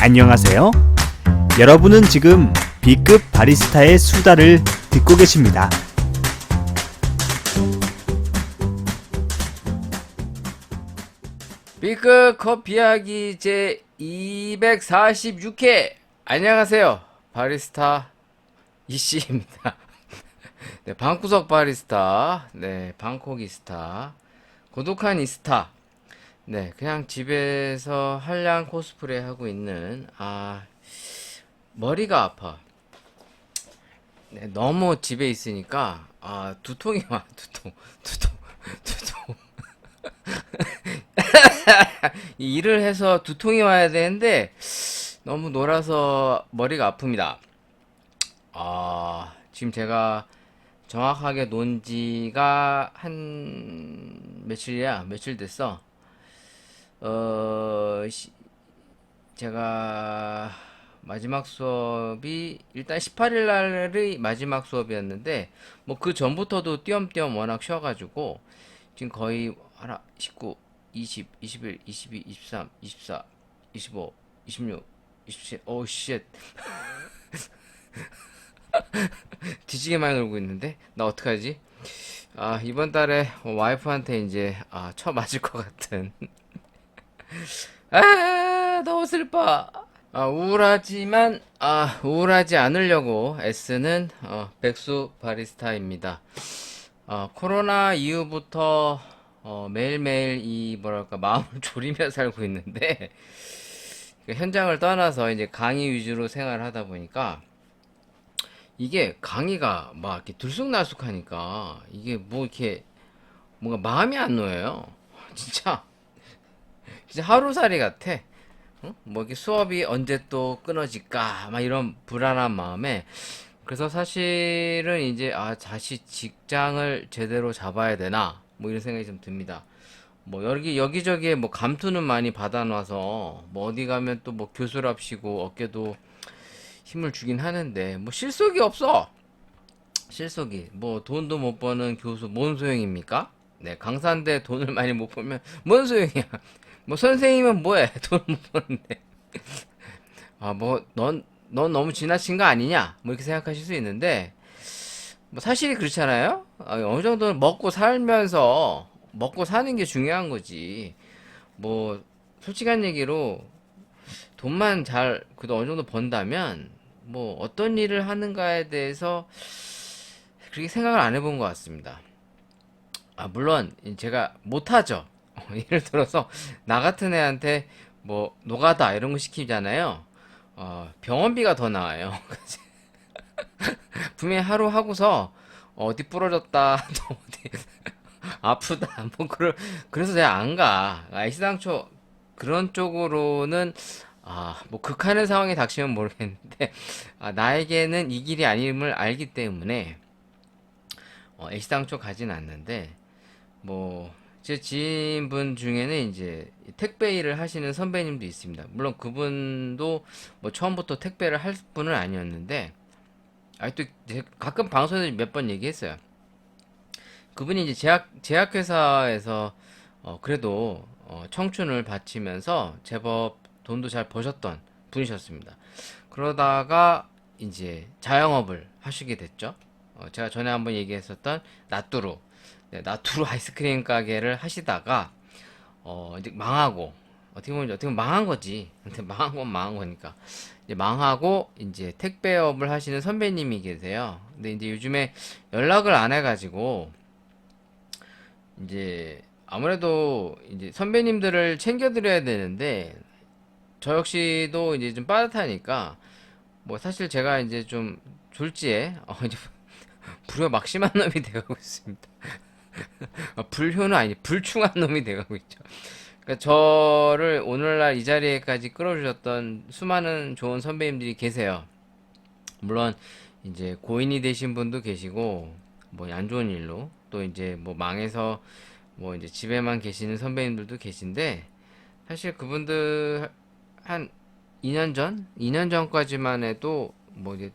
안녕하세요. 여러분은 지금 B급 바리스타의 수다를 듣고 계십니다. B급 커피 이야기 제 246회. 안녕하세요, 바리스타 이씨입니다. 네, 방구석 바리스타, 네, 방콕이스타, 고독한 이스타. 네, 그냥 집에서 한량 코스프레 하고 있는, 머리가 아파. 네, 너무 집에 있으니까 두통이 와. 두통. 이 일을 해서 두통이 와야 되는데 너무 놀아서 머리가 아픕니다. 지금 제가 정확하게 논 지가 한 며칠 됐어. 제가 마지막 수업이 일단 18일 날의 마지막 수업이었는데, 뭐 그 전부터도 띄엄띄엄 워낙 쉬어가지고 지금 거의 하나 19, 20, 21, 22, 23, 24, 25, 26, 27, 오우 쉣. 뒤지게 많이 놀고 있는데 나 어떡하지? 이번 달에 와이프한테 이제 쳐 맞을 것 같은. 너무 슬퍼. 우울하지만 우울하지 않으려고 애쓰는 백수 바리스타입니다. 코로나 이후부터 매일매일 이 뭐랄까 마음을 졸이며 살고 있는데, 그 현장을 떠나서 이제 강의 위주로 생활을 하다 보니까 이게 강의가 막 이렇게 들쑥날쑥하니까 이게 뭐 이렇게 뭔가 마음이 안 놓여요. 진짜 하루살이 같아. 뭐 이렇게 수업이 언제 또 끊어질까 막 이런 불안한 마음에, 그래서 사실은 이제 다시 직장을 제대로 잡아야 되나 뭐 이런 생각이 좀 듭니다. 뭐 여기저기에 뭐 감투는 많이 받아놔서 뭐 어디 가면 또 뭐 교수랍시고 어깨도 힘을 주긴 하는데 뭐 실속이 없어. 실속이 뭐 돈도 못 버는 교수 뭔 소용입니까? 네, 강사인데 돈을 많이 못 벌면 뭔 소용이야. 뭐 선생님은 뭐해? 돈 못 버는데. 뭐 넌 너무 지나친 거 아니냐? 뭐 이렇게 생각하실 수 있는데, 뭐 사실이 그렇잖아요. 어느 정도는 먹고 사는 게 중요한 거지. 뭐 솔직한 얘기로 돈만 잘 그래도 어느 정도 번다면 뭐 어떤 일을 하는가에 대해서 그렇게 생각을 안 해본 것 같습니다. 물론 제가 못하죠. 예를 들어서 나 같은 애한테 뭐 노가다 이런 거 시키잖아요. 병원비가 더 나와요. 분명히 하루 하고서 어디 부러졌다, 또 어디 아프다, 뭐 그래서 내가 안 가. 애시당초 그런 쪽으로는 뭐 극한의 상황이 닥치면 모르겠는데, 나에게는 이 길이 아님을 알기 때문에 애시당초 가진 않는데, 뭐 제 지인분 중에는 이제 택배 일을 하시는 선배님도 있습니다. 물론 그분도 뭐 처음부터 택배를 할 분은 아니었는데, 또 가끔 방송에서 몇 번 얘기했어요. 그분이 이제 제약회사에서 그래도 청춘을 바치면서 제법 돈도 잘 버셨던 분이셨습니다. 그러다가 이제 자영업을 하시게 됐죠. 제가 전에 한번 얘기했었던 나뚜루, 네, 나뚜루 아이스크림 가게를 하시다가 이제 망하고, 어떻게 보면 망한 거지. 근데 망한 건 망한 거니까. 이제 망하고 이제 택배업을 하시는 선배님이 계세요. 근데 이제 요즘에 연락을 안 해가지고 이제 아무래도 이제 선배님들을 챙겨드려야 되는데, 저 역시도 이제 좀 빠듯하니까 뭐 사실 제가 이제 좀 졸지에 이제 불효 막심한 놈이 돼가고 있습니다. 불효는 아니 불충한 놈이 돼가고 있죠. 그러니까 저를 오늘날 이 자리에까지 끌어주셨던 수많은 좋은 선배님들이 계세요. 물론 이제 고인이 되신 분도 계시고, 뭐 안 좋은 일로 또 이제 뭐 망해서 뭐 이제 집에만 계시는 선배님들도 계신데, 사실 그분들 한 2년 전까지만 해도 뭐 이제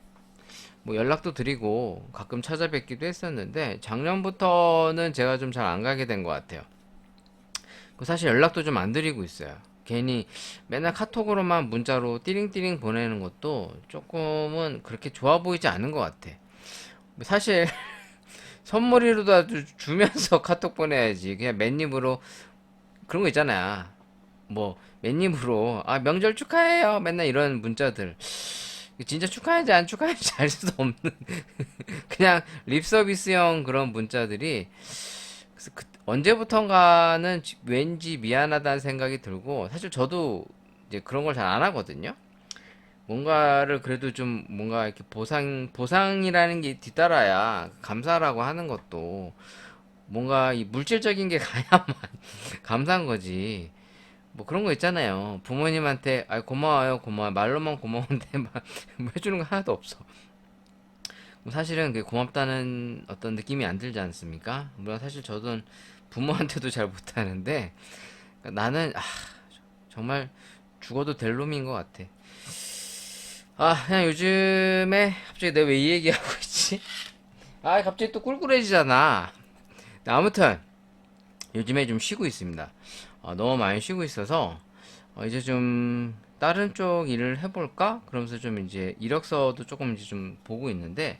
뭐 연락도 드리고 가끔 찾아뵙기도 했었는데, 작년부터는 제가 좀 잘 안 가게 된 것 같아요. 사실 연락도 좀 안 드리고 있어요. 괜히 맨날 카톡으로만 문자로 띠링띠링 보내는 것도 조금은 그렇게 좋아 보이지 않은 것 같아. 사실 선물이라도 주면서 카톡 보내야지. 그냥 맨입으로 그런 거 있잖아. 뭐 맨입으로 아 명절 축하해요 맨날 이런 문자들 진짜 축하해야지 안 축하해야지 알 수도 없는 그냥 립 서비스형 그런 문자들이 그래서 언제부턴가는 왠지 미안하다는 생각이 들고 사실 저도 이제 그런 걸 잘 안 하거든요. 뭔가를 그래도 좀 뭔가 이렇게 보상이라는 게 뒤따라야 감사라고 하는 것도 뭔가 이 물질적인 게 가야만 감사한 거지. 뭐 그런 거 있잖아요. 부모님한테 아 고마워요 고마워 말로만 고마운데 막 뭐 해주는 거 하나도 없어. 뭐 사실은 그 고맙다는 어떤 느낌이 안 들지 않습니까? 물론 사실 저도 부모한테도 잘 못하는데 나는 정말 죽어도 될 놈인 것 같아. 그냥 요즘에 갑자기 내가 왜 이 얘기하고 있지? 갑자기 또 꿀꿀해지잖아. 아무튼 요즘에 좀 쉬고 있습니다. 너무 많이 쉬고 있어서 이제 좀 다른 쪽 일을 해볼까? 그러면서 좀 이제 이력서도 조금 이제 좀 보고 있는데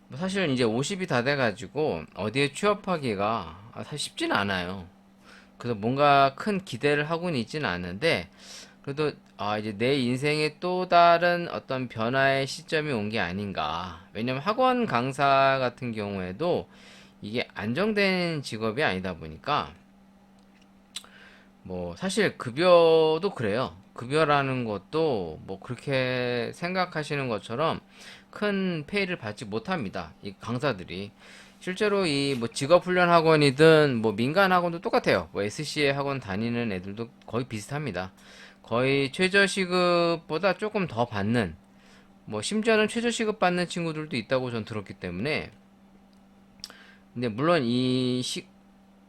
뭐 사실은 이제 50이 다 돼가지고 어디에 취업하기가 사실 쉽지는 않아요. 그래서 뭔가 큰 기대를 하고는 있지는 않은데 그래도 이제 내 인생에 또 다른 어떤 변화의 시점이 온 게 아닌가. 왜냐면 학원 강사 같은 경우에도 이게 안정된 직업이 아니다 보니까 뭐 사실 급여도 그래요. 급여라는 것도 뭐 그렇게 생각하시는 것처럼 큰 페이를 받지 못합니다. 이 강사들이 실제로 이 뭐 직업훈련 학원이든 뭐 민간 학원도 똑같아요. 뭐 SCA 학원 다니는 애들도 거의 비슷합니다. 거의 최저시급보다 조금 더 받는 뭐 심지어는 최저시급 받는 친구들도 있다고 전 들었기 때문에 근데 물론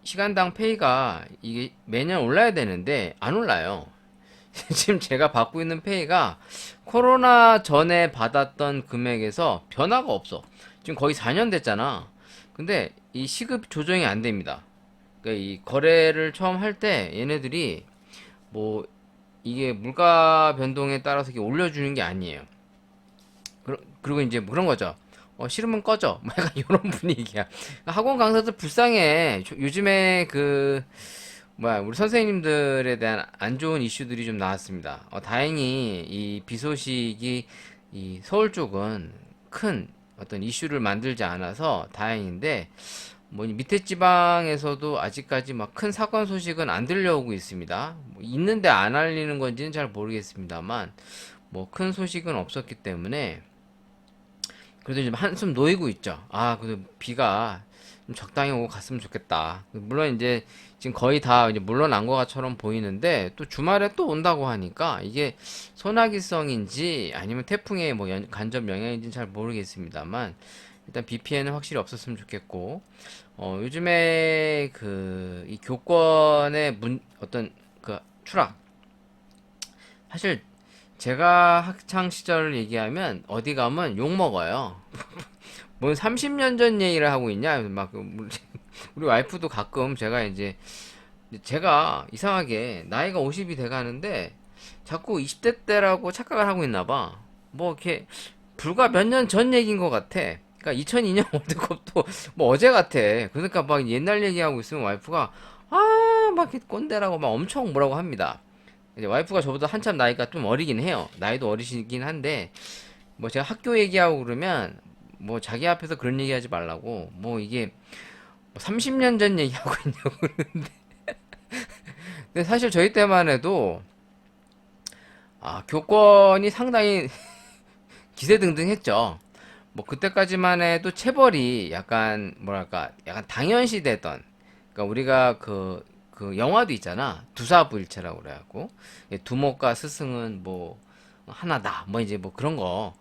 시간당 페이가 이게 매년 올라야 되는데 안 올라요. 지금 제가 받고 있는 페이가 코로나 전에 받았던 금액에서 변화가 없어. 지금 거의 4년 됐잖아. 근데 이 시급 조정이 안 됩니다. 그러니까 이 거래를 처음 할 때 얘네들이 뭐 이게 물가 변동에 따라서 이렇게 올려주는 게 아니에요. 그리고 이제 뭐 그런 거죠. 싫으면 꺼져. 막 약간 이런 분위기야. 학원 강사들 불쌍해. 요즘에 그 뭐야 우리 선생님들에 대한 안 좋은 이슈들이 좀 나왔습니다. 다행히 이 비 소식이 이 서울 쪽은 큰 어떤 이슈를 만들지 않아서 다행인데 뭐 밑에 지방에서도 아직까지 막 큰 사건 소식은 안 들려오고 있습니다. 뭐 있는데 안 알리는 건지는 잘 모르겠습니다만 뭐 큰 소식은 없었기 때문에 그래도 좀 한숨 놓이고 있죠. 그래도 비가 좀 적당히 오고 갔으면 좋겠다. 물론 이제 지금 거의 다 이제 물러난 것처럼 보이는데 또 주말에 또 온다고 하니까 이게 소나기성인지 아니면 태풍의 뭐 간접 영향인지는 잘 모르겠습니다만 일단 비 피해는 확실히 없었으면 좋겠고 요즘에 그 이 교권의 어떤 그 추락 사실 제가 학창 시절을 얘기하면 어디 가면 욕 먹어요. 뭔 30년 전 얘기를 하고 있냐? 막 우리 와이프도 가끔 제가 이상하게 나이가 50이 돼 가는데 자꾸 20대 때라고 착각을 하고 있나 봐. 뭐 이렇게 불과 몇 년 전 얘기인 것 같아. 그러니까 2002년 월드컵도 뭐 어제 같아. 그러니까 막 옛날 얘기하고 있으면 와이프가 막 이렇게 꼰대라고 막 엄청 뭐라고 합니다. 이제 와이프가 저보다 한참 나이가 좀 어리긴 해요. 나이도 어리시긴 한데 뭐 제가 학교 얘기하고 그러면 뭐 자기 앞에서 그런 얘기하지 말라고 뭐 이게 30년 전 얘기하고 있냐고 그러는데 근데 사실 저희 때만 해도 교권이 상당히 기세등등했죠. 뭐 그때까지만 해도 체벌이 약간 뭐랄까 약간 당연시 되던 그러니까 우리가 그 영화도 있잖아 두사부일체라고 그래갖고 두목과 스승은 뭐 하나다 뭐 이제 뭐 그런 거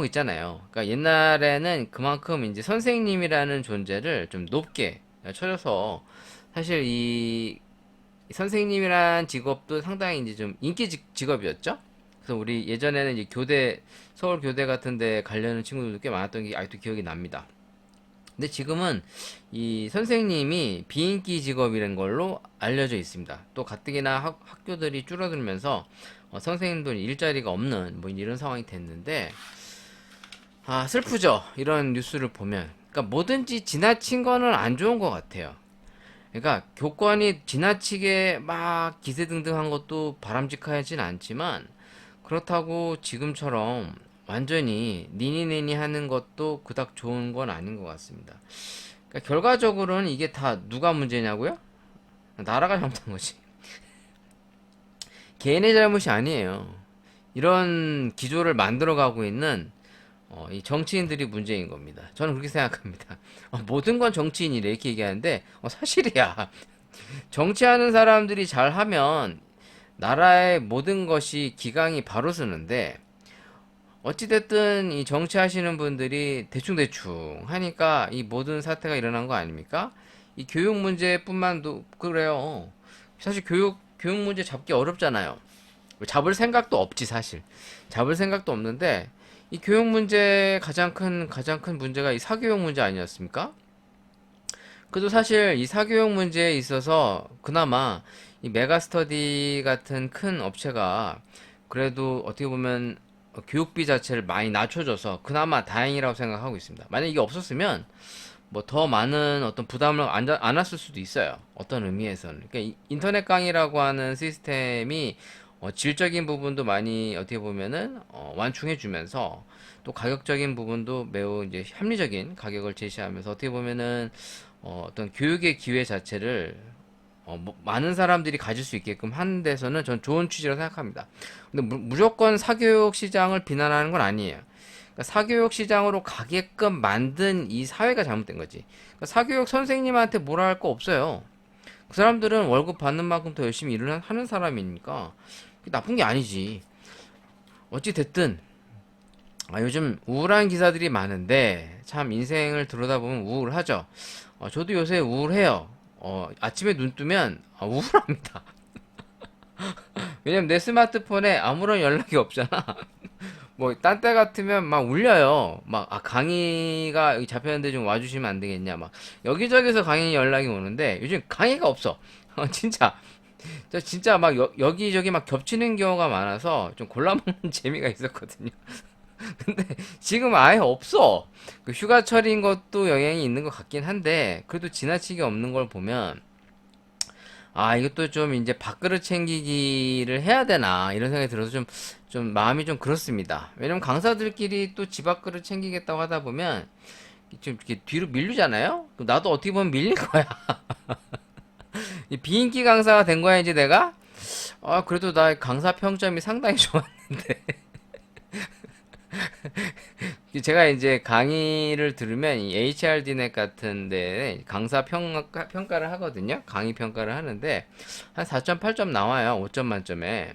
있잖아요. 그러니까 옛날에는 그만큼 이제 선생님이라는 존재를 좀 높게 쳐줘서 사실 이 선생님이란 직업도 상당히 이제 좀 인기 직업이었죠. 그래서 우리 예전에는 이제 서울 교대 같은 데 가려는 친구들도 꽤 많았던 게 아직도 기억이 납니다. 근데 지금은 이 선생님이 비인기 직업이라는 걸로 알려져 있습니다. 또 가뜩이나 학교들이 줄어들면서 선생님들 일자리가 없는 뭐 이런 상황이 됐는데, 아, 슬프죠. 이런 뉴스를 보면. 그러니까 뭐든지 지나친 거는 안 좋은 것 같아요. 그러니까 교권이 지나치게 막 기세등등한 것도 바람직하진 않지만, 그렇다고 지금처럼 완전히 니니니니 하는 것도 그닥 좋은 건 아닌 것 같습니다. 그러니까 결과적으로는 이게 다 누가 문제냐고요? 나라가 잘못한 거지. 개인의 잘못이 아니에요. 이런 기조를 만들어가고 있는 이 정치인들이 문제인 겁니다. 저는 그렇게 생각합니다. 모든 건 정치인이래 이렇게 얘기하는데 사실이야. 정치하는 사람들이 잘하면 나라의 모든 것이 기강이 바로 서는데, 어찌됐든 이 정치하시는 분들이 대충대충 하니까 이 모든 사태가 일어난 거 아닙니까? 이 교육 문제뿐만도 그래요. 사실 교육 문제 잡기 어렵잖아요. 잡을 생각도 없지 사실. 잡을 생각도 없는데 이 교육 문제 가장 큰 문제가 이 사교육 문제 아니었습니까? 그래도 사실 이 사교육 문제에 있어서 그나마 이 메가스터디 같은 큰 업체가 그래도 어떻게 보면 교육비 자체를 많이 낮춰줘서 그나마 다행이라고 생각하고 있습니다. 만약 이게 없었으면 뭐 더 많은 어떤 부담을 안았을 수도 있어요. 어떤 의미에서는. 그러니까 인터넷 강의라고 하는 시스템이 질적인 부분도 많이 어떻게 보면은 완충해주면서 또 가격적인 부분도 매우 이제 합리적인 가격을 제시하면서 어떻게 보면은 어떤 교육의 기회 자체를 뭐 많은 사람들이 가질 수 있게끔 하는 데서는 전 좋은 취지라고 생각합니다. 근데 무조건 사교육 시장을 비난하는 건 아니에요. 그러니까 사교육 시장으로 가게끔 만든 이 사회가 잘못된 거지. 그러니까 사교육 선생님한테 뭐라 할 거 없어요. 그 사람들은 월급 받는 만큼 더 열심히 일을 하는 사람이니까 그게 나쁜 게 아니지. 어찌 됐든 요즘 우울한 기사들이 많은데 참 인생을 들여다보면 우울하죠. 저도 요새 우울해요. 아침에 눈 뜨면 우울합니다. 왜냐면 내 스마트폰에 아무런 연락이 없잖아. 뭐 딴 때 같으면 막 울려요. 막 강의가 여기 잡혔는데 좀 와주시면 안 되겠냐. 막 여기저기서 강의 연락이 오는데 요즘 강의가 없어. 진짜. 진짜 막 여기저기 막 겹치는 경우가 많아서 좀 골라먹는 재미가 있었거든요. 근데 지금 아예 없어. 그 휴가철인 것도 영향이 있는 것 같긴 한데 그래도 지나치게 없는 걸 보면 이것도 좀 이제 밥그릇 챙기기를 해야 되나 이런 생각이 들어서 좀 마음이 좀 그렇습니다. 왜냐면 강사들끼리 또 집 밥그릇 챙기겠다고 하다 보면 좀 이렇게 뒤로 밀리잖아요. 그럼 나도 어떻게 보면 밀릴 거야. 이 비인기 강사가 된 거야 이제 내가. 그래도 나 강사 평점이 상당히 좋았는데 제가 이제 강의를 들으면 이 HRDnet 같은 데 강사 평가를 하거든요. 강의 평가를 하는데 한 4.8점 나와요. 5점 만점에.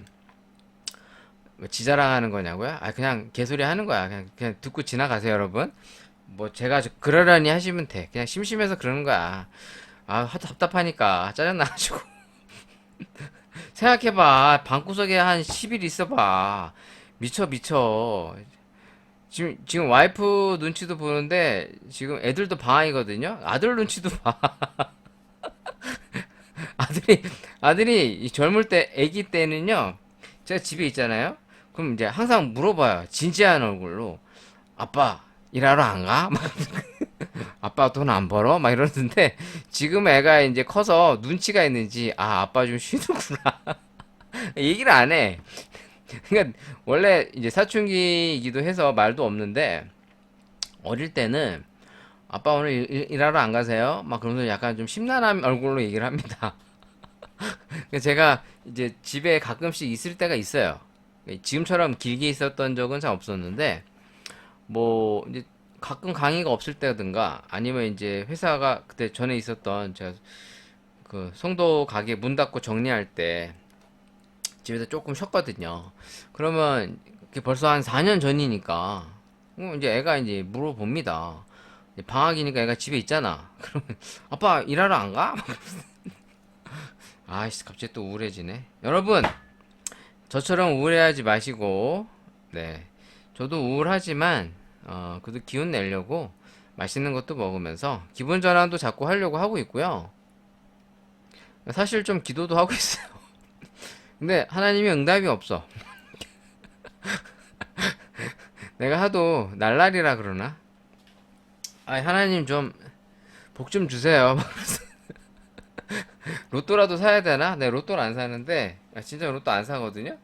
뭐 지자랑하는 거냐고요? 그냥 개소리 하는 거야. 그냥 듣고 지나가세요, 여러분. 뭐 제가 그러려니 하시면 돼. 그냥 심심해서 그러는 거야. 하도 답답하니까 짜증나가지고. 생각해봐. 방구석에 한 10일 있어봐. 미쳐. 지금 와이프 눈치도 보는데 지금 애들도 방학이거든요. 아들 눈치도 봐. 아들이 이 젊을 때 아기 때는요. 제가 집에 있잖아요. 그럼 이제 항상 물어봐요. 진지한 얼굴로 아빠 일하러 안 가? 막 아빠 돈 안 벌어? 막 이러는데 지금 애가 이제 커서 눈치가 있는지 아빠 좀 쉬는구나. 얘기를 안 해. 그러니까 원래 이제 사춘기이기도 해서 말도 없는데 어릴 때는 아빠 오늘 일하러 안 가세요? 막 그러면서 약간 좀 심란한 얼굴로 얘기를 합니다. 그래서 제가 이제 집에 가끔씩 있을 때가 있어요. 지금처럼 길게 있었던 적은 잘 없었는데 뭐 이제 가끔 강의가 없을 때든가 아니면 이제 회사가 그때 전에 있었던 제가 그 송도 가게 문 닫고 정리할 때 집에서 조금 쉬었거든요. 그러면 그게 벌써 한 4년 전이니까 이제 애가 이제 물어봅니다. 이제 방학이니까 애가 집에 있잖아. 그러면 아빠 일하러 안 가? 아이씨 갑자기 또 우울해지네. 여러분 저처럼 우울해하지 마시고 네 저도 우울하지만 그래도 기운 내려고 맛있는 것도 먹으면서 기분 전환도 자꾸 하려고 하고 있고요. 사실 좀 기도도 하고 있어요. 근데 하나님이 응답이 없어. 내가 하도 날라리라 그러나? 아, 하나님 좀 복 좀 주세요. 막 그러면서 로또라도 사야 되나? 네, 로또를 안 사는데 진짜 로또 안 사거든요.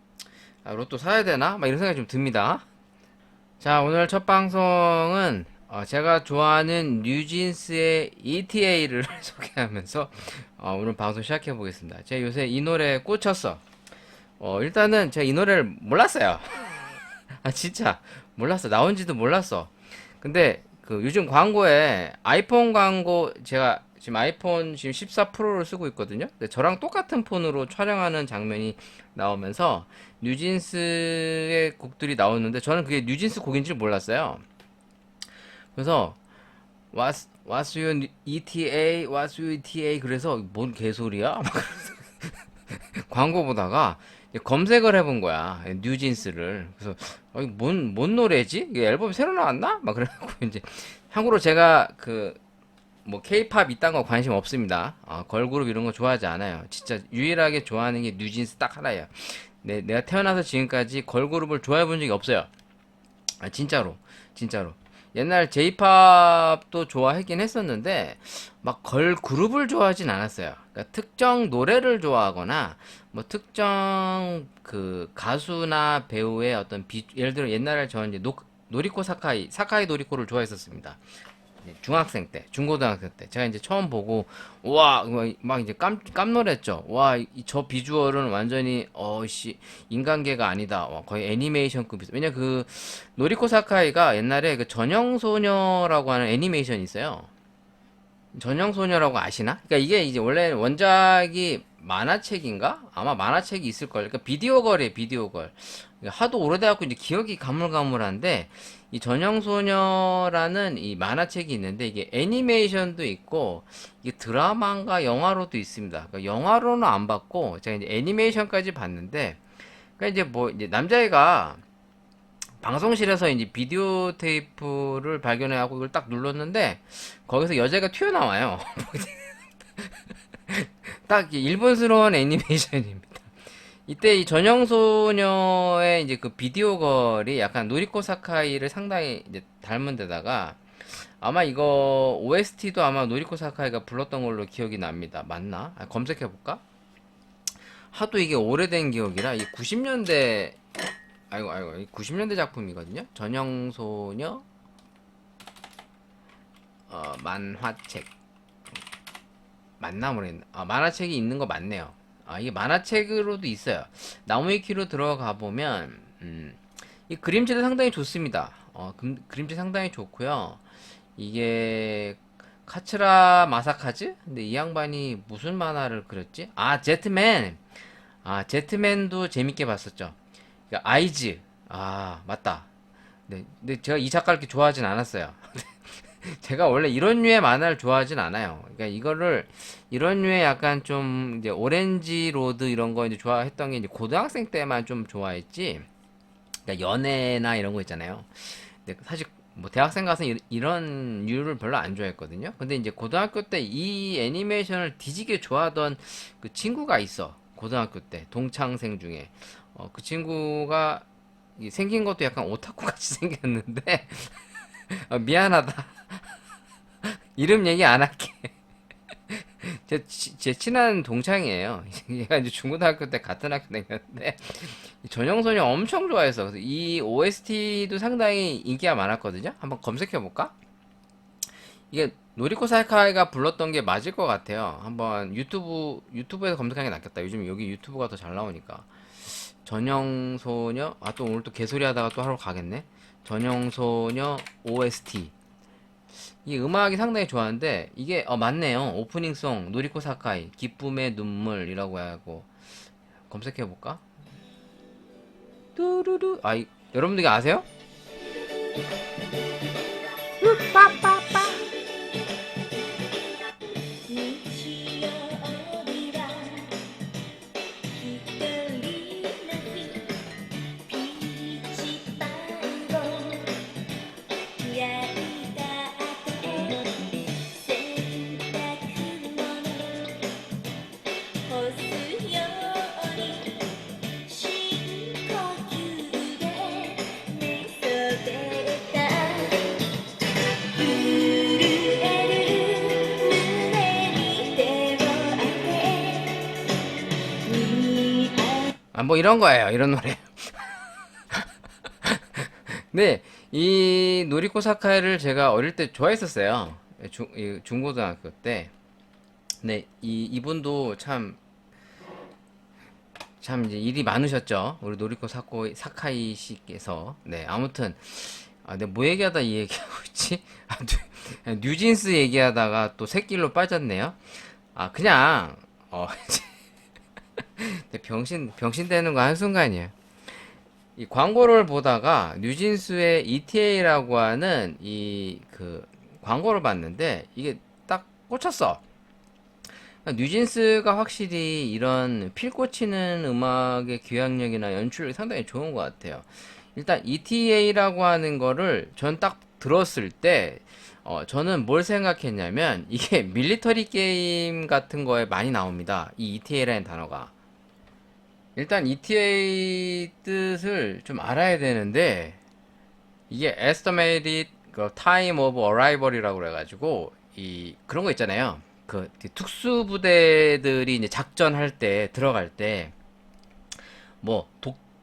아, 로또 사야 되나? 막 이런 생각이 좀 듭니다. 자, 오늘 첫 방송은 제가 좋아하는 뉴진스의 ETA를 소개하면서 오늘 방송 시작해 보겠습니다. 제가 요새 이 노래에 꽂혔어. 일단은 제가 이 노래를 몰랐어요. 아, 진짜 몰랐어. 나온지도 몰랐어. 근데 그 요즘 광고에 아이폰 광고, 제가 지금 아이폰 지금 14 프로를 쓰고 있거든요. 근데 저랑 똑같은 폰으로 촬영하는 장면이 나오면서 뉴진스의 곡들이 나오는데 저는 그게 뉴진스 곡인 줄 몰랐어요. 그래서 What's your ETA? What's your ETA? 그래서 뭔 개소리야? 막 광고 보다가 검색을 해본 거야. 뉴진스를. 그래서 뭔 노래지? 이게 앨범 새로 나왔나? 막 그래갖고 이제 참고로 제가 그 뭐 케이팝 이딴 거 관심 없습니다. 걸그룹 이런 거 좋아하지 않아요. 진짜 유일하게 좋아하는 게 뉴진스 딱 하나예요. 내가 태어나서 지금까지 걸그룹을 좋아해 본 적이 없어요. 아, 진짜로. 진짜로. 옛날 제이팝도 좋아하긴 했었는데 막 걸그룹을 좋아하진 않았어요. 그러니까 특정 노래를 좋아하거나 뭐 특정 그 가수나 배우의 어떤 예를 들어 옛날에 저는 이제 노리코 사카이 노리코를 좋아했었습니다. 중학생 때, 중고등학생 때 제가 이제 처음 보고 와 막 이제 깜놀했죠. 와, 저 비주얼은 완전히 씨 인간계가 아니다. 와, 거의 애니메이션급이죠. 왜냐 그 노리코 사카이가 옛날에 그 전형소녀라고 하는 애니메이션이 있어요. 전형소녀라고 아시나? 그러니까 이게 이제 원래 원작이 만화책인가? 아마 만화책이 있을 걸. 그러니까 비디오걸이에요, 비디오걸. 그러니까 하도 오래돼갖고 이제 기억이 가물가물한데 이 전형소녀라는 이 만화책이 있는데 이게 애니메이션도 있고 이게 드라마인가 영화로도 있습니다. 그러니까 영화로는 안 봤고 제가 이제 애니메이션까지 봤는데 그러니까 이제 뭐 이제 남자애가 방송실에서 이제 비디오 테이프를 발견해갖고 이걸 딱 눌렀는데 거기서 여자가 튀어나와요. 딱 일본스러운 애니메이션입니다. 이때 이 전형소녀의 이제 그 비디오걸이 약간 노리코 사카이를 상당히 이제 닮은 데다가 아마 이거 OST도 아마 노리코 사카이가 불렀던 걸로 기억이 납니다. 맞나? 검색해볼까? 하도 이게 오래된 기억이라 이 90년대 아이고 90년대 작품이거든요. 전형소녀 만화책 맞나 모르겠네. 만화책이 있는 거 맞네요. 이게 만화책으로도 있어요. 나무위키로 들어가 보면 이 그림체도 상당히 좋습니다. 그림체 상당히 좋고요. 이게 카츠라 마사카즈? 근데 이 양반이 무슨 만화를 그렸지? 제트맨. 제트맨도 재밌게 봤었죠. 그러니까 아이즈. 맞다. 네, 근데 제가 이 작가를 이렇게 좋아하진 않았어요. 제가 원래 이런 류의 만화를 좋아하진 않아요. 그러니까 이런 류의 약간 좀 이제 오렌지 로드 이런 거 이제 좋아했던 게 이제 고등학생 때만 좀 좋아했지. 그러니까 연애나 이런 거 있잖아요. 근데 사실 뭐 대학생 가서 이런 류를 별로 안 좋아했거든요. 근데 이제 고등학교 때 이 애니메이션을 뒤지게 좋아하던 그 친구가 있어. 고등학교 때 동창생 중에 그 친구가 생긴 것도 약간 오타쿠 같이 생겼는데 미안하다. 이름 얘기 안 할게. 제 친한 동창이에요. 얘가 이제 중고등학교 때 같은 학교 다녔는데 전형소녀 엄청 좋아해서 그래서 이 OST도 상당히 인기가 많았거든요. 한번 검색해 볼까? 이게 노리코 사카이가 불렀던 게 맞을 것 같아요. 한번 유튜브에서 검색하는 게 낫겠다. 요즘 여기 유튜브가 더 잘 나오니까. 전형소녀 또 오늘 또 개소리 하다가 또 하러 가겠네. 전형소녀 OST. 이 음악이 상당히 좋아하는데 이게 맞네요. 오프닝송 노리코 사카이 기쁨의 눈물이라고 하고 검색해 볼까? 뚜루루. 여러분들 이거 아세요? 뭐 이런 거예요. 이런 노래. 네, 이 노리코 사카이를 제가 어릴 때 좋아했었어요. 중고등학교 때. 네, 이분도 참 이제 일이 많으셨죠. 우리 노리코 사카이 씨께서. 네, 아무튼 내가 뭐 얘기하다 이 얘기하고 있지? 뉴진스 얘기하다가 또 새길로 빠졌네요. 그냥 병신 되는 거 한순간이에요. 이 광고를 보다가 뉴진스의 ETA라고 하는 그 광고를 봤는데 이게 딱 꽂혔어. 뉴진스가 확실히 이런 필 꽂히는 음악의 기획력이나 연출이 상당히 좋은 것 같아요. 일단 ETA라고 하는 거를 전 딱 들었을 때 저는 뭘 생각했냐면 이게 밀리터리 게임 같은 거에 많이 나옵니다. 이 ETA라는 단어가. 일단 ETA 뜻을 좀 알아야 되는데 이게 Estimated Time of Arrival이라고 그래가지고 그런 거 있잖아요. 그 특수부대들이 이제 작전할 때 들어갈 때 뭐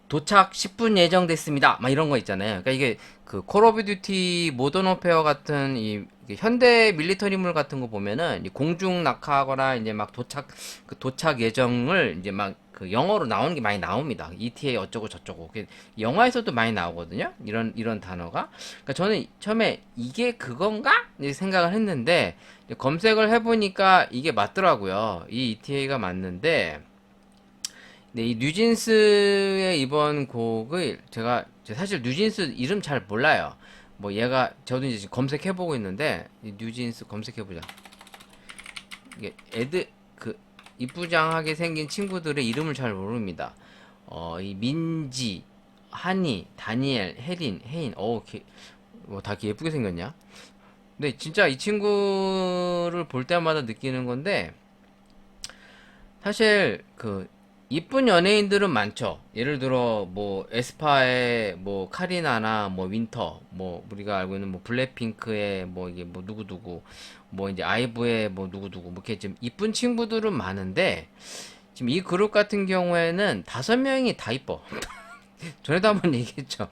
도착 10분 예정됐습니다. 막 이런 거 있잖아요. 그러니까 이게 그 콜 오브 듀티 모던 워페어 같은 이게 현대 밀리터리물 같은 거 보면은 공중 낙하하거나 이제 막 도착 예정을 이제 막 그 영어로 나오는 게 많이 나옵니다. ETA 어쩌고 저쩌고. 영화에서도 많이 나오거든요. 이런 단어가. 그러니까 저는 처음에 이게 그건가? 이렇게 생각을 했는데 검색을 해보니까 이게 맞더라고요. 이 ETA가 맞는데. 네, 이 뉴진스의 이번 곡을 제가 사실 뉴진스 이름 잘 몰라요. 뭐 얘가 저도 이제 지금 검색해보고 있는데 이 뉴진스 검색해보자. 이게 그 이쁘장하게 생긴 친구들의 이름을 잘 모릅니다. 이 민지, 한이, 다니엘, 혜린, 혜인. 다 이렇게 예쁘게 생겼냐? 근데 진짜 이 친구를 볼 때마다 느끼는 건데 사실 그 이쁜 연예인들은 많죠. 예를 들어 뭐 에스파의 뭐 카리나나 뭐 윈터, 뭐 우리가 알고 있는 뭐 블랙핑크의 뭐 이게 뭐 누구누구, 뭐 이제 아이브의 뭐 누구누구, 뭐 이렇게 좀 이쁜 친구들은 많은데 지금 이 그룹 같은 경우에는 5명이 다 이뻐. 전에도 한번 얘기했죠.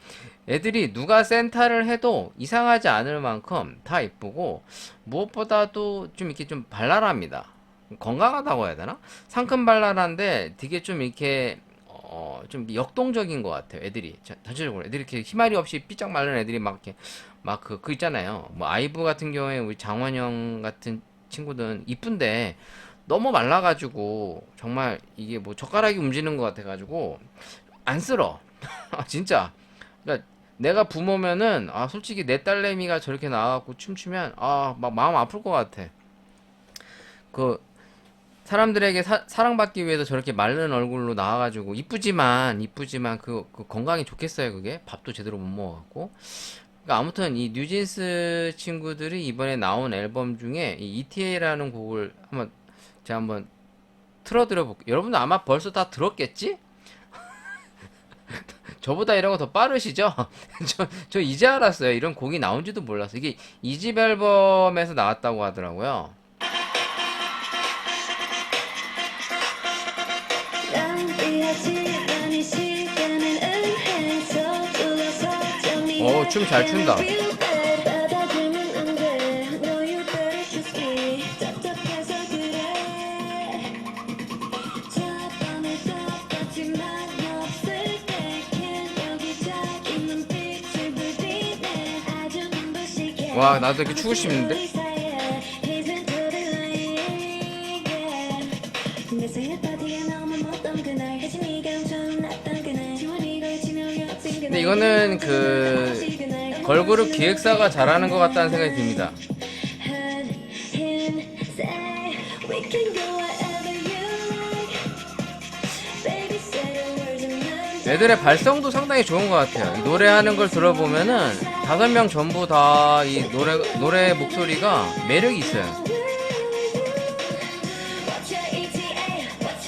애들이 누가 센터를 해도 이상하지 않을 만큼 다 이쁘고 무엇보다도 좀 이렇게 좀 발랄합니다. 건강하다고 해야 되나? 상큼발랄한데 되게 좀 이렇게 좀 역동적인 것 같아요. 애들이 전체적으로 애들이 이렇게 희마리 없이 삐쩍 마른 애들이 막 이렇게 막 그 있잖아요. 뭐 아이브 같은 경우에 우리 장원영 같은 친구들은 이쁜데 너무 말라가지고 정말 이게 뭐 젓가락이 움직이는 것 같아가지고 안쓰러. 진짜. 그러니까 내가 부모면은 솔직히 내 딸내미가 저렇게 나와갖고 춤추면 막 마음 아플 것 같아. 그 사람들에게 사랑받기 위해서 저렇게 마른 얼굴로 나와가지고 이쁘지만 그 건강이 좋겠어요. 그게 밥도 제대로 못 먹어갖고. 그러니까 아무튼 이 뉴진스 친구들이 이번에 나온 앨범 중에 이 ETA라는 곡을 제가 한번 틀어드려 볼게요. 여러분들 아마 벌써 다 들었겠지? 저보다 이런 거 더 빠르시죠? 저 이제 알았어요. 이런 곡이 나온지도 몰랐어. 이게 2집 앨범에서 나왔다고 하더라고요. 춤 잘 춘다. 와, 나도 이렇게 추고 싶는데? 근데 이거는 그 걸그룹 기획사가 잘하는 것 같다는 생각이 듭니다. 애들의 발성도 상당히 좋은 것 같아요. 이 노래하는 걸 들어보면은 5명 전부 다 이 노래 목소리가 매력이 있어요.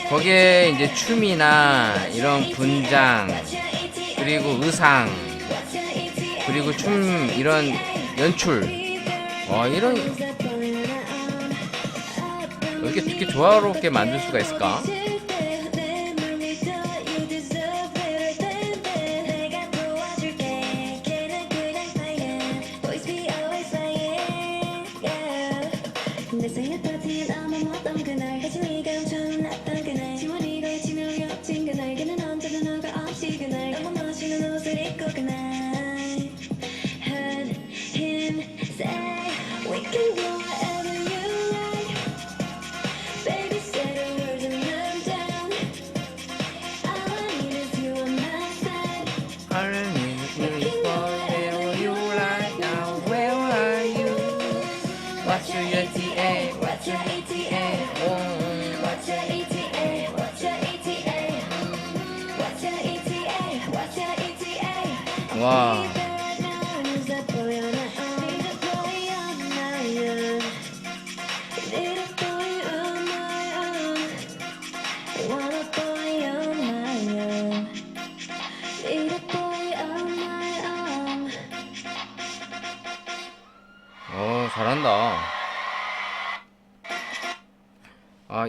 거기에 이제 춤이나 이런 분장, 그리고 의상, 그리고 춤 이런 연출, 이런 이렇게 조화롭게 만들 수가 있을까? 목소리 꼭 날 heard him say we can go wherever you like baby say the words and I'm down all I need is you on my side wherever you like now. Where are you? What's your ETA? What's your ETA? What's your ETA? What's your ETA? What's your ETA? What's your ETA? 와. Right now is a boy on my own. Need a boy on my own. Need a boy on my own. Want a boy on my own. Need a boy on my own. 잘한다.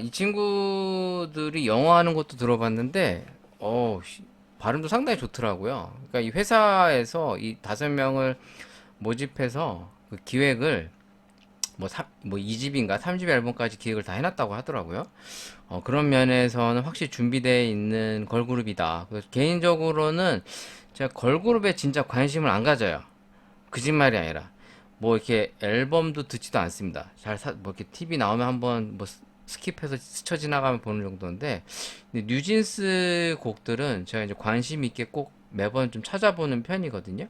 이 친구들이 영어 하는 것도 들어봤는데, 발음도 상당히 좋더라고요. 그러니까 이 회사에서 이 5명을 모집해서 그 기획을 뭐 2집인가 3집 앨범까지 기획을 다 해놨다고 하더라고요. 그런 면에서는 확실히 준비되어 있는 걸그룹이다. 그래서 개인적으로는 제가 걸그룹에 진짜 관심을 안 가져요. 거짓말이 아니라. 뭐 이렇게 앨범도 듣지도 않습니다. 뭐 이렇게 TV 나오면 한번 뭐 스킵해서 스쳐 지나가면 보는 정도인데, 근데 뉴진스 곡들은 제가 이제 관심 있게 꼭 매번 좀 찾아보는 편이거든요.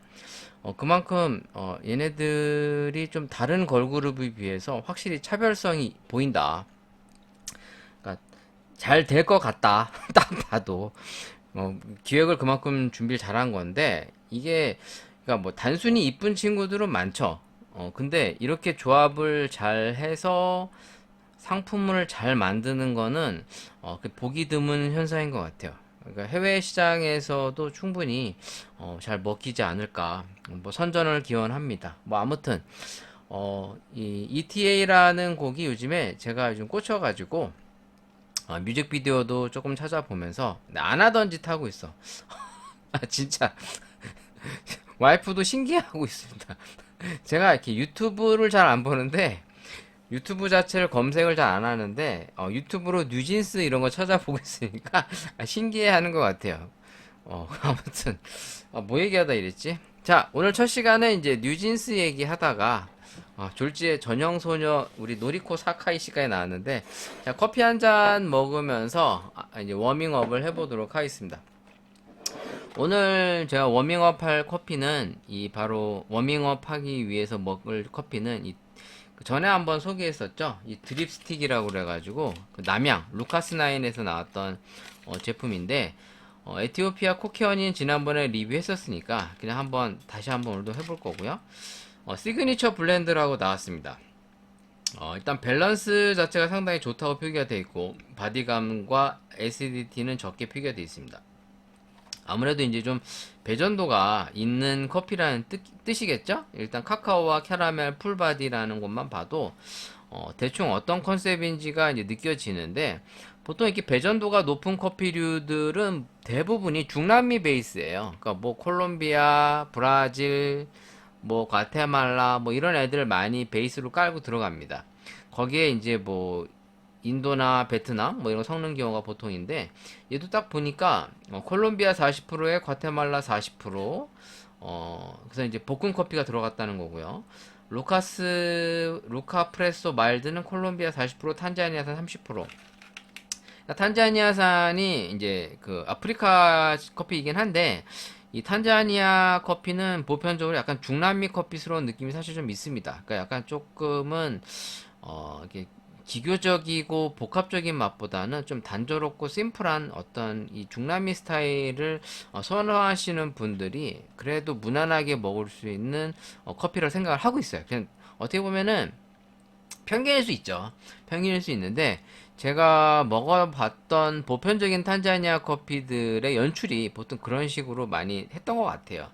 그만큼 얘네들이 좀 다른 걸그룹에 비해서 확실히 차별성이 보인다. 그러니까 잘 될 것 같다. 딱 봐도 기획을 그만큼 준비를 잘한 건데, 이게 그러니까 뭐 단순히 이쁜 친구들은 많죠. 근데 이렇게 조합을 잘 해서 상품을 잘 만드는 거는 보기 드문 현상인 것 같아요. 그러니까 해외 시장에서도 충분히 잘 먹히지 않을까. 뭐 선전을 기원합니다. 뭐 아무튼 이 ETA라는 곡이 요즘에 제가 요즘 꽂혀가지고 뮤직비디오도 조금 찾아보면서 안 하던 짓 하고 있어. 진짜 와이프도 신기해하고 있습니다. 제가 이렇게 유튜브를 잘 안 보는데 유튜브 자체를 검색을 잘 안 하는데 유튜브로 뉴진스 이런 거 찾아보고 있으니까 신기해하는 것 같아요. 아무튼 뭐 얘기하다 이랬지? 자, 오늘 첫 시간은 이제 뉴진스 얘기하다가 졸지의 전형소녀 우리 노리코 사카이 씨까지 나왔는데, 자, 커피 한 잔 먹으면서 이제 워밍업을 해보도록 하겠습니다. 오늘 제가 워밍업 할 커피는 바로 워밍업 하기 위해서 먹을 커피는 그 전에 한번 소개했었죠. 이 드립스틱이라고 그래가지고 그 남양 루카스9에서 나왔던 제품인데, 에티오피아 코키언인 지난번에 리뷰했었으니까 그냥 다시 한번 오늘도 해볼 거고요. 시그니처 블렌드라고 나왔습니다. 일단 밸런스 자체가 상당히 좋다고 표기가 되어 있고 바디감과 애시디티는 적게 표기가 되어 있습니다. 아무래도 이제 좀 배전도가 있는 커피라는 뜻이겠죠? 일단 카카오와 캐러멜 풀바디라는 것만 봐도 대충 어떤 컨셉인지가 이제 느껴지는데, 보통 이렇게 배전도가 높은 커피류들은 대부분이 중남미 베이스예요. 그러니까 뭐 콜롬비아, 브라질, 뭐 과테말라 뭐 이런 애들 많이 베이스로 깔고 들어갑니다. 거기에 이제 뭐 인도나 베트남 뭐 이런 거 섞는 경우가 보통인데, 얘도 딱 보니까 콜롬비아 40%에 과테말라 40%, 그래서 이제 볶은 커피가 들어갔다는 거고요. 루카 프레소 마일드는 콜롬비아 40%, 탄자니아산 30%. 탄자니아산이 이제 그 아프리카 커피이긴 한데, 이 탄자니아 커피는 보편적으로 약간 중남미 커피스러운 느낌이 사실 좀 있습니다. 그러니까 약간 조금은 이게 기교적이고 복합적인 맛보다는 좀 단조롭고 심플한 어떤 이 중남미 스타일을 선호하시는 분들이 그래도 무난하게 먹을 수 있는 커피라고 생각을 하고 있어요. 그냥 어떻게 보면은 편견일 수 있죠. 편견일 수 있는데, 제가 먹어봤던 보편적인 탄자니아 커피들의 연출이 보통 그런 식으로 많이 했던 것 같아요.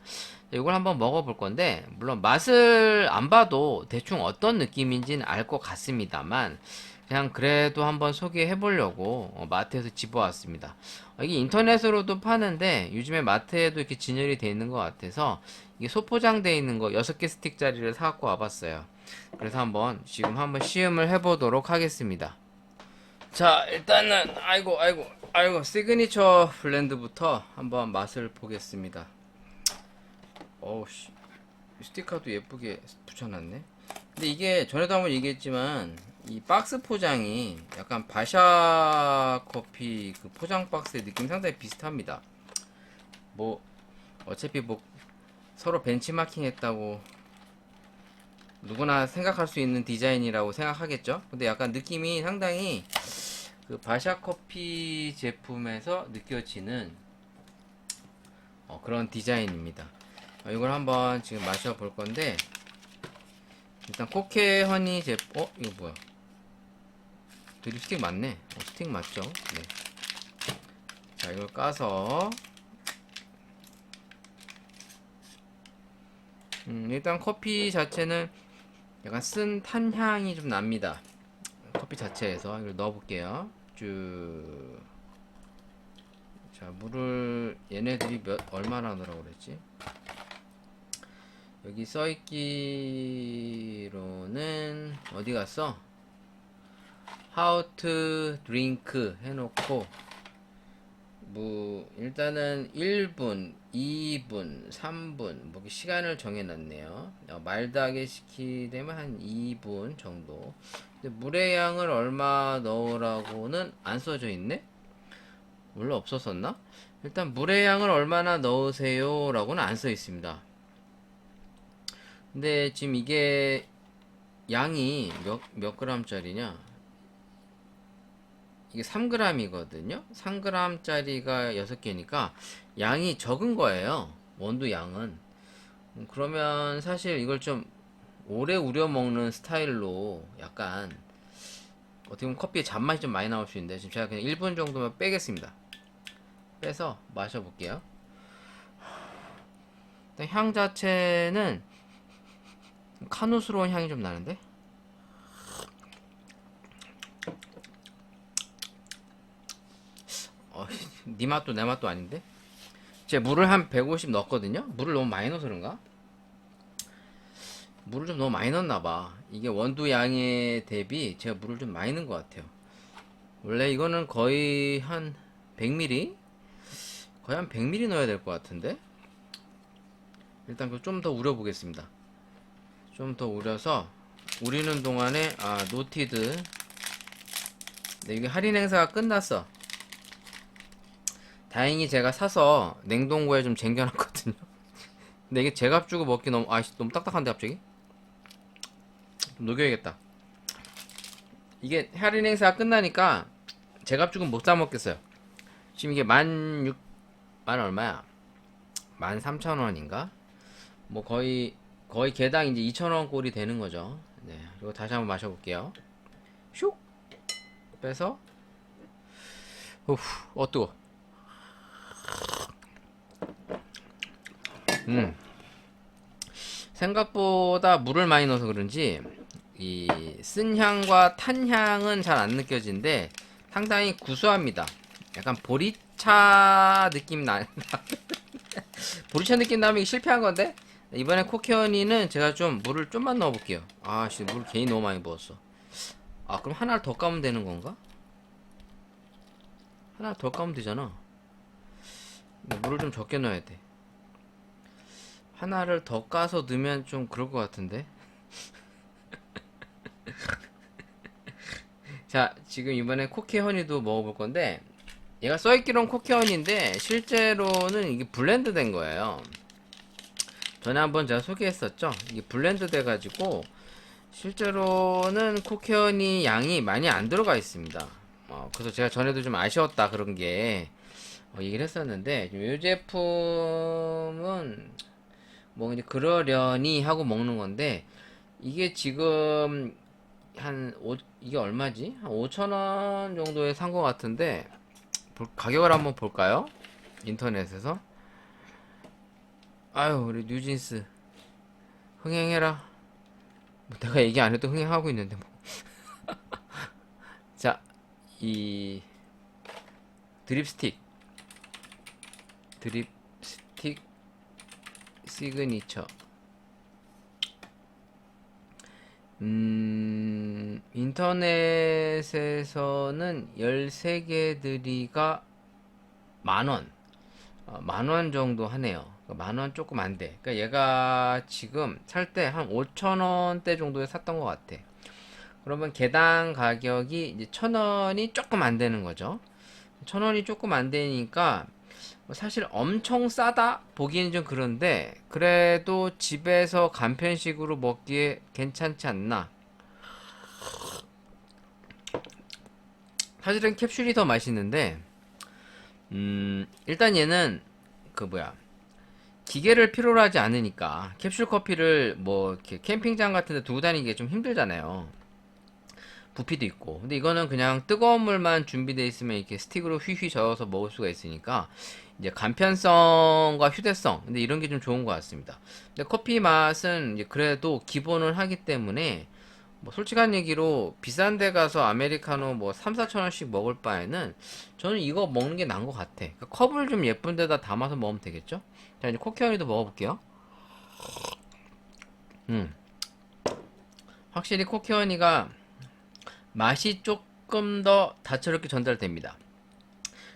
이걸 한번 먹어볼 건데, 물론 맛을 안 봐도 대충 어떤 느낌인지는 알 것 같습니다만, 그냥 그래도 한번 소개해 보려고 마트에서 집어왔습니다. 이게 인터넷으로도 파는데 요즘에 마트에도 이렇게 진열이 되어 있는 것 같아서 이게 소포장되어 있는 거 6개 스틱짜리를 사갖고 와봤어요. 그래서 지금 한번 시음을 해보도록 하겠습니다. 자, 일단은 아이고 시그니처 블렌드부터 한번 맛을 보겠습니다. 어우씨, 스티커도 예쁘게 붙여놨네. 근데 이게 전에도 한번 얘기했지만 이 박스 포장이 약간 바샤 커피 그 포장 박스의 느낌 상당히 비슷합니다. 뭐 어차피 뭐 서로 벤치마킹 했다고 누구나 생각할 수 있는 디자인이라고 생각하겠죠. 근데 약간 느낌이 상당히 그 바샤 커피 제품에서 느껴지는 그런 디자인입니다. 이걸 한번 지금 마셔볼 건데, 일단 코케 허니 제품, 이거 뭐야? 드립 스틱 맞네. 스틱 맞죠? 네. 자, 이걸 까서, 일단 커피 자체는 약간 쓴 탄향이 좀 납니다. 커피 자체에서. 이걸 넣어볼게요. 쭉. 자, 물을, 얘네들이 얼마나 넣으라고 그랬지? 여기 써있기로는 어디 갔어? How to drink 해놓고 뭐 일단은 1분, 2분, 3분 뭐 시간을 정해놨네요. 말다하게 시키려면 한 2분 정도. 근데 물의 양을 얼마 넣으라고는 안 써져 있네? 원래 없었었나? 일단 물의 양을 얼마나 넣으세요 라고는 안 써 있습니다. 근데 지금 이게 양이 몇 그램짜리냐? 이게 3g이거든요. 3g짜리가 6개니까 양이 적은 거예요. 원두 양은. 그러면 사실 이걸 좀 오래 우려 먹는 스타일로 약간 어떻게 보면 커피에 잔맛이 좀 많이 나올 수 있는데 지금 제가 그냥 1분 정도만 빼겠습니다. 빼서 마셔볼게요. 일단 향 자체는 카누스러운 향이 좀 나는데? 네 맛도 내 맛도 아닌데? 제가 물을 한 150 넣었거든요? 물을 너무 많이 넣어서 그런가? 물을 좀 너무 많이 넣었나봐. 이게 원두 양에 대비 제가 물을 좀 많이 넣은 것 같아요. 원래 이거는 거의 한 100ml? 거의 한 100ml 넣어야 될 것 같은데? 일단 그걸 좀 더 우려보겠습니다. 좀 더 우려서 우리는 동안에 노티드. 네, 이게 할인 행사가 끝났어. 다행히 제가 사서 냉동고에 좀 쟁겨놨거든요. 근데 이게 제값 주고 먹기 너무 너무 딱딱한데 갑자기? 좀 녹여야겠다. 이게 할인 행사가 끝나니까 제값 주고 못 사 먹겠어요. 지금 이게 만 얼마야? 13,000원인가? 뭐 거의 개당 이제 2,000원 꼴이 되는 거죠. 네, 이거 다시 한번 마셔볼게요. 슉 빼서 뜨거. 생각보다 물을 많이 넣어서 그런지 이 쓴향과 탄향은 잘 안 느껴지는데 상당히 구수합니다. 약간 보리차 느낌 보리차 느낌 나면 실패한 건데 이번에 코케언니는 제가 좀 물을 좀만 넣어볼게요. 물 괜히 너무 많이 부었어. 그럼 하나를 더 까면 되는 건가? 하나 더 까면 되잖아. 물을 좀 적게 넣어야 돼. 하나를 더 까서 넣으면 좀 그럴 것 같은데. 자, 지금 이번에 코케허니도 먹어볼 건데 얘가 써있기로는 코케허니인데 실제로는 이게 블렌드 된 거예요. 전에 한번 제가 소개했었죠. 이게 블렌드 돼가지고 실제로는 코케허니 양이 많이 안 들어가 있습니다. 그래서 제가 전에도 좀 아쉬웠다 그런 게 얘기를 했었는데 이 제품은 뭐 이제 그러려니 하고 먹는 건데 이게 지금 이게 얼마지? 한 5,000원 정도에 산 것 같은데 가격을 한번 볼까요? 인터넷에서. 우리 뉴진스 흥행해라. 내가 얘기 안 해도 흥행하고 있는데 뭐. 자, 이 드립스틱 시그니처. 인터넷에서는 13개들이가 만원 정도 하네요. 10,000원 조금 안 돼. 그러니까 얘가 지금 살 때 한 5,000원대 정도에 샀던 것 같아. 그러면 개당 가격이 이제 1,000원이 조금 안 되는 거죠. 1,000원이 조금 안 되니까 뭐 사실 엄청 싸다 보기엔 좀 그런데 그래도 집에서 간편식으로 먹기에 괜찮지 않나. 사실은 캡슐이 더 맛있는데 일단 얘는 그 뭐야 기계를 필요로 하지 않으니까 캡슐 커피를 뭐 이렇게 캠핑장 같은 데 두고 다니기 좀 힘들잖아요. 부피도 있고. 근데 이거는 그냥 뜨거운 물만 준비되어 있으면 이렇게 스틱으로 휘휘 저어서 먹을 수가 있으니까 이제 간편성과 휴대성, 근데 이런 게 좀 좋은 것 같습니다. 근데 커피 맛은 이제 그래도 기본을 하기 때문에 뭐 솔직한 얘기로 비싼 데 가서 아메리카노 뭐 3, 4천 원씩 먹을 바에는 저는 이거 먹는 게 나은 것 같아. 그러니까 컵을 좀 예쁜 데다 담아서 먹으면 되겠죠? 자, 이제 코키언이도 먹어볼게요. 확실히 코키언이가 맛이 조금 더 다채롭게 전달됩니다.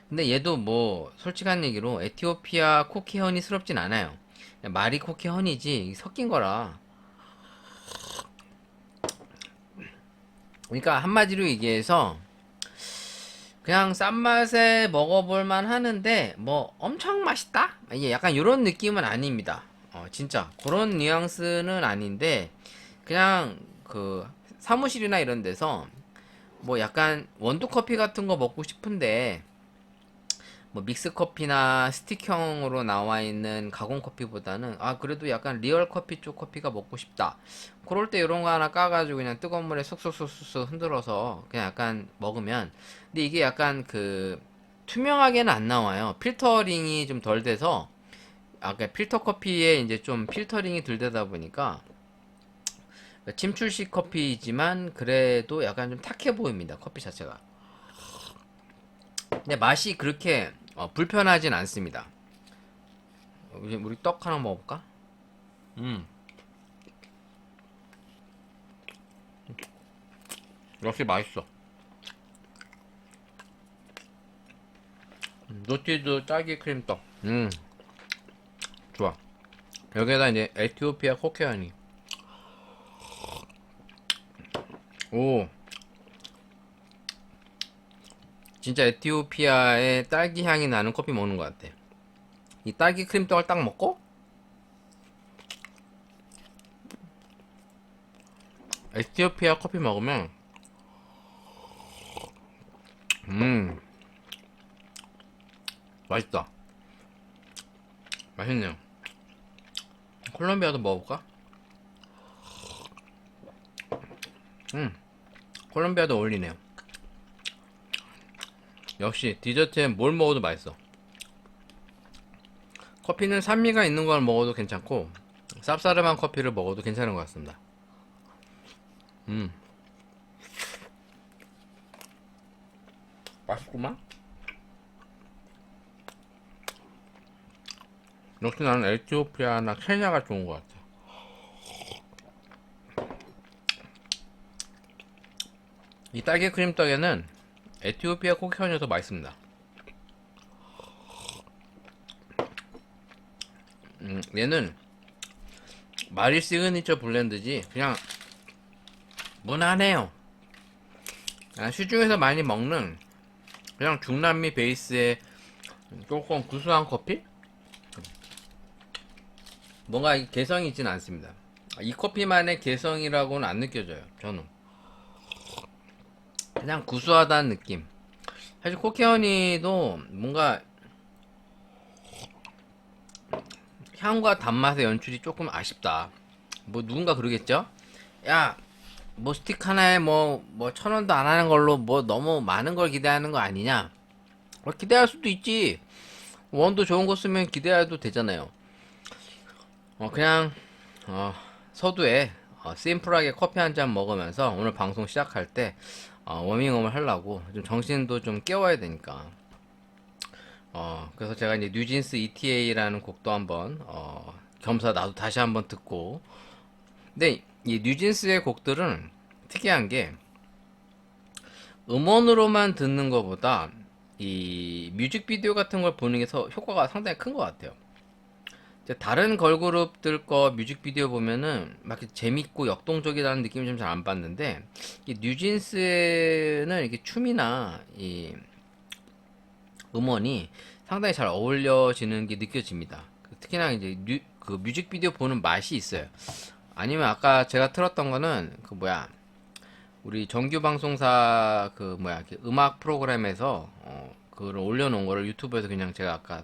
근데 얘도 뭐 솔직한 얘기로 에티오피아 코키허니스럽진 않아요. 그냥 마리 코키허니지 섞인 거라. 그러니까 한마디로 얘기해서 그냥 싼 맛에 먹어볼 만 하는데 뭐 엄청 맛있다? 이게 약간 이런 느낌은 아닙니다. 진짜 그런 뉘앙스는 아닌데 그냥 그 사무실이나 이런 데서 뭐 약간 원두 커피 같은 거 먹고 싶은데 뭐 믹스 커피나 스틱형으로 나와 있는 가공 커피보다는 아 그래도 약간 리얼 커피 쪽 커피가 먹고 싶다. 그럴 때 이런 거 하나 까가지고 그냥 뜨거운 물에 쏙쏙쏙쏙 흔들어서 그냥 약간 먹으면 근데 이게 약간 그 투명하게는 안 나와요. 필터링이 좀 덜 돼서 아까 필터 커피에 이제 좀 필터링이 덜 되다 보니까 침출식 커피이지만 그래도 약간 좀 탁해 보입니다. 커피 자체가. 근데 맛이 그렇게 불편하진 않습니다. 이제 우리 떡 하나 먹어볼까? 역시 맛있어. 노티드 딸기 크림 떡. 좋아. 여기에다 이제 에티오피아 코케아니. 오. 진짜 에티오피아의 딸기 향이 나는 커피 먹는 것 같아. 이 딸기 크림 떡을 딱 먹고 에티오피아 커피 먹으면 맛있다. 맛있네요. 콜롬비아도 먹어볼까? 콜롬비아도 어울리네요. 역시 디저트엔 뭘 먹어도 맛있어. 커피는 산미가 있는 걸 먹어도 괜찮고 쌉싸름한 커피를 먹어도 괜찮은 것 같습니다. 맛있구만. 역시 나는 에티오피아나 케냐가 좋은 것 같아. 이 딸기 크림 떡에는 에티오피아 코키언이 더 맛있습니다. 얘는 마리 시그니처 블렌드지 그냥 무난해요. 시중에서 많이 먹는 그냥 중남미 베이스의 조금 구수한 커피? 뭔가 개성이 있진 않습니다. 이 커피만의 개성이라고는 안 느껴져요. 저는 그냥 구수하다는 느낌. 사실 코키허니도 뭔가 향과 단맛의 연출이 조금 아쉽다. 뭐 누군가 그러겠죠? 야, 뭐 스틱 하나에 뭐 1,000원도 안 하는 걸로 뭐 너무 많은 걸 기대하는 거 아니냐? 기대할 수도 있지. 원도 좋은 거 쓰면 기대해도 되잖아요. 그냥 서두에 심플하게 커피 한 잔 먹으면서 오늘 방송 시작할 때 워밍업을 하려고 좀 정신도 좀 깨워야 되니까 그래서 제가 이제 뉴진스 ETA라는 곡도 한번 겸사 나도 다시 한번 듣고 근데 이 뉴진스의 곡들은 특이한 게 음원으로만 듣는 것보다 이 뮤직비디오 같은 걸 보는 게 효과가 상당히 큰 것 같아요. 이제 다른 걸그룹들 거 뮤직비디오 보면은 막 이렇게 재밌고 역동적이라는 느낌이 좀 잘 안 받는데 이 뉴진스는 이게 춤이나 이 음원이 상당히 잘 어울려지는 게 느껴집니다. 특히나 이제 그 뮤직비디오 보는 맛이 있어요. 아니면 아까 제가 틀었던 거는 그 뭐야 우리 정규 방송사 그 뭐야 그 음악 프로그램에서 그걸 올려놓은 거를 유튜브에서 그냥 제가 아까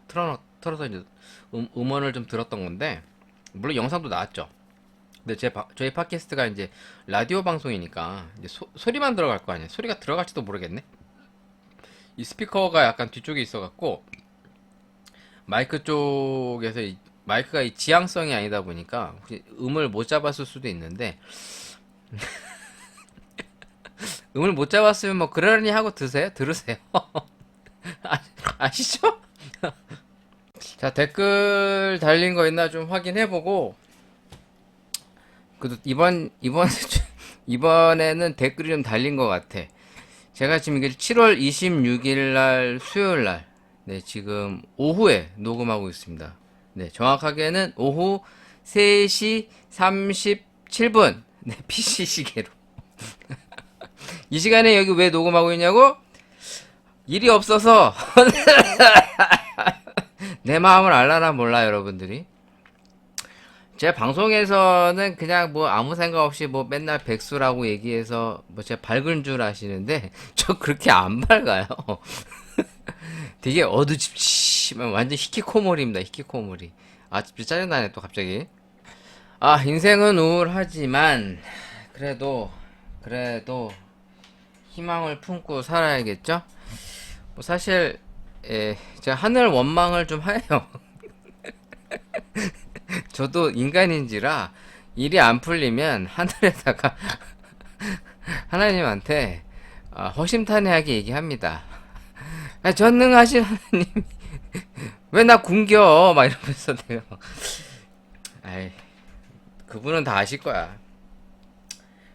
틀어서 이제 음원을 좀 들었던 건데 물론 영상도 나왔죠. 근데 저희 팟캐스트가 이제 라디오 방송이니까 이제 소리만 들어갈 거 아니야. 소리가 들어갈지도 모르겠네. 이 스피커가 약간 뒤쪽에 있어갖고 마이크 쪽에서 마이크가 이 지향성이 아니다 보니까 혹시 음을 못 잡았을 수도 있는데 음을 못 잡았으면 뭐 그러려니 하고 들으세요. 아시죠? 자, 댓글 달린 거 있나 좀 확인해보고 그래도 이번에는 댓글이 좀 달린 것 같아. 제가 지금 이게 7월 26일 날 수요일 날 네, 지금 오후에 녹음하고 있습니다. 네, 정확하게는 오후 3시 37분. 네, PC 시계로. 이 시간에 여기 왜 녹음하고 있냐고? 일이 없어서 내 마음을 알라나 몰라 여러분들이. 제 방송에서는 그냥 뭐 아무 생각 없이 뭐 맨날 백수라고 얘기해서 뭐 제가 밝은 줄 아시는데 저 그렇게 안 밝아요. 되게 어두집침한 완전 히키코모리입니다. 히키코모리. 아 진짜 짜증나네 또 갑자기. 아 인생은 우울하지만 그래도 희망을 품고 살아야겠죠? 뭐 사실 제가 하늘 원망을 좀 해요. 저도 인간인지라 일이 안 풀리면 하늘에다가 하나님한테 허심탄회하게 얘기합니다. 전능하신 하나님 왜 나 굶겨 막 이러면서 내가 아이 그분은 다 아실 거야.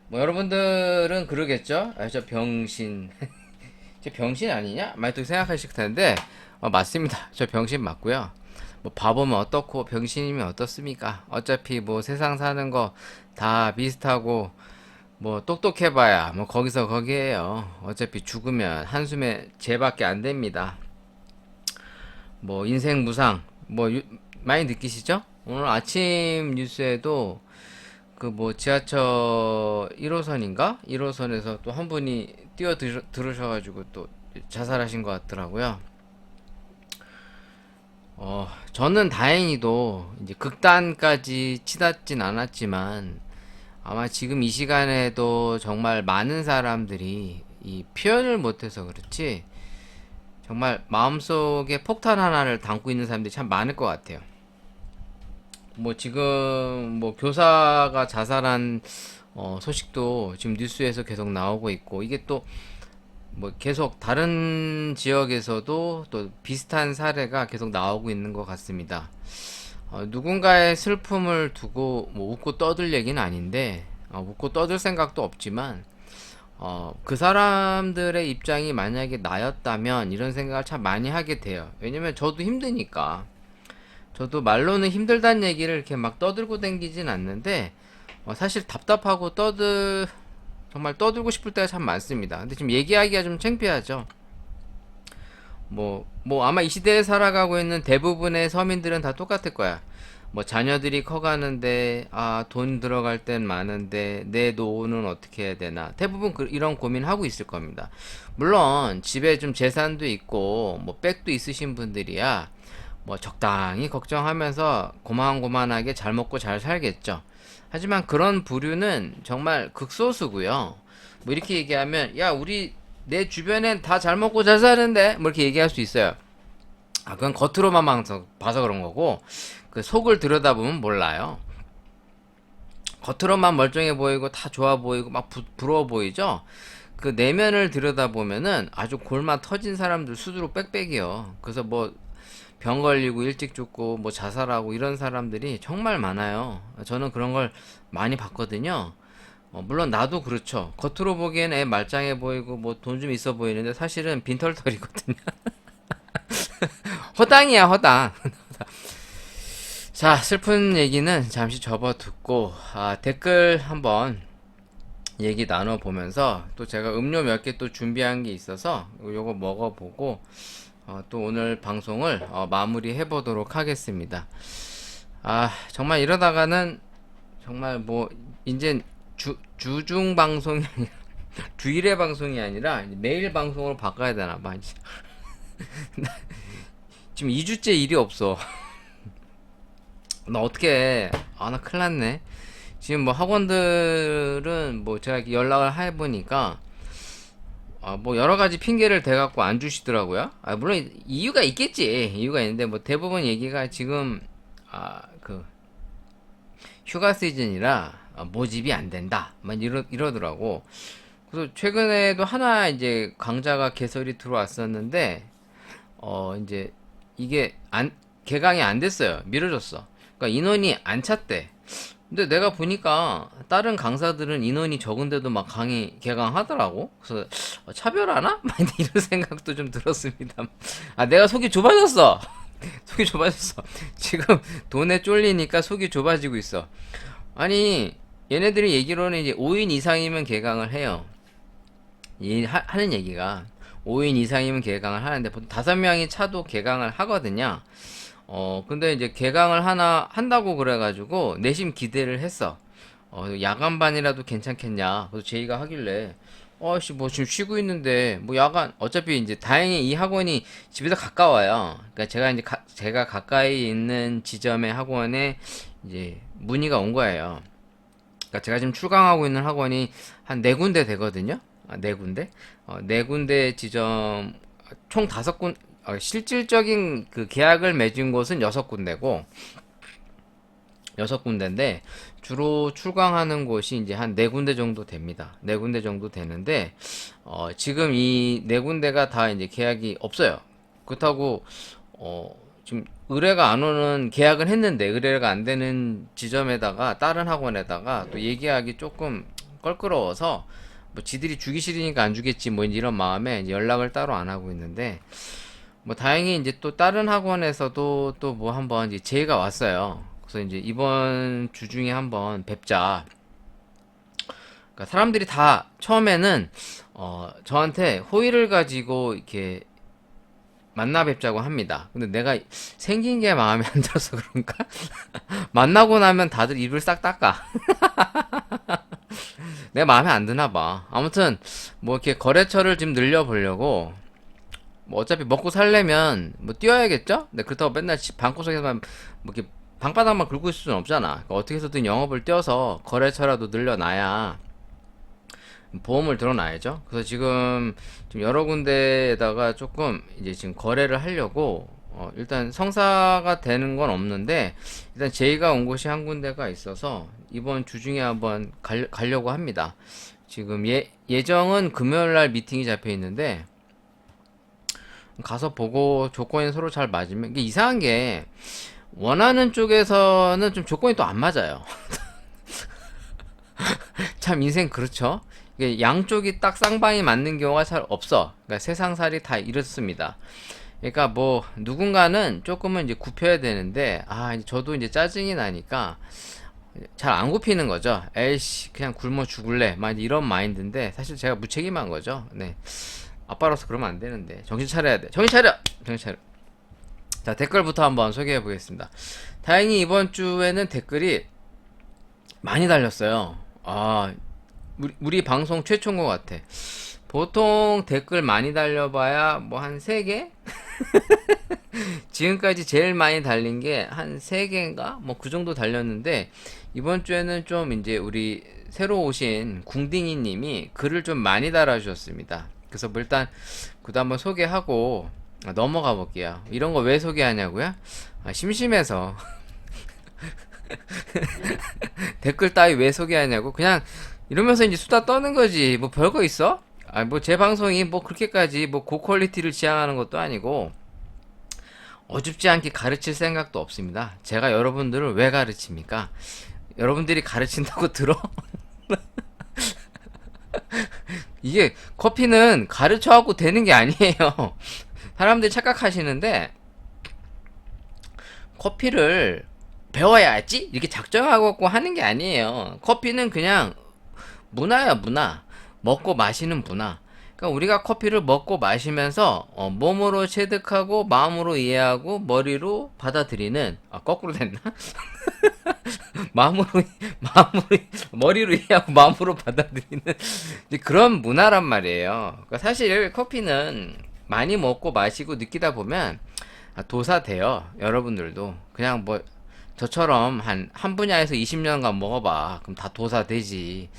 뭐 여러분들은 그러겠죠? 저 병신 저 병신 아니냐? 많이 또 생각하실 텐데 맞습니다. 저 병신 맞고요. 뭐 바보면 어떻고 병신이면 어떻습니까? 어차피 뭐 세상 사는 거 다 비슷하고 뭐 똑똑해봐야 뭐 거기서 거기에요. 어차피 죽으면 한숨에 죄밖에 안 됩니다. 뭐 인생 무상 뭐 많이 느끼시죠? 오늘 아침 뉴스에도 그 뭐 지하철 1호선인가? 1호선에서 또 한 분이 뛰어 들으셔가지고 또 자살하신 것 같더라고요. 저는 다행히도 이제 극단까지 치닫진 않았지만 아마 지금 이 시간에도 정말 많은 사람들이 이 표현을 못해서 그렇지 정말 마음속에 폭탄 하나를 담고 있는 사람들이 참 많을 것 같아요. 뭐 지금 뭐 교사가 자살한 소식도 지금 뉴스에서 계속 나오고 있고 이게 또 뭐 계속 다른 지역에서도 또 비슷한 사례가 계속 나오고 있는 것 같습니다. 누군가의 슬픔을 두고 뭐 웃고 떠들 얘기는 아닌데 웃고 떠들 생각도 없지만 그 사람들의 입장이 만약에 나였다면 이런 생각을 참 많이 하게 돼요. 왜냐면 저도 힘드니까. 저도 말로는 힘들다는 얘기를 이렇게 막 떠들고 댕기진 않는데 사실 답답하고 정말 떠들고 싶을 때가 참 많습니다. 근데 지금 얘기하기가 좀 창피하죠. 뭐 아마 이 시대에 살아가고 있는 대부분의 서민들은 다 똑같을 거야. 뭐 자녀들이 커가는데 돈 들어갈 땐 많은데 내 노후는 어떻게 해야 되나. 대부분 이런 고민하고 있을 겁니다. 물론 집에 좀 재산도 있고 뭐 백도 있으신 분들이야 뭐 적당히 걱정하면서 고만고만하게 잘 먹고 잘 살겠죠. 하지만 그런 부류는 정말 극소수고요. 뭐 이렇게 얘기하면 야 우리 내 주변엔 다 잘 먹고 잘 사는데 뭐 이렇게 얘기할 수 있어요. 그건 겉으로만 봐서 그런 거고 그 속을 들여다보면 몰라요. 겉으로만 멀쩡해 보이고 다 좋아 보이고 막 부러워 보이죠. 그 내면을 들여다보면은 아주 골마 터진 사람들 수두로 빽빽이요. 그래서 뭐 병 걸리고 일찍 죽고 뭐 자살하고 이런 사람들이 정말 많아요. 저는 그런 걸 많이 봤거든요. 물론 나도 그렇죠. 겉으로 보기엔 애 말짱해 보이고 뭐 돈 좀 있어 보이는데 사실은 빈털털이거든요. 허당이야 허당. 자, 슬픈 얘기는 잠시 접어듣고, 댓글 한번 얘기 나눠보면서, 또 제가 음료 몇 개 또 준비한 게 있어서, 요거 먹어보고, 또 오늘 방송을 마무리해보도록 하겠습니다. 정말 이러다가는, 정말 뭐, 이제 주중 방송이 아니라, 주일의 방송이 아니라, 이제 매일 방송으로 바꿔야 되나봐. 지금 2주째 일이 없어. 나 어떻게 나 큰일 났네. 지금 뭐 학원들은 뭐 제가 이렇게 연락을 해보니까 뭐 여러 가지 핑계를 대갖고 안 주시더라고요. 물론 이유가 있겠지. 이유가 있는데 뭐 대부분 얘기가 지금 그 휴가 시즌이라 모집이 안 된다. 막 이러더라고. 그래서 최근에도 하나 이제 강좌가 개설이 들어왔었는데 이제 이게 개강이 안 됐어요. 미뤄졌어. 그러니까 인원이 안 찼대. 근데 내가 보니까 다른 강사들은 인원이 적은데도 막 개강하더라고. 그래서 차별하나? 막 이런 생각도 좀 들었습니다. 내가 속이 좁아졌어. 속이 좁아졌어. 지금 돈에 쫄리니까 속이 좁아지고 있어. 아니 얘네들이 얘기로는 이제 5인 이상이면 개강을 해요. 하는 얘기가 5인 이상이면 개강을 하는데 보통 5명이 차도 개강을 하거든요. 근데 이제 개강을 한다고 그래가지고 내심 기대를 했어. 야간반이라도 괜찮겠냐. 그래서 제이가 하길래, 뭐 지금 쉬고 있는데, 뭐 야간, 어차피 이제 다행히 이 학원이 집에서 가까워요. 그러니까 제가 이제 제가 가까이 있는 지점의 학원에 이제 문의가 온 거예요. 그러니까 제가 지금 출강하고 있는 학원이 한 4군데 되거든요. 4군데? 4군데 지점, 총 5군, 실질적인 그 계약을 맺은 곳은 6군데고 6군데인데 주로 출강하는 곳이 이제 한 4군데 정도 됩니다. 4군데 정도 되는데 지금 이 4군데가 다 이제 계약이 없어요. 그렇다고 지금 의뢰가 안 오는 계약은 했는데 의뢰가 안 되는 지점에다가 다른 학원에다가 또 얘기하기 조금 껄끄러워서 뭐 지들이 주기 싫으니까 안 주겠지 뭐 이런 마음에 이제 연락을 따로 안 하고 있는데 뭐 다행히 이제 또 다른 학원에서도 또 뭐 한번 이제 제의가 왔어요. 그래서 이제 이번 주 중에 한번 뵙자. 그러니까 사람들이 다 처음에는 저한테 호의를 가지고 이렇게 만나 뵙자고 합니다. 근데 내가 생긴 게 마음에 안 들어서 그런가? 만나고 나면 다들 입을 싹 닦아. 내 마음에 안 드나 봐. 아무튼 뭐 이렇게 거래처를 좀 늘려보려고. 뭐 어차피 먹고 살려면 뭐 뛰어야겠죠? 근데 그렇다고 맨날 집 방구석에서만 뭐 이렇게 방바닥만 긁고 있을 수는 없잖아. 그러니까 어떻게 해서든 영업을 뛰어서 거래처라도 늘려놔야 보험을 들어놔야죠. 그래서 지금 좀 여러 군데에다가 조금 이제 지금 거래를 하려고 일단 성사가 되는 건 없는데 일단 제의가 온 곳이 한 군데가 있어서 이번 주 중에 한번 가려고 합니다. 지금 예정은 금요일날 미팅이 잡혀 있는데 가서 보고 조건이 서로 잘 맞으면 이게 이상한 게 원하는 쪽에서는 좀 조건이 또 안 맞아요. 참 인생 그렇죠. 이게 양쪽이 딱 쌍방이 맞는 경우가 잘 없어. 그러니까 세상살이 다 이렇습니다. 그러니까 뭐 누군가는 조금은 이제 굽혀야 되는데 이제 저도 이제 짜증이 나니까 잘 안 굽히는 거죠. 에이씨 그냥 굶어 죽을래 막 이런 마인드인데 사실 제가 무책임한 거죠. 네. 아빠로서 그러면 안 되는데 정신 차려야 돼. 정신 차려. 정신 차려. 자, 댓글부터 한번 소개해 보겠습니다. 다행히 이번 주에는 댓글이 많이 달렸어요. 우리 방송 최초인 것 같아. 보통 댓글 많이 달려봐야 뭐 한 3개? 지금까지 제일 많이 달린 게 한 3개인가? 뭐 그 정도 달렸는데 이번 주에는 좀 이제 우리 새로 오신 궁딩이 님이 글을 좀 많이 달아주셨습니다. 그래서 뭐 일단 그도 한번 소개하고 넘어가 볼게요. 이런 거 왜 소개하냐고요? 심심해서. 댓글 따위 왜 소개하냐고? 그냥 이러면서 이제 수다 떠는 거지. 뭐 별거 있어? 뭐 제 방송이 뭐 그렇게까지 뭐 고퀄리티를 지향하는 것도 아니고 어줍지 않게 가르칠 생각도 없습니다. 제가 여러분들을 왜 가르칩니까? 여러분들이 가르친다고 들어? 이게 커피는 가르쳐갖고 되는 게 아니에요. 사람들이 착각하시는데 커피를 배워야지 이렇게 작정하고 하는 게 아니에요. 커피는 그냥 문화야, 문화. 먹고 마시는 문화. 그러니까 우리가 커피를 먹고 마시면서 몸으로 체득하고 마음으로 이해하고 머리로 받아들이는, 거꾸로 됐나? 마음으로 머리로 이해하고 마음으로 받아들이는 이제 그런 문화란 말이에요. 그러니까 사실 커피는 많이 먹고 마시고 느끼다 보면 도사돼요. 여러분들도 그냥 뭐 저처럼 한 분야에서 20년간 먹어봐. 그럼 다 도사되지.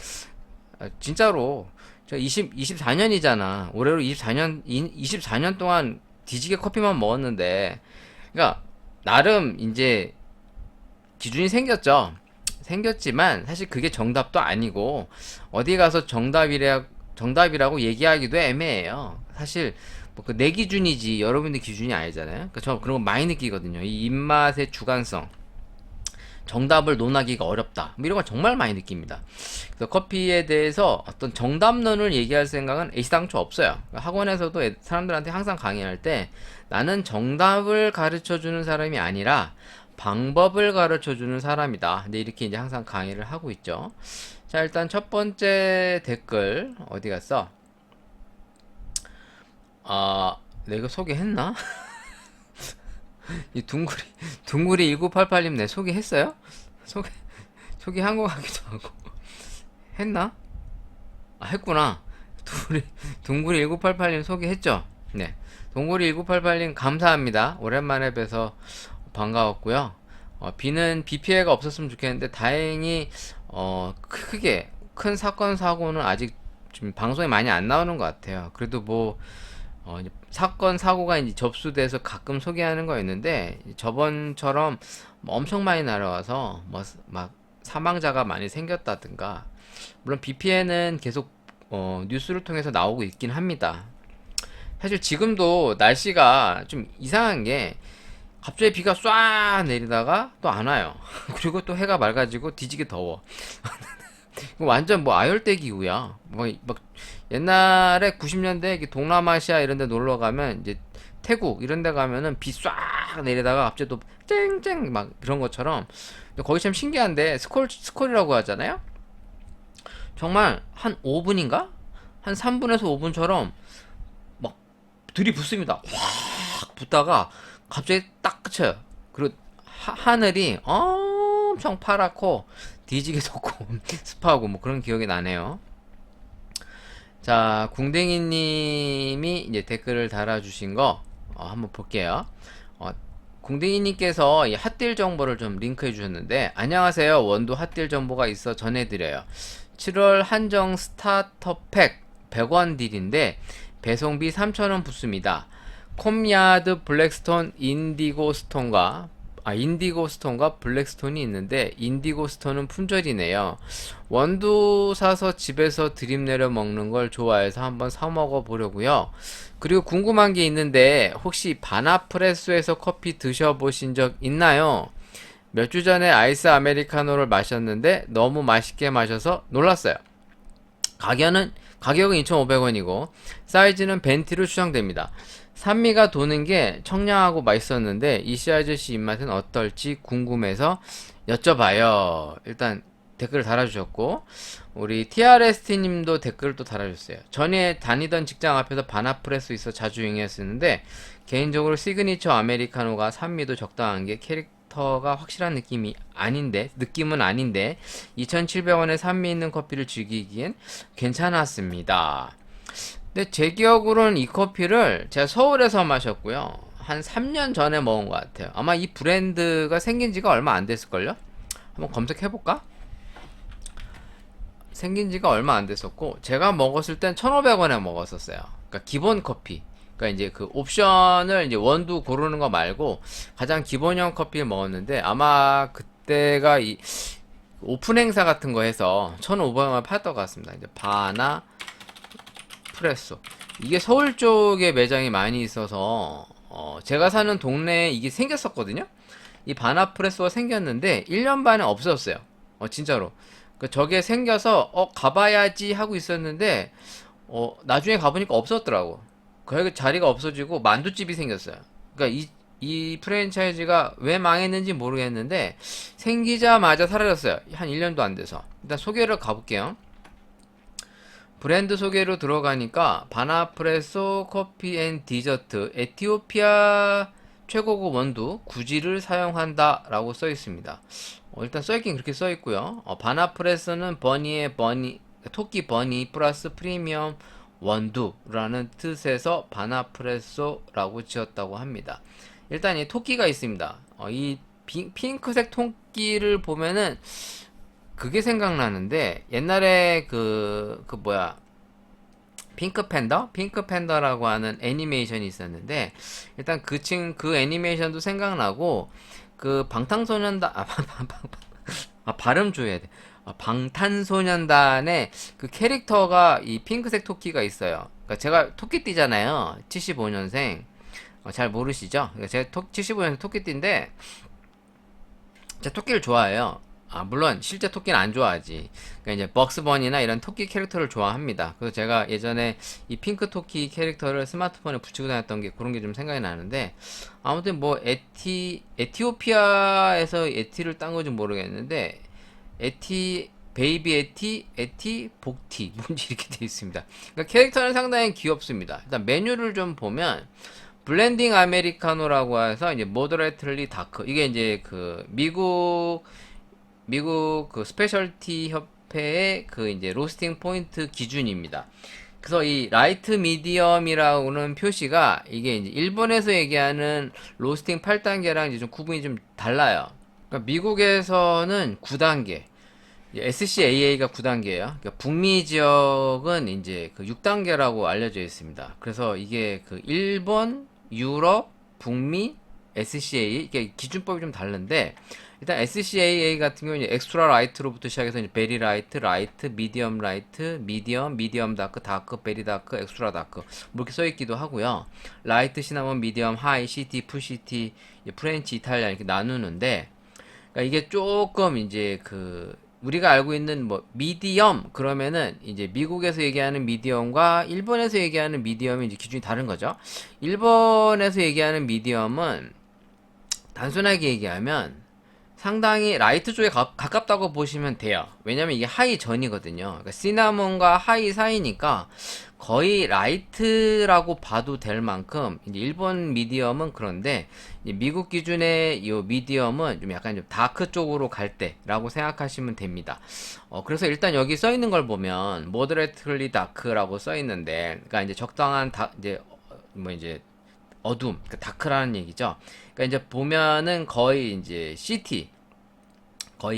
진짜로 저 24년이잖아. 올해로 24년 동안 뒤지게 커피만 먹었는데, 그러니까 나름 이제 기준이 생겼지만 사실 그게 정답도 아니고 어디 가서 정답이라고 얘기하기도 애매해요. 사실 뭐 그 내 기준이지 여러분들 기준이 아니잖아요. 그러니까 저 그런 거 많이 느끼거든요. 이 입맛의 주관성, 정답을 논하기가 어렵다, 뭐 이런 걸 정말 많이 느낍니다. 그래서 커피에 대해서 어떤 정답론을 얘기할 생각은 애시당초 없어요. 그러니까 학원에서도 사람들한테 항상 강의할 때 나는 정답을 가르쳐주는 사람이 아니라 방법을 가르쳐주는 사람이다. 근데 이렇게 이제 항상 강의를 하고 있죠. 자, 일단 첫 번째 댓글 어디 갔어? 내가 소개했나? 이 둥구리 1988님 내 소개했어요? 소개한 거 같기도 하고. 했나? 했구나. 둥구리 1988님 소개했죠? 네. 둥구리 1988님 감사합니다. 오랜만에 뵈서 반가웠고요. 비 피해가 없었으면 좋겠는데 다행히 크게 큰 사건 사고는 아직 지금 방송에 많이 안 나오는 것 같아요. 그래도 뭐 이제 사건 사고가 이제 접수돼서 가끔 소개하는 거 있는데 저번처럼 뭐 엄청 많이 날아와서 뭐 막 사망자가 많이 생겼다든가, 물론 비 피해는 계속 뉴스를 통해서 나오고 있긴 합니다. 사실 지금도 날씨가 좀 이상한 게 갑자기 비가 쏴 내리다가 또 안 와요. 그리고 또 해가 맑아지고 뒤지게 더워. 이거 완전 뭐 아열대 기후야. 막 옛날에 90년대 동남아시아 이런 데 놀러 가면 이제 태국 이런 데 가면은 비 쏴 내리다가 갑자기 또 쨍쨍 막 그런 것처럼. 근데 거기 참 신기한데 스콜이라고 하잖아요. 정말 한 5분인가? 한 3분에서 5분처럼 막 들이붓습니다. 확 붙다가 갑자기 딱 그쳐요. 그리고 하늘이 엄청 파랗고 뒤지게 덥고 습하고 뭐 그런 기억이 나네요. 자, 궁뎅이님이 이제 댓글을 달아주신 거 한번 볼게요. 궁뎅이님께서 이 핫딜 정보를 좀 링크해 주셨는데, 안녕하세요. 원두 핫딜 정보가 있어 전해드려요. 7월 한정 스타터 팩 100원 딜인데 배송비 3,000원 붙습니다. 콤야드 블랙스톤 인디고 스톤과 블랙스톤이 있는데 인디고 스톤은 품절이네요. 원두 사서 집에서 드립 내려 먹는 걸 좋아해서 한번 사 먹어 보려고요. 그리고 궁금한 게 있는데 혹시 바나프레소에서 커피 드셔보신 적 있나요? 몇 주 전에 아이스 아메리카노를 마셨는데 너무 맛있게 마셔서 놀랐어요. 가격은 2,500원이고 사이즈는 벤티로 추정됩니다. 산미가 도는 게 청량하고 맛있었는데 이씨 아저씨 입맛은 어떨지 궁금해서 여쭤봐요. 일단 댓글을 달아주셨고, 우리 TRST 님도 댓글을 또 달아주셨어요. 전에 다니던 직장 앞에서 바나프레소 있어 자주 이용했었는데 개인적으로 시그니처 아메리카노가 산미도 적당한 게 캐릭터가 확실한 느낌은 아닌데 2,700원에 산미 있는 커피를 즐기기엔 괜찮았습니다. 근데 제 기억으로는 이 커피를 제가 서울에서 마셨고요. 한 3년 전에 먹은 것 같아요. 아마 이 브랜드가 생긴 지가 얼마 안 됐을걸요? 한번 검색해볼까? 생긴 지가 얼마 안 됐었고, 제가 먹었을 땐 1,500원에 먹었었어요. 그러니까 기본 커피. 그러니까 이제 그 옵션을 이제 원두 고르는 거 말고 가장 기본형 커피를 먹었는데, 아마 그때가 이 오픈 행사 같은 거 해서 1,500원 팔던 것 같습니다. 이제 바나 프레소. 이게 서울 쪽에 매장이 많이 있어서 제가 사는 동네에 이게 생겼었거든요. 이 바나 프레소가 생겼는데 1년 반에 없어졌어요. 진짜로. 저게 생겨서 가봐야지 하고 있었는데 나중에 가보니까 없었더라고. 그 자리가 없어지고 만두집이 생겼어요. 그러니까 이 프랜차이즈가 왜 망했는지 모르겠는데 생기자마자 사라졌어요. 한 1년도 안 돼서. 일단 소개를 가볼게요. 브랜드 소개로 들어가니까 바나프레소 커피 앤 디저트 에티오피아 최고급 원두 구지를 사용한다 라고 써 있습니다. 일단 써있긴 그렇게 써 있고요. 바나프레소는 버니의 버니, 토끼 버니 플러스 프리미엄 원두라는 뜻에서 바나프레소라고 지었다고 합니다. 일단 이 토끼가 있습니다. 이 핑크색 토끼를 보면은 그게 생각나는데 옛날에 그 뭐야 핑크팬더라고 하는 애니메이션이 있었는데 일단 그 애니메이션도 생각나고 그 방탄소년단 발음 줘야 돼. 방탄소년단의 그 캐릭터가 이 핑크색 토끼가 있어요. 그러니까 제가 토끼띠잖아요. 75년생. 잘 모르시죠? 그러니까 제가 75년생 토끼띠인데 제가 토끼를 좋아해요. 물론 실제 토끼는 안 좋아하지. 그러니까 이제 벅스버니나 이런 토끼 캐릭터를 좋아합니다. 그래서 제가 예전에 이 핑크 토끼 캐릭터를 스마트폰에 붙이고 다녔던 게 그런 게 좀 생각이 나는데 아무튼 뭐 에티오피아에서 에티를 딴 건지 모르겠는데 베이비 복티 뭔지 이렇게 되어 있습니다. 그러니까 캐릭터는 상당히 귀엽습니다. 일단 메뉴를 좀 보면 블렌딩 아메리카노라고 해서 이제 모더레이틀리 다크 이게 이제 그 미국 그 스페셜티 협회의 그 이제 로스팅 포인트 기준입니다. 그래서 이 라이트 미디엄이라고는 표시가 이게 이제 일본에서 얘기하는 로스팅 8단계랑 이제 좀 구분이 좀 달라요. 그러니까 미국에서는 9단계, SCAA가 9단계예요. 그러니까 북미 지역은 이제 그 6단계라고 알려져 있습니다. 그래서 이게 그 일본, 유럽, 북미, SCA 이게 기준법이 좀 다른데 일단 SCAA 같은 경우는 엑스트라 라이트로부터 시작해서 이제 베리 라이트, 미디엄 라이트, 미디엄 다크, 다크, 베리 다크, 엑스트라 다크 뭐 이렇게 써 있기도 하고요. 라이트, 시나몬, 미디엄, 하이, 시티, 푸시티, 프렌치, 이탈리안 이렇게 나누는데 그러니까 이게 조금 이제 그 우리가 알고 있는 뭐 미디엄 그러면은 이제 미국에서 얘기하는 미디엄과 일본에서 얘기하는 미디엄이 이제 기준이 다른 거죠. 일본에서 얘기하는 미디엄은 단순하게 얘기하면 상당히 라이트 쪽에 가깝다고 보시면 돼요. 왜냐면 이게 하이 전이거든요. 그러니까 시나몬과 하이 사이니까 거의 라이트라고 봐도 될 만큼 이제 일본 미디엄은 그런데 미국 기준의 이 미디엄은 좀 약간 좀 다크 쪽으로 갈 때라고 생각하시면 됩니다. 그래서 일단 여기 써 있는 걸 보면 moderately dark라고 써 있는데, 그러니까 이제 적당한 이제 뭐 이제 어둠, 그러니까 다크라는 얘기죠. 그러니까 이제 보면은 거의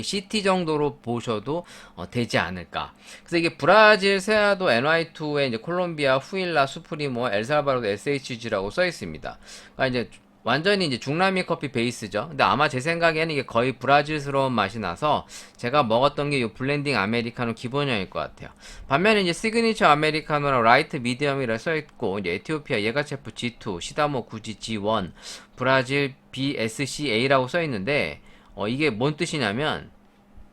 시티 정도로 보셔도 되지 않을까. 그래서 이게 브라질, 세아도, NY2에 이제 콜롬비아, 후일라, 수프리모, 엘살바도르, SHG라고 써 있습니다. 그러니까 이제 완전히 이제 중남미 커피 베이스죠. 근데 아마 제 생각에는 이게 거의 브라질스러운 맛이 나서 제가 먹었던 게 이 블렌딩 아메리카노 기본형일 것 같아요. 반면에 이제 시그니처 아메리카노랑 라이트 미디엄이라 써 있고 이제 에티오피아 예가체프 G2, 시다모 구지 G1, 브라질 BSCA라고 써 있는데 이게 뭔 뜻이냐면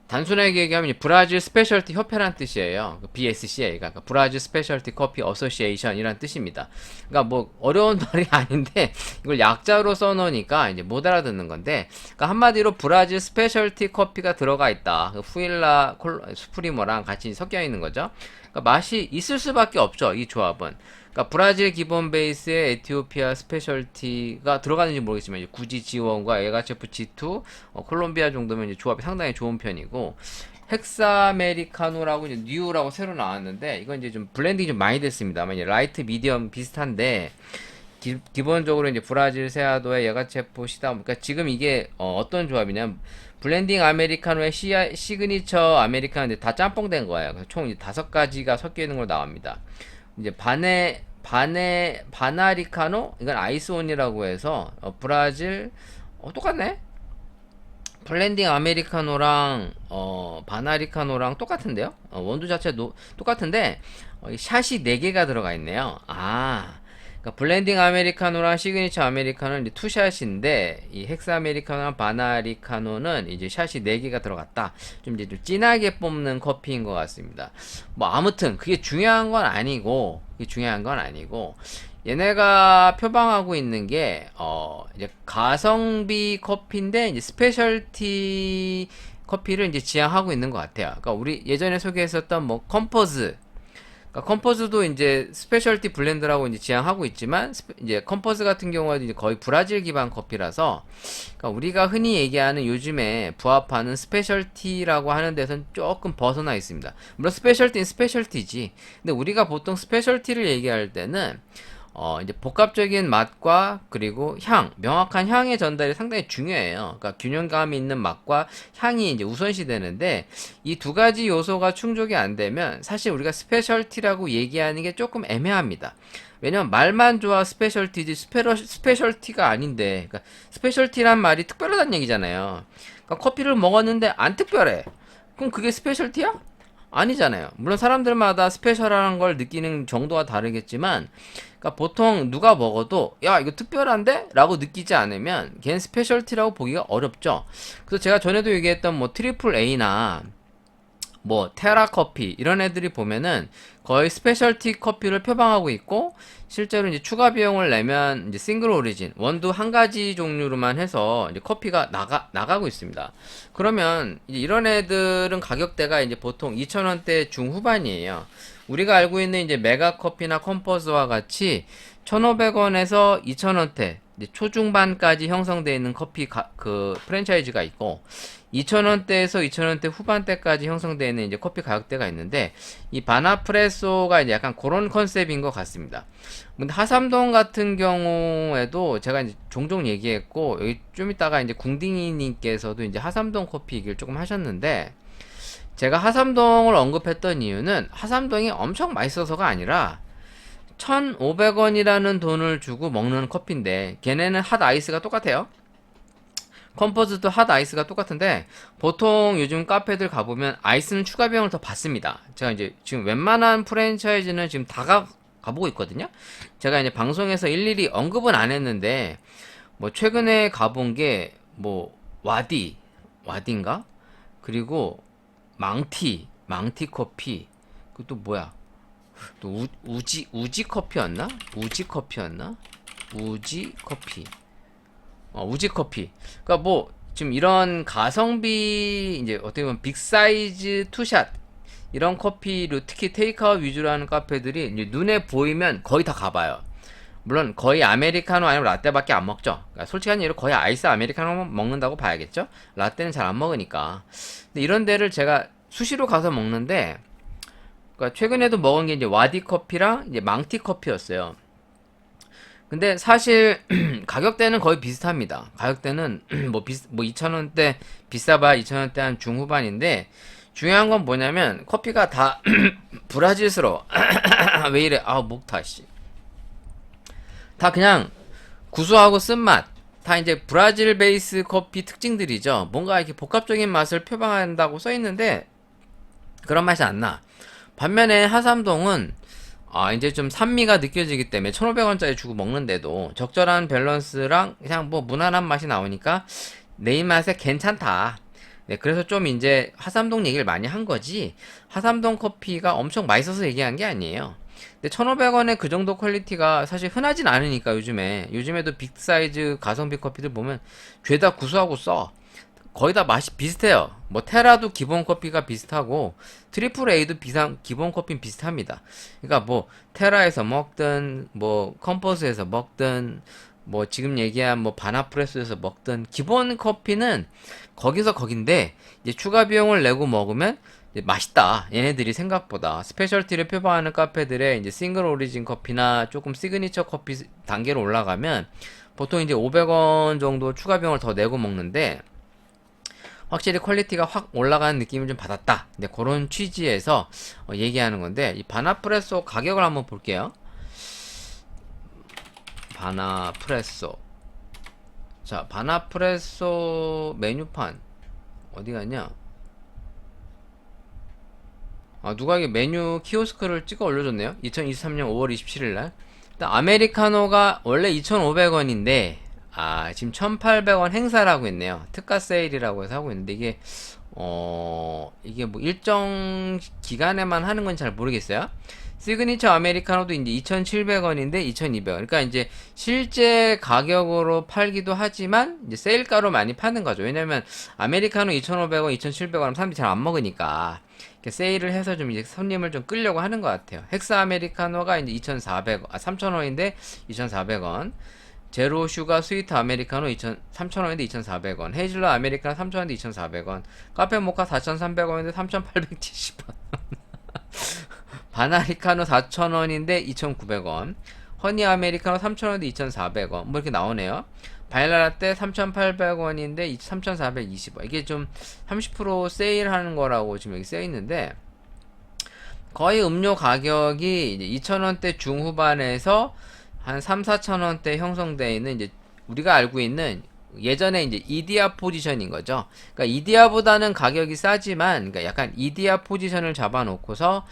단순하게 얘기하면 브라질 스페셜티 협회란 뜻이에요. BSCA가 그러니까 브라질 스페셜티 커피 어소시에이션이란 뜻입니다. 그러니까 뭐 어려운 말이 아닌데 이걸 약자로 써놓으니까 이제 못 알아듣는 건데, 그러니까 한마디로 브라질 스페셜티 커피가 들어가 있다. 후일라 수프리모랑 같이 섞여 있는 거죠. 그러니까 맛이 있을 수밖에 없죠, 이 조합은. 그러니까 브라질 기본 베이스에 에티오피아 스페셜티가 들어가는지 모르겠지만 구지 G1과 에가체프 G2, 콜롬비아 정도면 이제 조합이 상당히 좋은 편이고, 헥사메리카노라고 이제 뉴라고 새로 나왔는데 이건 이제 좀 블렌딩이 좀 많이 됐습니다. 아마 이제 라이트 미디엄 비슷한데 기본적으로 이제 브라질 세아도의 예가체프 시다. 그러니까 지금 이게 어떤 조합이냐면 블렌딩 아메리카노의 시그니처 아메리카노인데 다 짬뽕된 거예요. 그래서 총 이제 5가지가 섞여 있는 걸로 나옵니다. 이제 바나리카노 이건 아이스온이라고 해서 브라질 똑같네. 블렌딩 아메리카노랑 바나리카노랑 똑같은데요. 원두 자체 똑같은데 샷이 4개가 들어가 있네요. 그러니까 블렌딩 아메리카노랑 시그니처 아메리카노는 이제 투샷인데 이 헥스 아메리카노랑 바나리카노는 이제 샷이 4개가 들어갔다. 좀 이제 좀 진하게 뽑는 커피인 것 같습니다. 뭐 아무튼 그게 중요한 건 아니고 얘네가 표방하고 있는 게 이제 가성비 커피인데 이제 스페셜티 커피를 이제 지향하고 있는 것 같아요. 그러니까 우리 예전에 소개했었던 뭐 컴포즈, 그러니까 컴포즈도 이제 스페셜티 블렌드라고 이제 지향하고 있지만 이제 컴포즈 같은 경우에도 이제 거의 브라질 기반 커피라서 그러니까 우리가 흔히 얘기하는 요즘에 부합하는 스페셜티라고 하는 데선 조금 벗어나 있습니다. 물론 스페셜티는 스페셜티지. 근데 우리가 보통 스페셜티를 얘기할 때는 이제 복합적인 맛과 그리고 향, 명확한 향의 전달이 상당히 중요해요. 그러니까 균형감이 있는 맛과 향이 이제 우선시 되는데 이 두 가지 요소가 충족이 안 되면 사실 우리가 스페셜티라고 얘기하는 게 조금 애매합니다. 왜냐면 말만 좋아 스페셜티지 스페셜티가 아닌데, 그러니까 스페셜티란 말이 특별하다는 얘기잖아요. 그러니까 커피를 먹었는데 안 특별해. 그럼 그게 스페셜티야? 아니잖아요. 물론 사람들마다 스페셜한 걸 느끼는 정도가 다르겠지만, 그러니까 보통 누가 먹어도 야 이거 특별한데? 라고 느끼지 않으면 걔는 스페셜티라고 보기가 어렵죠. 그래서 제가 전에도 얘기했던 뭐 트리플 A나 뭐 테라 커피 이런 애들이 보면은 거의 스페셜티 커피를 표방하고 있고, 실제로 이제 추가 비용을 내면 이제 싱글 오리진 원두 한 가지 종류로만 해서 이제 커피가 나가고 있습니다. 그러면 이제 이런 애들은 가격대가 이제 보통 2,000원대 중후반이에요. 우리가 알고 있는 이제 메가 커피나 컴포즈와 같이 1,500원에서 2,000원대 초중반까지 형성되어 있는 커피 그 프랜차이즈가 있고, 2,000원대에서 2,000원대 후반대까지 형성되어 있는 이제 커피 가격대가 있는데, 이 바나프레소가 이제 약간 그런 컨셉인 것 같습니다. 근데 하삼동 같은 경우에도 제가 이제 종종 얘기했고, 여기 좀 이따가 이제 궁딩이님께서도 이제 하삼동 커피 얘기를 조금 하셨는데, 제가 하삼동을 언급했던 이유는 하삼동이 엄청 맛있어서가 아니라 1,500원이라는 돈을 주고 먹는 커피인데 걔네는 핫 아이스가 똑같아요. 컴포즈도 핫 아이스가 똑같은데 보통 요즘 카페들 가보면 아이스는 추가 비용을 더 받습니다. 제가 이제 지금 웬만한 프랜차이즈는 지금 다 가보고 있거든요. 제가 이제 방송에서 일일이 언급은 안 했는데 뭐 최근에 가본 게 뭐 와디인가? 그리고 망티 커피, 그 또 뭐야? 또 우지 커피였나? 우지 커피. 우지 커피. 그러니까 뭐 지금 이런 가성비 이제 어떻게 보면 빅 사이즈 투샷 이런 커피로 특히 테이크아웃 위주로 하는 카페들이 이제 눈에 보이면 거의 다 가봐요. 물론 거의 아메리카노 아니면 라떼밖에 안 먹죠. 그러니까 솔직한 얘기로 거의 아이스 아메리카노 먹는다고 봐야겠죠. 라떼는 잘 안 먹으니까. 근데 이런 데를 제가 수시로 가서 먹는데, 그러니까 최근에도 먹은 게 이제 와디 커피랑 이제 망티 커피였어요. 근데 사실 가격대는 거의 비슷합니다. 가격대는 뭐 2,000원대 비싸봐야 2,000원대 한 중후반인데, 중요한 건 뭐냐면 커피가 다 브라질스러워. 왜 이래? 목타 씨. 다 그냥 구수하고 쓴맛, 다 이제 브라질 베이스 커피 특징들이죠. 뭔가 이렇게 복합적인 맛을 표방한다고 써있는데 그런 맛이 안 나. 반면에 하삼동은 이제 좀 산미가 느껴지기 때문에 1,500원짜리 주고 먹는데도 적절한 밸런스랑 그냥 뭐 무난한 맛이 나오니까 내 입맛에 괜찮다. 네, 그래서 좀 이제 하삼동 얘기를 많이 한 거지, 하삼동 커피가 엄청 맛있어서 얘기한 게 아니에요. 근데 1,500원에 그 정도 퀄리티가 사실 흔하진 않으니까 요즘에도 빅 사이즈 가성비 커피들 보면 죄다 구수하고 써. 거의 다 맛이 비슷해요. 뭐 테라도 기본 커피가 비슷하고 트리플 A도 기본 커피는 비슷합니다. 그러니까 뭐 테라에서 먹든 뭐 컴포스에서 먹든 뭐 지금 얘기한 뭐 바나프레소에서 먹든 기본 커피는 거기서 거긴데, 이제 추가 비용을 내고 먹으면 이제 맛있다. 얘네들이 생각보다 스페셜티를 표방하는 카페들의 이제 싱글 오리진 커피나 조금 시그니처 커피 단계로 올라가면 보통 이제 500원 정도 추가 비용을 더 내고 먹는데, 확실히 퀄리티가 확 올라가는 느낌을 좀 받았다. 근데 그런 취지에서 얘기하는 건데, 이 바나프레소 가격을 한번 볼게요. 바나프레소. 자, 바나프레소 메뉴판 어디 갔냐? 누가 이게 메뉴 키오스크를 찍어 올려줬네요. 2023년 5월 27일날 일단 아메리카노가 원래 2,500원인데 지금 1,800원 행사를 하고 있네요. 특가 세일이라고 해서 하고 있는데 이게 뭐 일정 기간에만 하는 건 잘 모르겠어요. 시그니처 아메리카노도 이제 2,700원인데 2,200원. 그러니까 이제 실제 가격으로 팔기도 하지만 이제 세일가로 많이 파는 거죠. 왜냐면 아메리카노 2,500원, 2,700원 하면 사람들이 잘 안 먹으니까 이렇게 세일을 해서 좀 이제 손님을 좀 끌려고 하는 것 같아요. 헥사 아메리카노가 이제 2,400원, 3,000원인데 2,400원. 제로 슈가 스위트 아메리카노 3,000원인데 2,400원. 헤이즐넛 아메리카노 3,000원인데 2,400원. 카페 모카 4,300원인데 3,870원. 바나리카노 4,000원인데 2,900원. 허니 아메리카노 3,000원인데 2,400원. 뭐 이렇게 나오네요. 바닐라 라떼 3,800원인데 3,420원. 이게 좀 30% 세일하는 거라고 지금 여기 써 있는데 거의 음료 가격이 이제 2,000원대 중후반에서 한 3,4,000원대 형성되어 있는 이제 우리가 알고 있는 예전에 이제 이디야 포지션인 거죠. 그러니까 이디야보다는 가격이 싸지만, 그러니까 약간 이디야 포지션을 잡아놓고서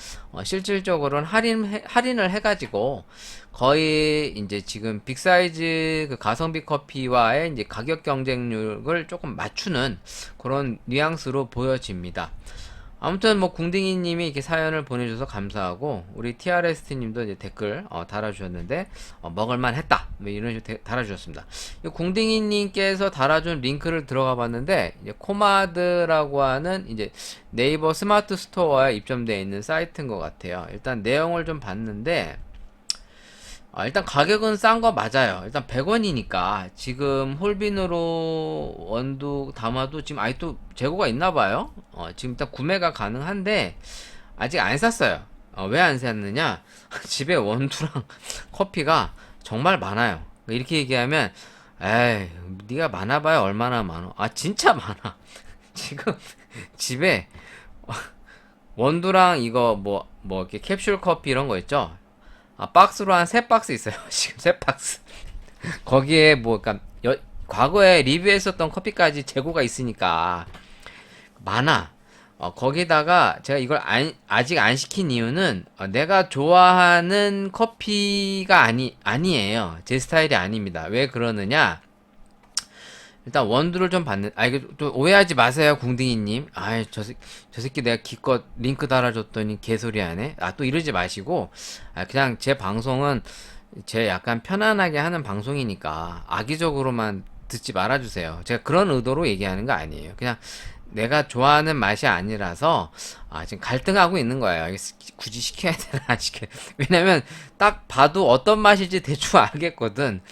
실질적으로는 할인을 해가지고 거의 이제 지금 빅사이즈 그 가성비 커피와의 이제 가격 경쟁력을 조금 맞추는 그런 뉘앙스로 보여집니다. 아무튼 뭐 궁딩이님이 이렇게 사연을 보내줘서 감사하고 우리 TRST님도 이제 댓글 달아주셨는데 먹을만 했다 뭐 이런 식으로 달아주셨습니다. 이 궁딩이님께서 달아준 링크를 들어가봤는데 이제 코마드라고 하는 이제 네이버 스마트 스토어에 입점되어 있는 사이트인 것 같아요. 일단 내용을 좀 봤는데 일단 가격은 싼 거 맞아요. 일단 100원이니까 지금 홀빈으로 원두 담아도 지금 아직도 재고가 있나봐요. 지금 일단 구매가 가능한데 아직 안 샀어요. 왜 안 샀느냐? 집에 원두랑 커피가 정말 많아요. 이렇게 얘기하면 에이 네가 많아봐야 얼마나 많어. 진짜 많아. 지금 집에 원두랑 이거 뭐 이렇게 캡슐 커피 이런 거 있죠? 박스로 한 3박스 있어요. 지금 3박스. 거기에 그러니까 과거에 리뷰했었던 커피까지 재고가 있으니까 많아. 거기다가 제가 이걸 아직 안 시킨 이유는 내가 좋아하는 커피가 아니에요. 제 스타일이 아닙니다. 왜 그러느냐? 일단 원두를 좀 이거 또 오해하지 마세요, 궁딩이님. 저 새끼 내가 기껏 링크 달아줬더니 개소리 하네. 또 이러지 마시고, 그냥 제 방송은 제 약간 편안하게 하는 방송이니까 악의적으로만 듣지 말아주세요. 제가 그런 의도로 얘기하는 거 아니에요. 그냥 내가 좋아하는 맛이 아니라서 지금 갈등하고 있는 거예요. 이게 굳이 시켜야 되나 안 시켜야 되나. 왜냐면 딱 봐도 어떤 맛일지 대충 알겠거든.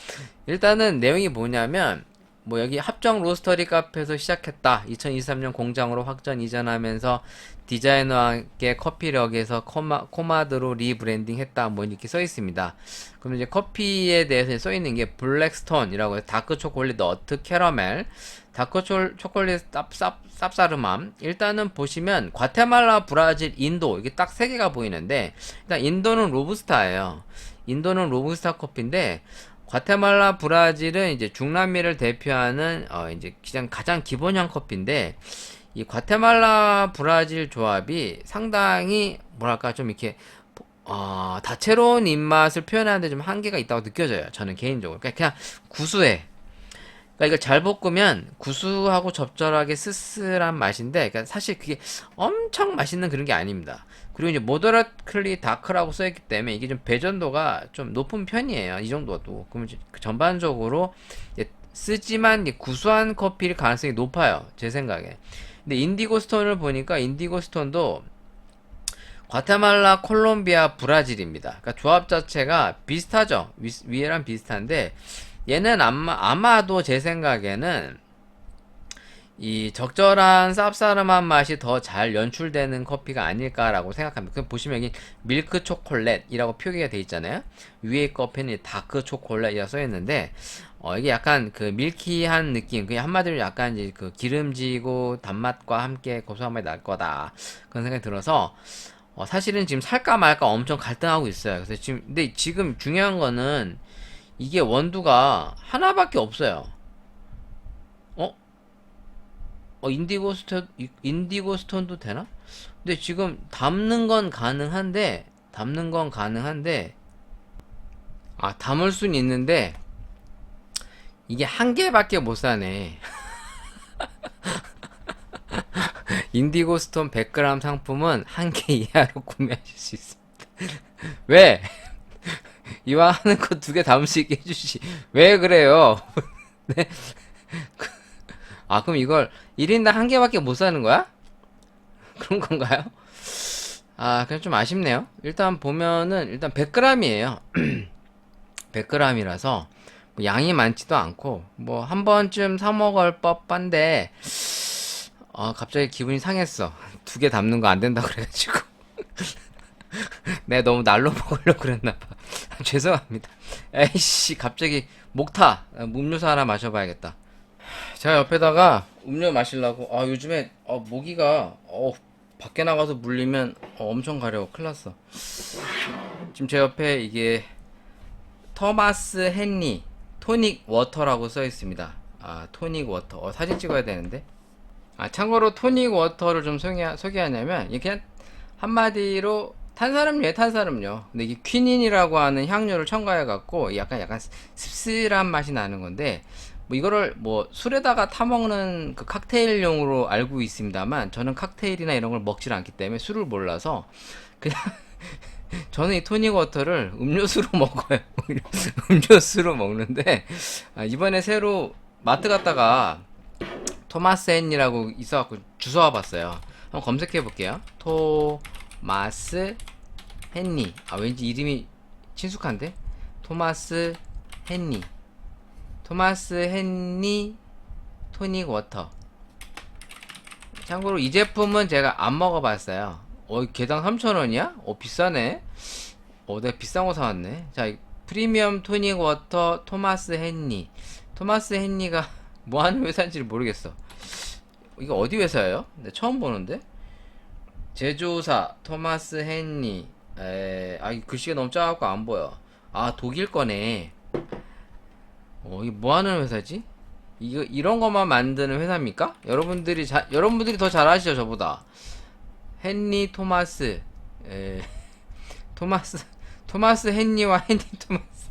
일단은 내용이 뭐냐면 여기 합정 로스터리 카페에서 시작했다. 2023년 공장으로 확전 이전하면서 디자이너와 함께 커피력에서 코마드로 리브랜딩 했다. 뭐 이렇게 써 있습니다. 그럼 이제 커피에 대해서 써 있는 게 블랙스톤이라고 해서 다크 초콜릿 너트 캐러멜, 다크 초콜릿 쌉싸름함. 일단은 보시면 과테말라, 브라질, 인도 이게 딱 세 개가 보이는데 일단 인도는 로부스타예요. 인도는 로부스타 커피인데 과테말라, 브라질은 이제 중남미를 대표하는 이제 가장 기본형 커피인데 이 과테말라 브라질 조합이 상당히 뭐랄까 좀 이렇게 다채로운 입맛을 표현하는데 좀 한계가 있다고 느껴져요. 저는 개인적으로. 그냥 구수해. 그러니까 이걸 잘 볶으면 구수하고 적절하게 쓸쓸한 맛인데, 그러니까 사실 그게 엄청 맛있는 그런 게 아닙니다. 그리고 이제 모더레이틀리 다크라고 써있기 때문에 이게 좀 배전도가 좀 높은 편이에요. 이 정도도. 그러면 전반적으로 쓰지만 구수한 커피일 가능성이 높아요. 제 생각에. 근데 인디고 스톤을 보니까 인디고 스톤도 과테말라, 콜롬비아, 브라질입니다. 그러니까 조합 자체가 비슷하죠. 위에랑 비슷한데 얘는 아마도 제 생각에는 이 적절한 쌉싸름한 맛이 더 잘 연출되는 커피가 아닐까라고 생각합니다. 보시면 여기 밀크 초콜릿이라고 표기가 되어 있잖아요. 위에 커피는 다크 초콜릿이라고 써있는데 이게 약간 그 밀키한 느낌, 그냥 한마디로 약간 이제 그 기름지고 단맛과 함께 고소한 맛이 날 거다 그런 생각이 들어서 사실은 지금 살까 말까 엄청 갈등하고 있어요. 그래서 근데 지금 중요한 거는 이게 원두가 하나밖에 없어요. 인디고 스톤도 되나? 근데 지금 담는 건 가능한데 아, 담을 수는 있는데 이게 한 개밖에 못 사네. 인디고 스톤 100g 상품은 한 개 이하로 구매하실 수 있습니다. 왜? 이왕 하는 거 2개 담을 수 있게 해주시. 왜 그래요? 네? 아, 그럼 이걸 1인당 한 개밖에 못 사는 거야? 그런 건가요? 아, 그냥 좀 아쉽네요. 일단 보면은, 일단 100g이에요. 100g이라서, 양이 많지도 않고, 뭐, 한 번쯤 사먹을 법한데, 갑자기 기분이 상했어. 2개 담는 거 안 된다 그래가지고. 내가 너무 날로 먹으려고 그랬나봐. 죄송합니다. 에이씨, 갑자기 목타. 음료수 하나 마셔봐야겠다. 제가 옆에다가 음료 마시려고, 요즘에, 모기가, 밖에 나가서 물리면, 엄청 가려워. 큰일 났어. 지금 제 옆에 이게, 토마스 헨리, 토닉 워터라고 써 있습니다. 아, 토닉 워터. 사진 찍어야 되는데. 참고로 토닉 워터를 좀 소개하냐면, 이게 그냥 한마디로 탄산음료에 탄산음료. 근데 이게 퀴닌이라고 하는 향료를 첨가해갖고 약간 씁쓸한 맛이 나는 건데, 뭐 이거를 뭐 술에다가 타먹는 그 칵테일용으로 알고 있습니다만, 저는 칵테일이나 이런 걸 먹질 않기 때문에 술을 몰라서 그냥 저는 이 토닉 워터를 음료수로 먹어요. 음료수로 먹는데, 이번에 새로 마트 갔다가 토마스 헨리라고 있어갖고 주워 와봤어요. 한번 검색해 볼게요. 토마스 헨리. 왠지 이름이 친숙한데? 토마스 헨리. 토마스 헨리 토닉 워터. 참고로 이 제품은 제가 안 먹어봤어요. 개당 3,000원이야? 비싸네? 내가 비싼 거 사왔네. 자, 프리미엄 토닉 워터 토마스 헨리. 토마스 헨리가 뭐 하는 회사인지를 모르겠어. 이거 어디 회사예요? 네, 처음 보는데? 제조사 토마스 헨리. 이 글씨가 너무 작아갖고 안 보여. 독일 거네. 이게 뭐 하는 회사지? 이런 것만 만드는 회사입니까? 여러분들이 더 잘 아시죠, 저보다. 헨리 토마스. 토마스 헨리와 헨리 토마스.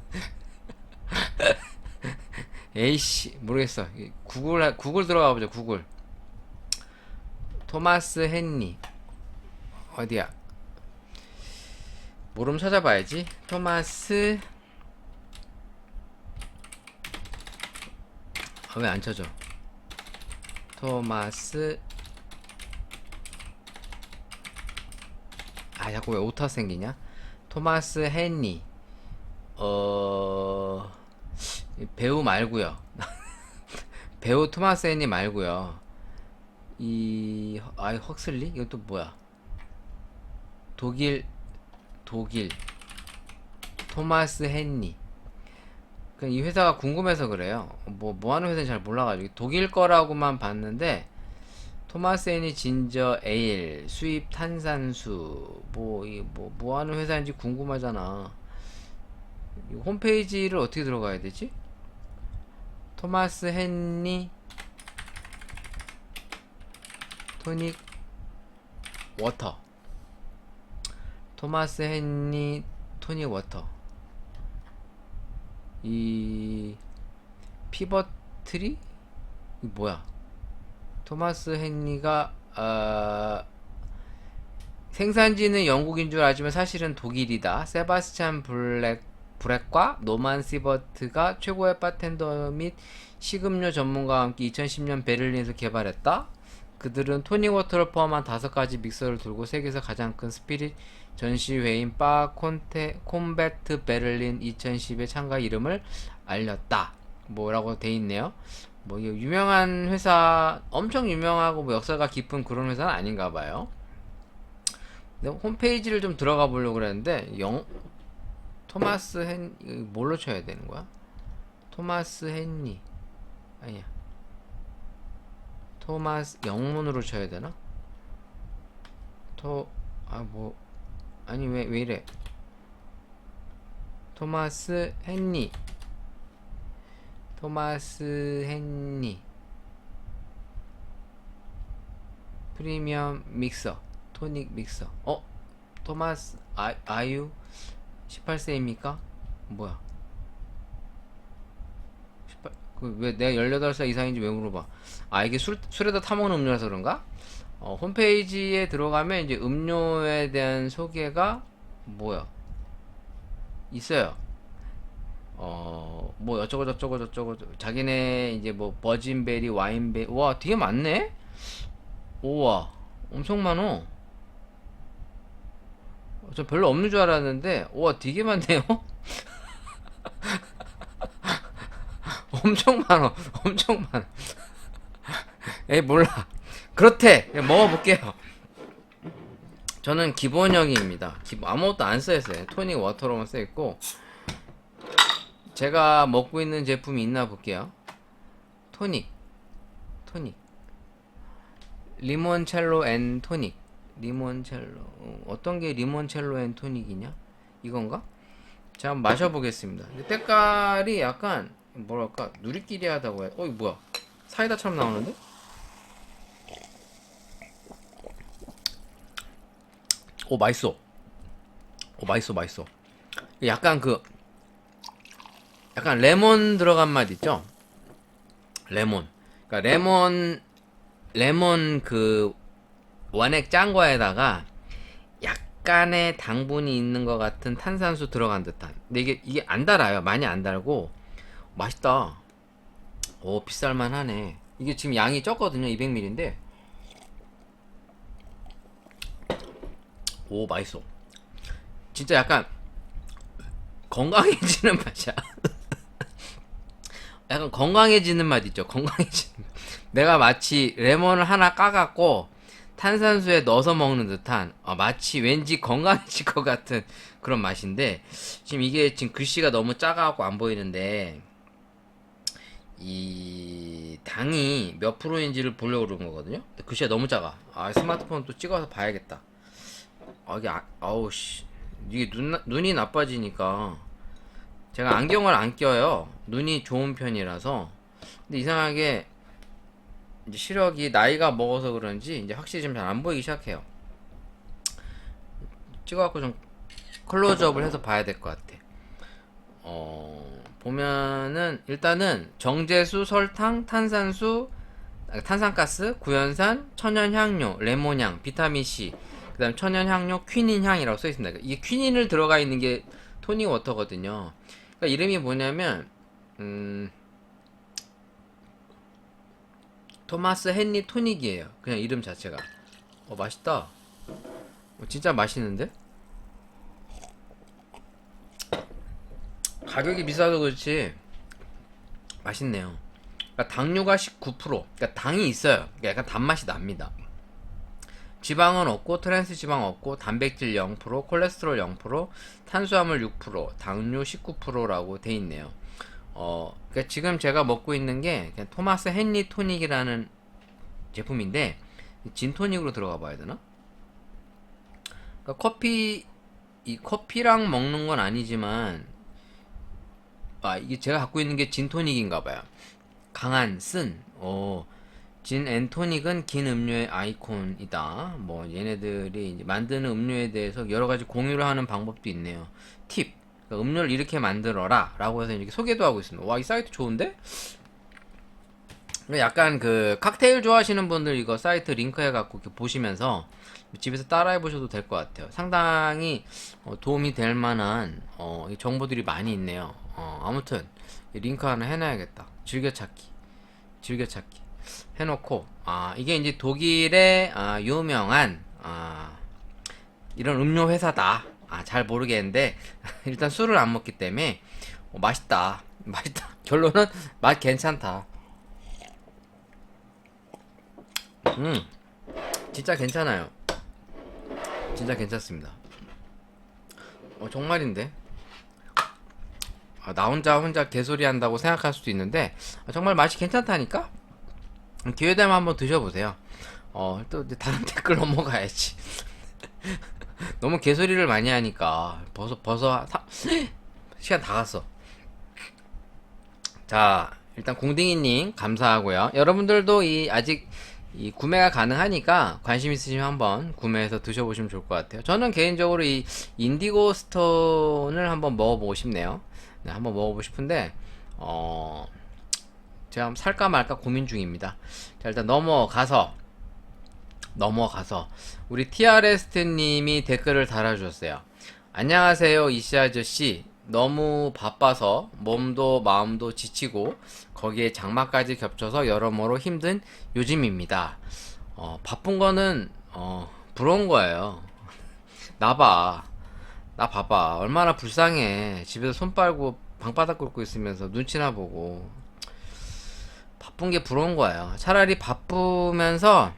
에이씨, 모르겠어. 구글 들어가 보자, 구글. 토마스 헨리. 어디야? 모름 찾아봐야지. 토마스. 왜 안 쳐져? 토마스. 자꾸 왜 오타 생기냐? 토마스 헨리. 배우 말고요. 배우 토마스 헨리 말고요. 헉슬리? 이건 또 뭐야? 독일 토마스 헨리. 이 회사가 궁금해서 그래요. 뭐 하는 회사인지 잘 몰라가지고 독일 거라고만 봤는데, 토마스 헨리 진저 에일 수입 탄산수 뭐 하는 회사인지 궁금하잖아. 홈페이지를 어떻게 들어가야 되지? 토마스 헨리 토닉 워터. 토마스 헨리 토닉 워터. 이 피벗트리? 이 뭐야? 토마스 헨리가 생산지는 영국인 줄 알지만 사실은 독일이다. 세바스찬 브렉과 노만 시버트가 최고의 바텐더 및 식음료 전문가와 함께 2010년 베를린에서 개발했다. 그들은 토닉 워터를 포함한 5가지 믹서를 들고 세계에서 가장 큰 스피릿 전시회인 바 콤베트 베를린 2010에 참가 이름을 알렸다. 뭐라고 돼 있네요. 이거 유명한 회사, 엄청 유명하고 역사가 깊은 그런 회사는 아닌가 봐요. 홈페이지를 좀 들어가 보려고 그랬는데, 토마스 헨리, 뭘로 쳐야 되는 거야? 토마스 헨리. 아니야. 토마스, 영문으로 쳐야 되나? 왜 이래? 토마스 헨리. 프리미엄 믹서. 토닉 믹서. 토마스, 아유? 18세입니까? 뭐야? 그 왜 내가 18살 이상인지 왜 물어봐? 아, 이게 술에다 타먹는 음료라서 그런가? 홈페이지에 들어가면 이제 음료에 대한 소개가 뭐야? 있어요. 뭐 어쩌고 저쩌고 저쩌고 자기네 이제 뭐 버진베리, 와인베리, 와 되게 많네. 우와, 엄청 많어. 저 별로 없는 줄 알았는데, 우와 되게 많네요. 엄청 많어, 엄청 많아. 에이 몰라. 그렇대. 그냥 먹어볼게요. 저는 기본형입니다. 아무것도 안 써있어요. 토닉 워터로만 써있고, 제가 먹고 있는 제품이 있나 볼게요. 토닉 리몬첼로 앤 토닉. 리몬첼로, 어떤 게 리몬첼로 앤 토닉이냐? 이건가? 자, 한번 마셔보겠습니다. 근데 때깔이 약간 뭐랄까 누리끼리하다고 해. 이거 뭐야? 사이다처럼 나오는데? 오, 맛있어. 오, 맛있어. 약간 약간 레몬 들어간 맛 있죠? 레몬. 그러니까 레몬 그 원액 짠 거에다가 약간의 당분이 있는 것 같은 탄산수 들어간 듯한. 근데 이게 안 달아요. 많이 안 달고 맛있다. 오, 비쌀만 하네. 이게 지금 양이 적거든요. 200ml인데. 오, 맛있어. 진짜 약간 건강해지는 맛이야. 약간 건강해지는 맛 있죠. 건강해지는 맛. 내가 마치 레몬을 하나 까갖고 탄산수에 넣어서 먹는 듯한, 마치 왠지 건강해질 것 같은 그런 맛인데, 지금 이게 지금 글씨가 너무 작아갖고 안 보이는데, 이 당이 몇 프로인지를 보려고 그런 거거든요. 근데 글씨가 너무 작아. 스마트폰 또 찍어서 봐야겠다. 이게 아우 씨, 이게 눈이 나빠지니까. 제가 안경을 안 껴요. 눈이 좋은 편이라서. 근데 이상하게 이제 시력이 나이가 먹어서 그런지 이제 확실히 좀 잘 안 보이기 시작해요. 찍어갖고 좀 클로즈업을 해서 봐야 될 것 같아. 보면은 일단은 정제수, 설탕, 탄산수, 탄산가스, 구연산, 천연향료, 레몬향, 비타민C, 그 다음 천연향료, 퀴닌향이라고 써있습니다. 이게 퀴닌을 들어가 있는 게 토닉 워터거든요. 그러니까 이름이 뭐냐면 토마스 헨리 토닉이에요. 그냥 이름 자체가. 맛있다. 진짜 맛있는데? 가격이 비싸서 그렇지 맛있네요. 그러니까 당류가 19%. 그러니까 당이 있어요. 그러니까 약간 단맛이 납니다. 지방은 없고, 트랜스 지방 없고, 단백질 0%, 콜레스테롤 0%, 탄수화물 6%, 당류 19%라고 돼 있네요. 그러니까 지금 제가 먹고 있는 게 그냥 토마스 헨리 토닉이라는 제품인데, 진토닉으로 들어가 봐야 되나? 그러니까 커피랑 먹는 건 아니지만, 이게 제가 갖고 있는 게 진토닉인가 봐요. 강한, 진 앤토닉은 긴 음료의 아이콘이다. 뭐 얘네들이 이제 만드는 음료에 대해서 여러 가지 공유를 하는 방법도 있네요. 팁. 그러니까 음료를 이렇게 만들어라 라고 해서 이렇게 소개도 하고 있습니다. 와, 이 사이트 좋은데? 약간 그 칵테일 좋아하시는 분들 이거 사이트 링크 해갖고 이렇게 보시면서 집에서 따라해 보셔도 될 것 같아요. 상당히 도움이 될 만한 정보들이 많이 있네요. 아무튼 링크 하나 해놔야겠다. 즐겨찾기 해놓고, 이게 이제 독일의 유명한 이런 음료 회사다. 잘 모르겠는데 일단 술을 안 먹기 때문에 맛있다. 결론은 맛 괜찮다. 진짜 괜찮아요. 진짜 괜찮습니다. 정말인데. 나 혼자 개소리 한다고 생각할 수도 있는데 정말 맛이 괜찮다니까. 기회되면 한번 드셔보세요. 또 다른 댓글 넘어가야지. 너무 개소리를 많이 하니까 시간 다 갔어. 자, 일단 공딩이님 감사하고요. 여러분들도 아직 구매가 가능하니까 관심 있으시면 한번 구매해서 드셔보시면 좋을 것 같아요. 저는 개인적으로 이 인디고 스톤을 한번 먹어보고 싶네요. 네, 한번 먹어보고 싶은데 제가 살까 말까 고민 중입니다. 자, 일단 넘어가서 우리 TRS님이 댓글을 달아주셨어요. 안녕하세요 이씨 아저씨, 너무 바빠서 몸도 마음도 지치고 거기에 장마까지 겹쳐서 여러모로 힘든 요즘입니다. 바쁜 거는 부러운 거예요. 나 봐봐 얼마나 불쌍해. 집에서 손 빨고 방바닥 긁고 있으면서 눈치나 보고. 바쁜 게 부러운 거예요. 차라리 바쁘면서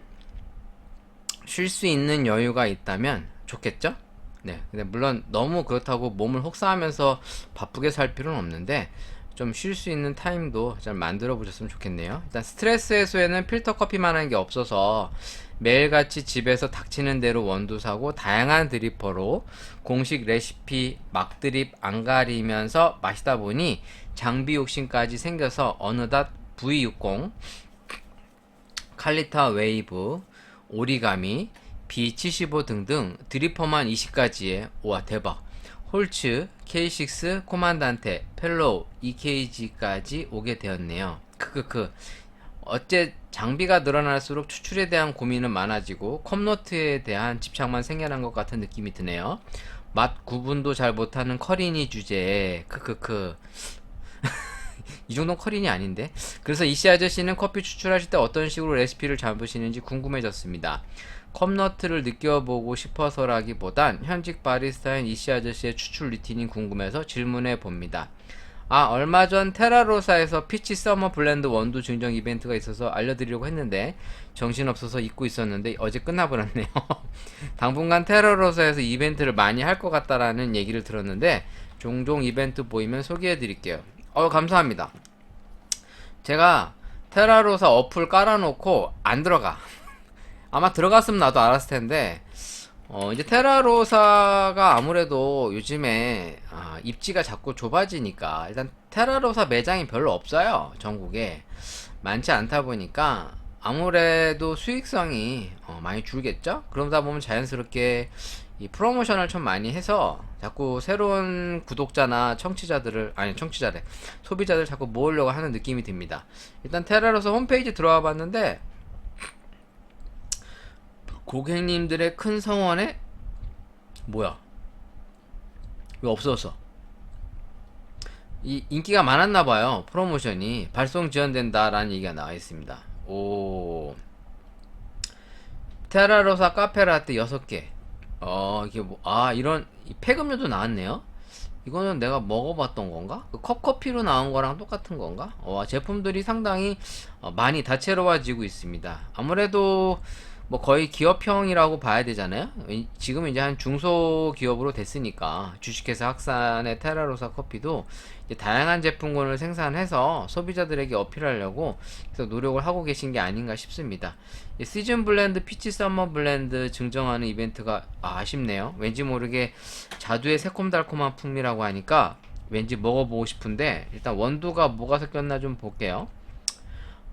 쉴 수 있는 여유가 있다면 좋겠죠? 네. 근데 물론 너무 그렇다고 몸을 혹사하면서 바쁘게 살 필요는 없는데 좀 쉴 수 있는 타임도 잘 만들어 보셨으면 좋겠네요. 일단 스트레스 해소에는 필터 커피만한 게 없어서 매일같이 집에서 닥치는 대로 원두 사고 다양한 드리퍼로 공식 레시피 막 드립 안 가리면서 마시다 보니 장비 욕심까지 생겨서 어느덧 V60, 칼리타 웨이브, 오리가미, B75 등등 드리퍼만 20가지에 와 대박. 홀츠, K6, 코만단테, 펠로우, EKG까지 오게 되었네요. 크크크. 어째 장비가 늘어날수록 추출에 대한 고민은 많아지고 컵노트에 대한 집착만 생겨난 것 같은 느낌이 드네요. 맛 구분도 잘 못하는 커리니 주제에 크크크. 이 정도는 커린이 아닌데. 그래서 이씨 아저씨는 커피 추출하실 때 어떤 식으로 레시피를 잡으시는지 궁금해졌습니다. 컵너트를 느껴보고 싶어서라기보단 현직 바리스타인 이씨 아저씨의 추출 루틴이 궁금해서 질문해 봅니다. 얼마 전 테라로사에서 피치 서머 블렌드 원두 증정 이벤트가 있어서 알려드리려고 했는데 정신없어서 잊고 있었는데 어제 끝나버렸네요. 당분간 테라로사에서 이벤트를 많이 할 것 같다라는 얘기를 들었는데 종종 이벤트 보이면 소개해드릴게요. 감사합니다. 제가 테라로사 어플 깔아놓고 안 들어가. 아마 들어갔으면 나도 알았을 텐데 이제 테라로사가 아무래도 요즘에 입지가 자꾸 좁아지니까 일단 테라로사 매장이 별로 없어요. 전국에 많지 않다 보니까 아무래도 수익성이 많이 줄겠죠. 그러다 보면 자연스럽게 이 프로모션을 좀 많이 해서 자꾸 새로운 구독자나 소비자들 자꾸 모으려고 하는 느낌이 듭니다. 일단 테라로사 홈페이지 들어와 봤는데 고객님들의 큰 성원에 뭐야? 왜 없어졌어? 이 인기가 많았나봐요. 프로모션이 발송 지연된다라는 얘기가 나와 있습니다. 오, 테라로사 카페라떼 6개. 이게 이런 폐금료도 나왔네요. 이거는 내가 먹어봤던 건가? 그 컵커피로 나온 거랑 똑같은 건가? 제품들이 상당히 많이 다채로워지고 있습니다. 아무래도 뭐 거의 기업형이라고 봐야 되잖아요. 지금 이제 한 중소기업으로 됐으니까 주식회사 학산의 테라로사 커피도 이제 다양한 제품군을 생산해서 소비자들에게 어필하려고 계속 노력을 하고 계신 게 아닌가 싶습니다. 시즌 블렌드, 피치 서머 블렌드 증정하는 이벤트가 아쉽네요. 왠지 모르게 자두의 새콤달콤한 풍미라고 하니까 왠지 먹어보고 싶은데 일단 원두가 뭐가 섞였나 좀 볼게요.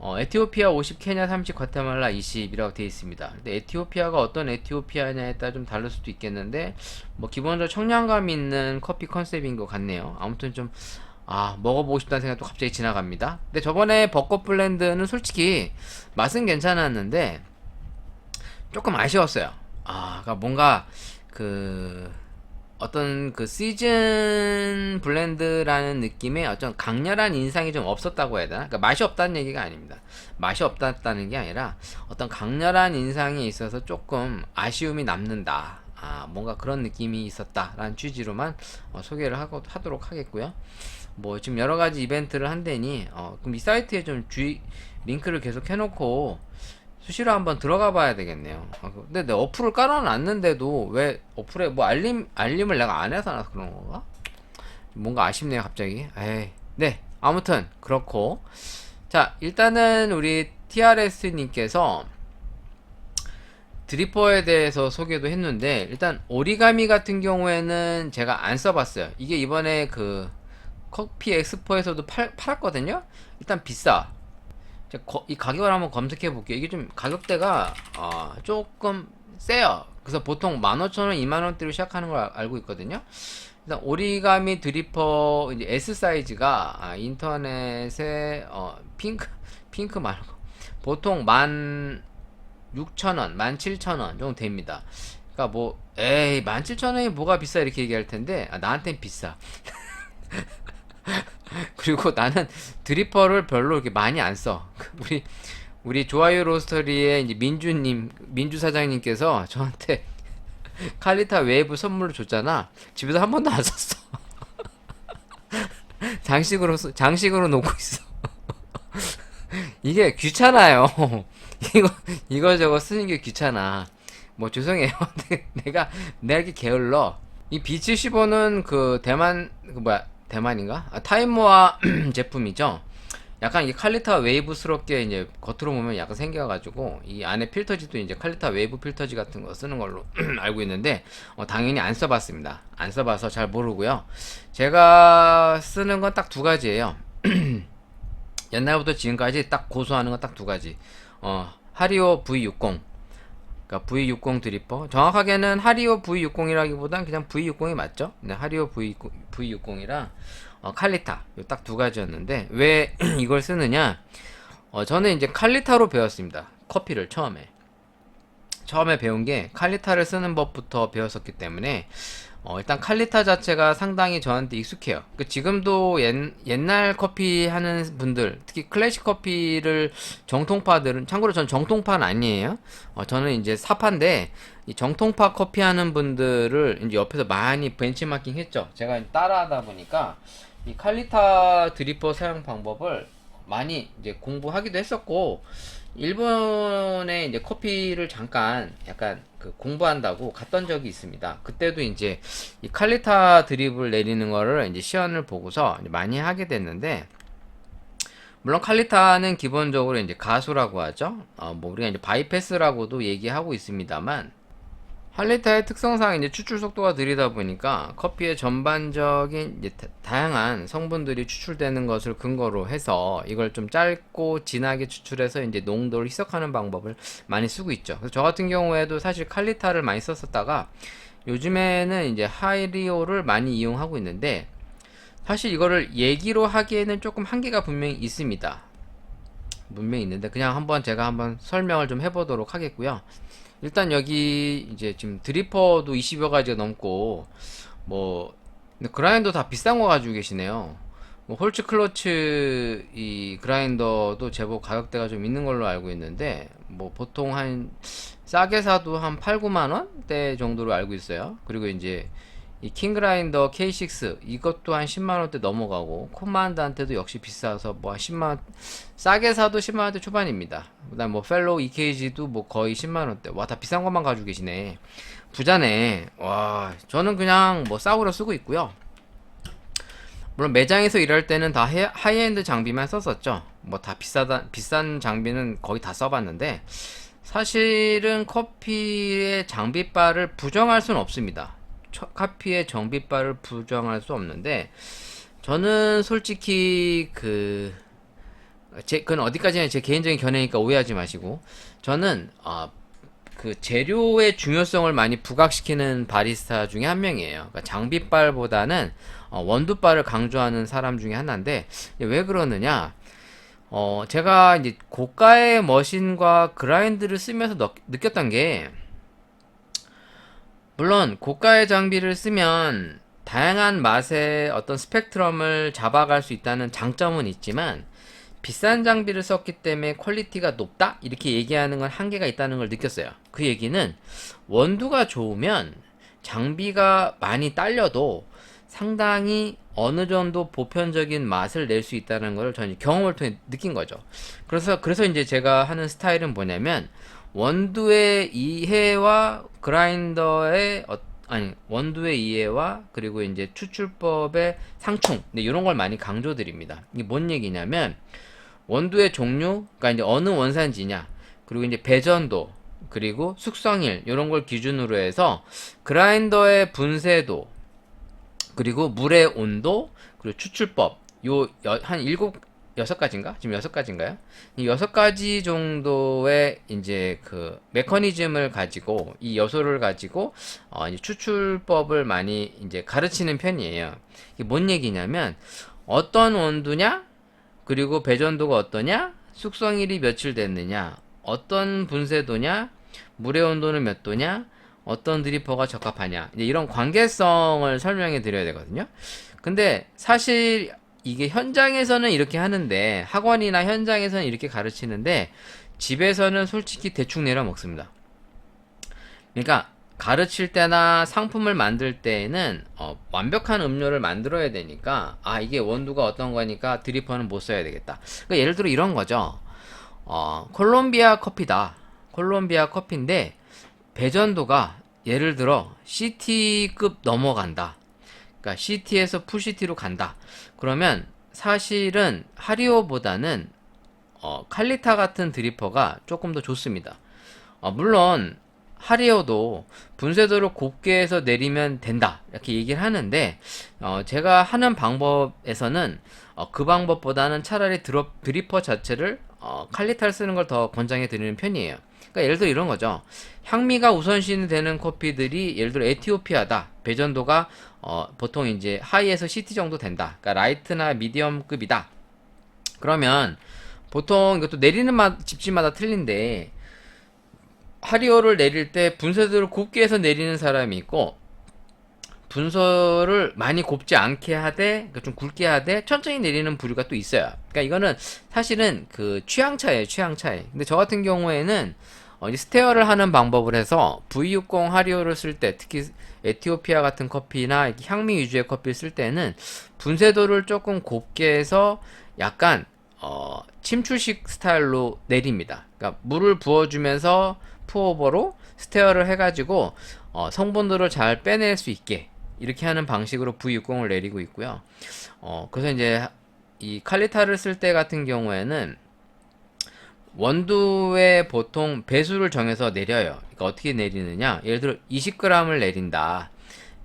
에티오피아 50, 케냐 30, 과테말라 20이라고 되어 있습니다. 근데 에티오피아가 어떤 에티오피아냐에 따라 좀 다를 수도 있겠는데 뭐 기본적으로 청량감 있는 커피 컨셉인 것 같네요. 아무튼 좀 먹어보고 싶다는 생각도 갑자기 지나갑니다. 근데 저번에 벚꽃 블렌드는 솔직히 맛은 괜찮았는데 조금 아쉬웠어요. 그러니까 뭔가 어떤 시즌 블렌드라는 느낌의 어떤 강렬한 인상이 좀 없었다고 해야 되나? 그러니까 맛이 없다는 얘기가 아닙니다. 맛이 없다는 게 아니라 어떤 강렬한 인상이 있어서 조금 아쉬움이 남는다. 뭔가 그런 느낌이 있었다라는 취지로만 소개를 하도록 하겠고요. 뭐 지금 여러 가지 이벤트를 한다니 그럼 이 사이트에 좀 링크를 계속 해놓고 수시로 한번 들어가 봐야 되겠네요. 근데 내 어플을 깔아놨는데도 왜 어플에 뭐 알림을 내가 안 해서 나서 그런 건가? 뭔가 아쉽네요, 갑자기. 네. 아무튼, 그렇고. 자, 일단은 우리 TRS님께서 드리퍼에 대해서 소개도 했는데, 일단 오리가미 같은 경우에는 제가 안 써봤어요. 이게 이번에 커피 엑스포에서도 팔았거든요? 일단 비싸. 이 가격을 한번 검색해 볼게요. 이게 좀 가격대가 조금 세요. 그래서 보통 15,000원, 20,000원대로 시작하는 걸 알고 있거든요. 일단 오리가미 드리퍼 이제 S 사이즈가 인터넷에 핑크 말고 보통 16,000원, 17,000원 정도 됩니다. 그러니까 뭐 에이 17,000원이 뭐가 비싸 이렇게 얘기할 텐데 나한텐 비싸. 그리고 나는 드리퍼를 별로 이렇게 많이 안 써. 우리 좋아요 로스터리의 이제 민주 사장님께서 저한테 칼리타 웨이브 선물로 줬잖아. 집에서 한 번도 안 썼어. 장식으로 놓고 있어. 이게 귀찮아요. 이거 저거 쓰는 게 귀찮아. 뭐 죄송해요. 내가 이렇게 게을러. 이 B75는 그 대만인가? 타이머와 제품이죠. 약간 이게 칼리타 웨이브스럽게 이제 겉으로 보면 약간 생겨가지고 이 안에 필터지도 이제 칼리타 웨이브 필터지 같은 거 쓰는 걸로 알고 있는데 당연히 안 써봤습니다. 안 써봐서 잘 모르고요. 제가 쓰는 건 딱 두 가지예요. 옛날부터 지금까지 딱 고수하는 건 딱 두 가지. 하리오 V60. 그러니까 V60 드리퍼. 정확하게는 하리오 V60이라기보단 그냥 V60이 맞죠? 네, 하리오 V60이랑 칼리타. 딱 두 가지였는데 왜 이걸 쓰느냐? 저는 이제 칼리타로 배웠습니다. 커피를 처음에 배운 게 칼리타를 쓰는 법부터 배웠었기 때문에 일단 칼리타 자체가 상당히 저한테 익숙해요. 지금도 옛날 커피 하는 분들, 특히 클래식 커피를 정통파들은, 참고로 전 정통파는 아니에요. 저는 이제 사파인데, 이 정통파 커피 하는 분들을 이제 옆에서 많이 벤치마킹 했죠. 제가 따라하다 보니까 이 칼리타 드리퍼 사용 방법을 많이 이제 공부하기도 했었고, 일본에 이제 커피를 잠깐 약간 그 공부한다고 갔던 적이 있습니다. 그때도 이제 이 칼리타 드립을 내리는 거를 이제 시연을 보고서 이제 많이 하게 됐는데, 물론 칼리타는 기본적으로 이제 가수라고 하죠. 뭐 우리가 이제 바이패스라고도 얘기하고 있습니다만, 칼리타의 특성상 이제 추출 속도가 느리다 보니까 커피의 전반적인 이제 다양한 성분들이 추출되는 것을 근거로 해서 이걸 좀 짧고 진하게 추출해서 이제 농도를 희석하는 방법을 많이 쓰고 있죠. 그래서 저 같은 경우에도 사실 칼리타를 많이 썼었다가 요즘에는 이제 하이리오를 많이 이용하고 있는데, 사실 이거를 얘기로 하기에는 조금 한계가 분명히 있습니다. 분명히 있는데 그냥 제가 한번 설명을 좀 해보도록 하겠고요. 일단 여기 이제 지금 드리퍼도 20여 가지가 넘고, 뭐 근데 그라인더 다 비싼 거 가지고 계시네요. 뭐 홀츠 클러츠 이 그라인더도 제법 가격대가 좀 있는 걸로 알고 있는데, 뭐 보통 한 싸게 사도 한 8, 9만 원대 정도로 알고 있어요. 그리고 이제 이 킹그라인더 K6 이것도 한 10만원대 넘어가고, 코만드한테도 역시 비싸서 뭐 한 10만원, 싸게 사도 10만원대 초반입니다. 그 다음 뭐 펠로우 EKG도 뭐 거의 10만원대. 와, 다 비싼 것만 가지고 계시네. 부자네. 와, 저는 그냥 뭐 싸구려 쓰고 있고요. 물론 매장에서 일할 때는 다 하이엔드 장비만 썼었죠. 뭐 다 비싼 장비는 거의 다 써봤는데, 사실은 커피의 장비빨을 부정할 수는 없습니다. 커피의 정비빨을 부정할 수 없는데, 저는 솔직히 그건 어디까지나 제 개인적인 견해니까 오해하지 마시고, 저는 그 재료의 중요성을 많이 부각시키는 바리스타 중에 한 명이에요. 그러니까 장비빨보다는 원두빨을 강조하는 사람 중에 하나인데, 왜 그러느냐? 제가 이제 고가의 머신과 그라인드를 쓰면서 느꼈던 게, 물론 고가의 장비를 쓰면 다양한 맛의 어떤 스펙트럼을 잡아갈 수 있다는 장점은 있지만, 비싼 장비를 썼기 때문에 퀄리티가 높다? 이렇게 얘기하는 건 한계가 있다는 걸 느꼈어요. 그 얘기는 원두가 좋으면 장비가 많이 딸려도 상당히 어느 정도 보편적인 맛을 낼 수 있다는 걸 저는 경험을 통해 느낀 거죠. 그래서 이제 제가 하는 스타일은 뭐냐면, 원두의 이해와 그라인더의 원두의 이해와 그리고 이제 추출법의 상충, 이런 걸 많이 강조드립니다. 이게 뭔 얘기냐면, 원두의 종류, 그러니까 이제 어느 원산지냐, 그리고 이제 배전도, 그리고 숙성일, 이런 걸 기준으로 해서 그라인더의 분쇄도, 그리고 물의 온도, 그리고 추출법, 한 여섯 가지인가? 지금 여섯 가지인가요? 이 여섯 가지 정도의 이제 그 메커니즘을 가지고 이 요소를 가지고 이제 추출법을 많이 이제 가르치는 편이에요. 이게 뭔 얘기냐면 어떤 온도냐, 그리고 배전도가 어떠냐, 숙성일이 며칠 됐느냐, 어떤 분쇄도냐, 물의 온도는 몇 도냐, 어떤 드리퍼가 적합하냐, 이제 이런 관계성을 설명해 드려야 되거든요. 근데 사실 이게 현장에서는 이렇게 하는데, 학원이나 현장에서는 이렇게 가르치는데, 집에서는 솔직히 대충 내려 먹습니다. 그러니까 가르칠 때나 상품을 만들 때에는 완벽한 음료를 만들어야 되니까, 이게 원두가 어떤 거니까 드리퍼는 못 써야 되겠다. 그러니까 예를 들어 이런 거죠. 콜롬비아 커피다. 콜롬비아 커피인데 배전도가 예를 들어 CT급 넘어간다. 그러니까 CT에서 풀CT로 간다. 그러면 사실은 하리오보다는 칼리타 같은 드리퍼가 조금 더 좋습니다. 물론 하리오도 분쇄도를 곱게 해서 내리면 된다 이렇게 얘기를 하는데, 제가 하는 방법에서는 그 방법보다는 차라리 드리퍼 자체를 칼리타를 쓰는 걸 더 권장해 드리는 편이에요. 그러니까 예를 들어 이런 거죠. 향미가 우선시 되는 커피들이 예를 들어 에티오피아다. 배전도가 보통 이제 하이에서 CT 정도 된다. 그러니까 라이트나 미디엄급이다. 그러면 보통 이것도 내리는 집집마다 틀린데, 하리오를 내릴 때 분쇄도를 곱게 해서 내리는 사람이 있고, 분쇄를 많이 곱지 않게 하되, 그러니까 좀 굵게 하되 천천히 내리는 부류가 또 있어요. 그러니까 이거는 사실은 그 취향 차이예요, 취향 차이. 근데 저 같은 경우에는 이제 스테어를 하는 방법을 해서 V60 하리오를 쓸 때, 특히 에티오피아 같은 커피나 향미 위주의 커피를 쓸 때는 분쇄도를 조금 곱게 해서 약간 침출식 스타일로 내립니다. 그러니까 물을 부어주면서 푸오버로 스테어를 해가지고 성분들을 잘 빼낼 수 있게 이렇게 하는 방식으로 V60을 내리고 있고요. 그래서 이제 이 칼리타를 쓸 때 같은 경우에는 원두에 보통 배수를 정해서 내려요. 그러니까 어떻게 내리느냐? 예를 들어 20g을 내린다.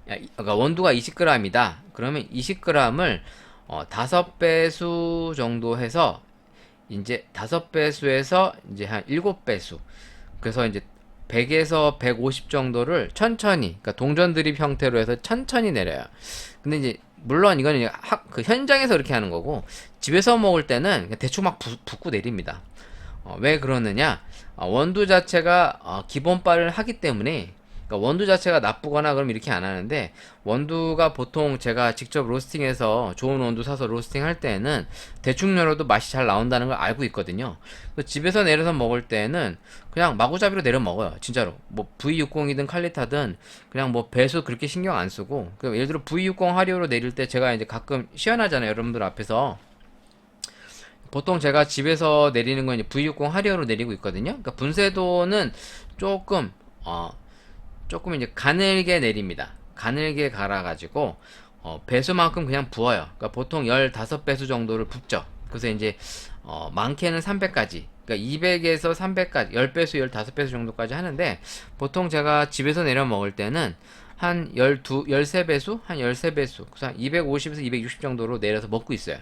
그러니까 원두가 20g이다. 그러면 20g을 5배수 정도 해서 이제 5배수에서 이제 한 7배수. 그래서 이제 100에서 150 정도를 천천히, 그러니까 동전 드립 형태로 해서 천천히 내려요. 근데 이제 물론 이거는 그 현장에서 그렇게 하는 거고, 집에서 먹을 때는 그냥 대충 막 붓고 내립니다. 왜 그러느냐? 원두 자체가 기본발을 하기 때문에, 그러니까 원두 자체가 나쁘거나 그럼 이렇게 안 하는데, 원두가 보통 제가 직접 로스팅해서 좋은 원두 사서 로스팅 할 때는 대충 열어도 맛이 잘 나온다는 걸 알고 있거든요. 집에서 내려서 먹을 때는 그냥 마구잡이로 내려 먹어요. 진짜로. 뭐 V60이든 칼리타든 그냥 뭐 배수 그렇게 신경 안 쓰고, 그러니까 예를 들어 V60 하리오로 내릴 때 제가 이제 가끔 시연하잖아요, 여러분들 앞에서. 보통 제가 집에서 내리는 건 이제 V60 하리오로 내리고 있거든요. 그러니까 분쇄도는 조금 이제 가늘게 내립니다. 가늘게 갈아가지고 배수만큼 그냥 부어요. 그러니까 보통 15배수 정도를 붓죠. 그래서 이제 많게는 300까지, 그러니까 200에서 300까지 10배수 15배수 정도까지 하는데, 보통 제가 집에서 내려 먹을 때는 한 13배수? 한 13배수. 그래서 한 250에서 260 정도로 내려서 먹고 있어요.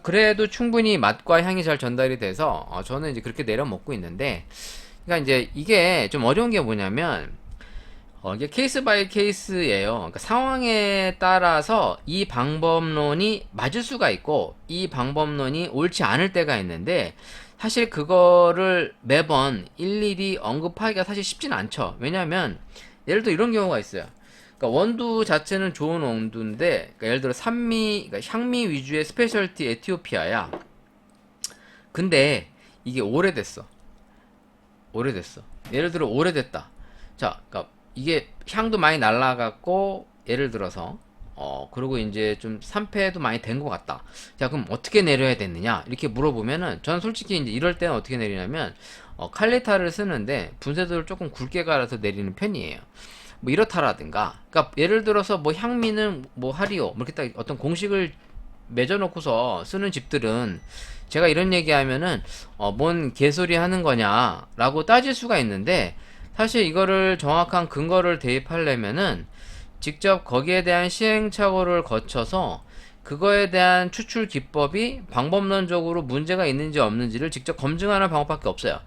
그래도 충분히 맛과 향이 잘 전달이 돼서 저는 이제 그렇게 내려 먹고 있는데, 그러니까 이제 이게 좀 어려운 게 뭐냐면, 이게 케이스 바이 케이스예요. 그러니까 상황에 따라서 이 방법론이 맞을 수가 있고 이 방법론이 옳지 않을 때가 있는데, 사실 그거를 매번 일일이 언급하기가 사실 쉽진 않죠. 왜냐면 예를 들어 이런 경우가 있어요. 그러니까 원두 자체는 좋은 원두인데, 그러니까 예를 들어 그러니까 향미 위주의 스페셜티 에티오피아야. 근데 이게 오래됐어. 예를 들어 오래됐다. 자, 그러니까 이게 향도 많이 날라갔고, 예를 들어서 그리고 이제 좀 산패도 많이 된 것 같다. 자, 그럼 어떻게 내려야 되느냐 이렇게 물어보면은, 저는 솔직히 이제 이럴 때는 어떻게 내리냐면 칼리타를 쓰는데 분쇄도를 조금 굵게 갈아서 내리는 편이에요. 뭐 이렇다라든가, 그러니까 예를 들어서 뭐 향미는 뭐 하리오 뭐 이렇게 딱 어떤 공식을 맺어놓고서 쓰는 집들은 제가 이런 얘기하면은 뭔 개소리 하는 거냐라고 따질 수가 있는데, 사실 이거를 정확한 근거를 대입하려면은 직접 거기에 대한 시행착오를 거쳐서 그거에 대한 추출 기법이 방법론적으로 문제가 있는지 없는지를 직접 검증하는 방법밖에 없어요.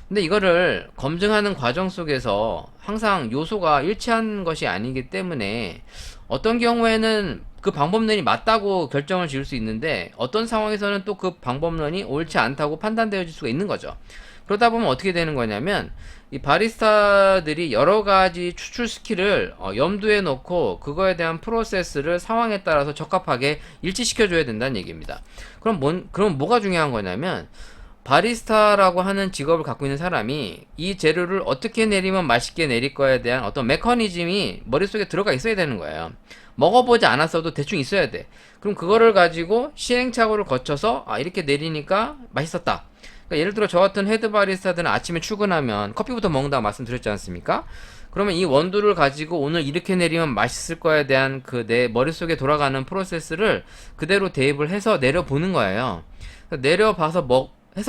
근데 이거를 검증하는 과정 속에서 항상 요소가 일치한 것이 아니기 때문에 어떤 경우에는 그 방법론이 맞다고 결정을 지을 수 있는데 어떤 상황에서는 또 그 방법론이 옳지 않다고 판단되어질 수가 있는 거죠. 그러다 보면 어떻게 되는 거냐면 이 바리스타들이 여러 가지 추출 스킬을 염두에 놓고 그거에 대한 프로세스를 상황에 따라서 적합하게 일치시켜 줘야 된다는 얘기입니다. 그럼 뭐가 중요한 거냐면 바리스타라고 하는 직업을 갖고 있는 사람이 이 재료를 어떻게 내리면 맛있게 내릴 거에 대한 어떤 메커니즘이 머릿속에 들어가 있어야 되는 거예요. 먹어보지 않았어도 대충 있어야 돼. 그럼 그거를 가지고 시행착오를 거쳐서 이렇게 내리니까 맛있었다. 그러니까 예를 들어 저 같은 헤드 바리스타들은 아침에 출근하면 커피부터 먹는다고 말씀드렸지 않습니까? 그러면 이 원두를 가지고 오늘 이렇게 내리면 맛있을 거에 대한 그 내 머릿속에 돌아가는 프로세스를 그대로 대입을 해서 내려보는 거예요. 내려봐서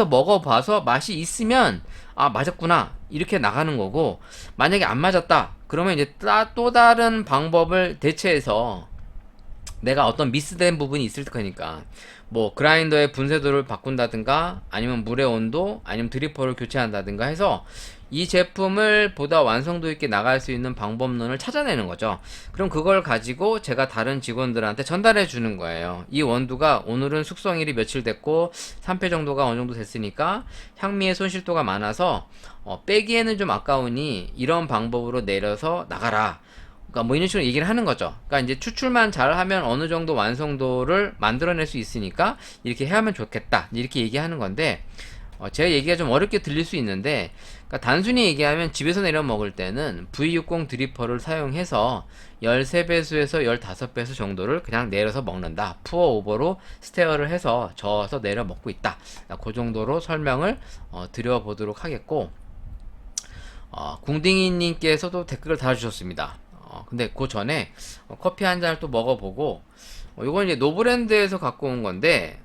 먹어봐서 맛이 있으면 맞았구나 이렇게 나가는 거고, 만약에 안 맞았다 그러면 이제 또 다른 방법을 대체해서 내가 어떤 미스된 부분이 있을 거니까 뭐 그라인더의 분쇄도를 바꾼다든가 아니면 물의 온도 아니면 드리퍼를 교체한다든가 해서 이 제품을 보다 완성도 있게 나갈 수 있는 방법론을 찾아내는 거죠. 그럼 그걸 가지고 제가 다른 직원들한테 전달해 주는 거예요. 이 원두가 오늘은 숙성일이 며칠 됐고 산패 정도가 어느 정도 됐으니까 향미의 손실도가 많아서 빼기에는 좀 아까우니 이런 방법으로 내려서 나가라. 그러니까 뭐 이런 식으로 얘기를 하는 거죠. 그러니까 이제 추출만 잘 하면 어느 정도 완성도를 만들어낼 수 있으니까 이렇게 해야 하면 좋겠다. 이렇게 얘기하는 건데, 제가 얘기가 좀 어렵게 들릴 수 있는데, 그러니까 단순히 얘기하면 집에서 내려 먹을 때는 V60 드리퍼를 사용해서 13배수에서 15배수 정도를 그냥 내려서 먹는다. 푸어 오버로 스테어를 해서 저어서 내려 먹고 있다. 그 정도로 설명을 드려보도록 하겠고, 궁딩이님께서도 댓글을 달아주셨습니다. 근데 그 전에 커피 한 잔을 또 먹어보고, 이건 이제 노브랜드에서 갖고 온 건데,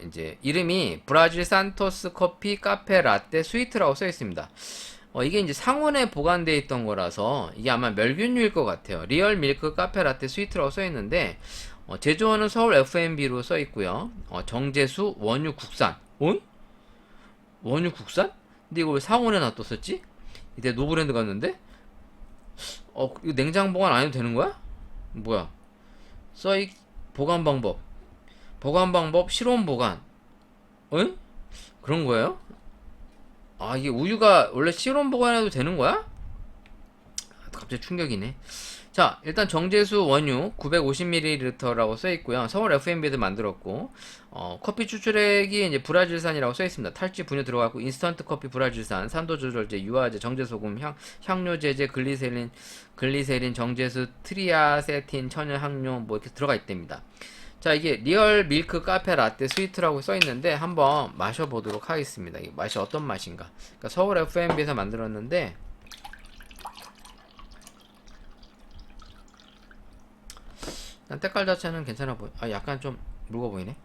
이제 이름이 브라질 산토스 커피 카페 라떼 스위트라고 써 있습니다. 이게 이제 상온에 보관되어 있던 거라서 이게 아마 멸균유일 것 같아요. 리얼 밀크 카페 라떼 스위트라고 써 있는데, 제조원은 서울 FMB로 써 있고요. 정제수 원유 국산. 원유 국산? 근데 이거 왜 상온에 놔뒀었지? 이때 노브랜드 갔는데? 이거 냉장 보관 안 해도 되는 거야? 뭐야? 보관 방법 실온 보관. 응? 그런 거예요? 이게 우유가 원래 실온 보관해도 되는 거야? 갑자기 충격이네. 자, 일단 정제수 원유 950ml라고 써 있고요. 서울 FMB에도 만들었고, 커피 추출액이 이제 브라질산이라고 써 있습니다. 탈취 분유 들어가고, 인스턴트 커피 브라질산, 산도 조절제, 유화제, 정제소금, 향료제제, 글리세린, 정제수, 트리아세틴, 천연 향료 뭐 이렇게 들어가 있답니다. 자, 이게 리얼 밀크 카페 라떼 스위트라고 써 있는데 한번 마셔보도록 하겠습니다. 이 맛이 어떤 맛인가? 그러니까 서울 FMB에서 만들었는데, 난 색깔 자체는 괜찮아 보여. 약간 좀 묽어 보이네.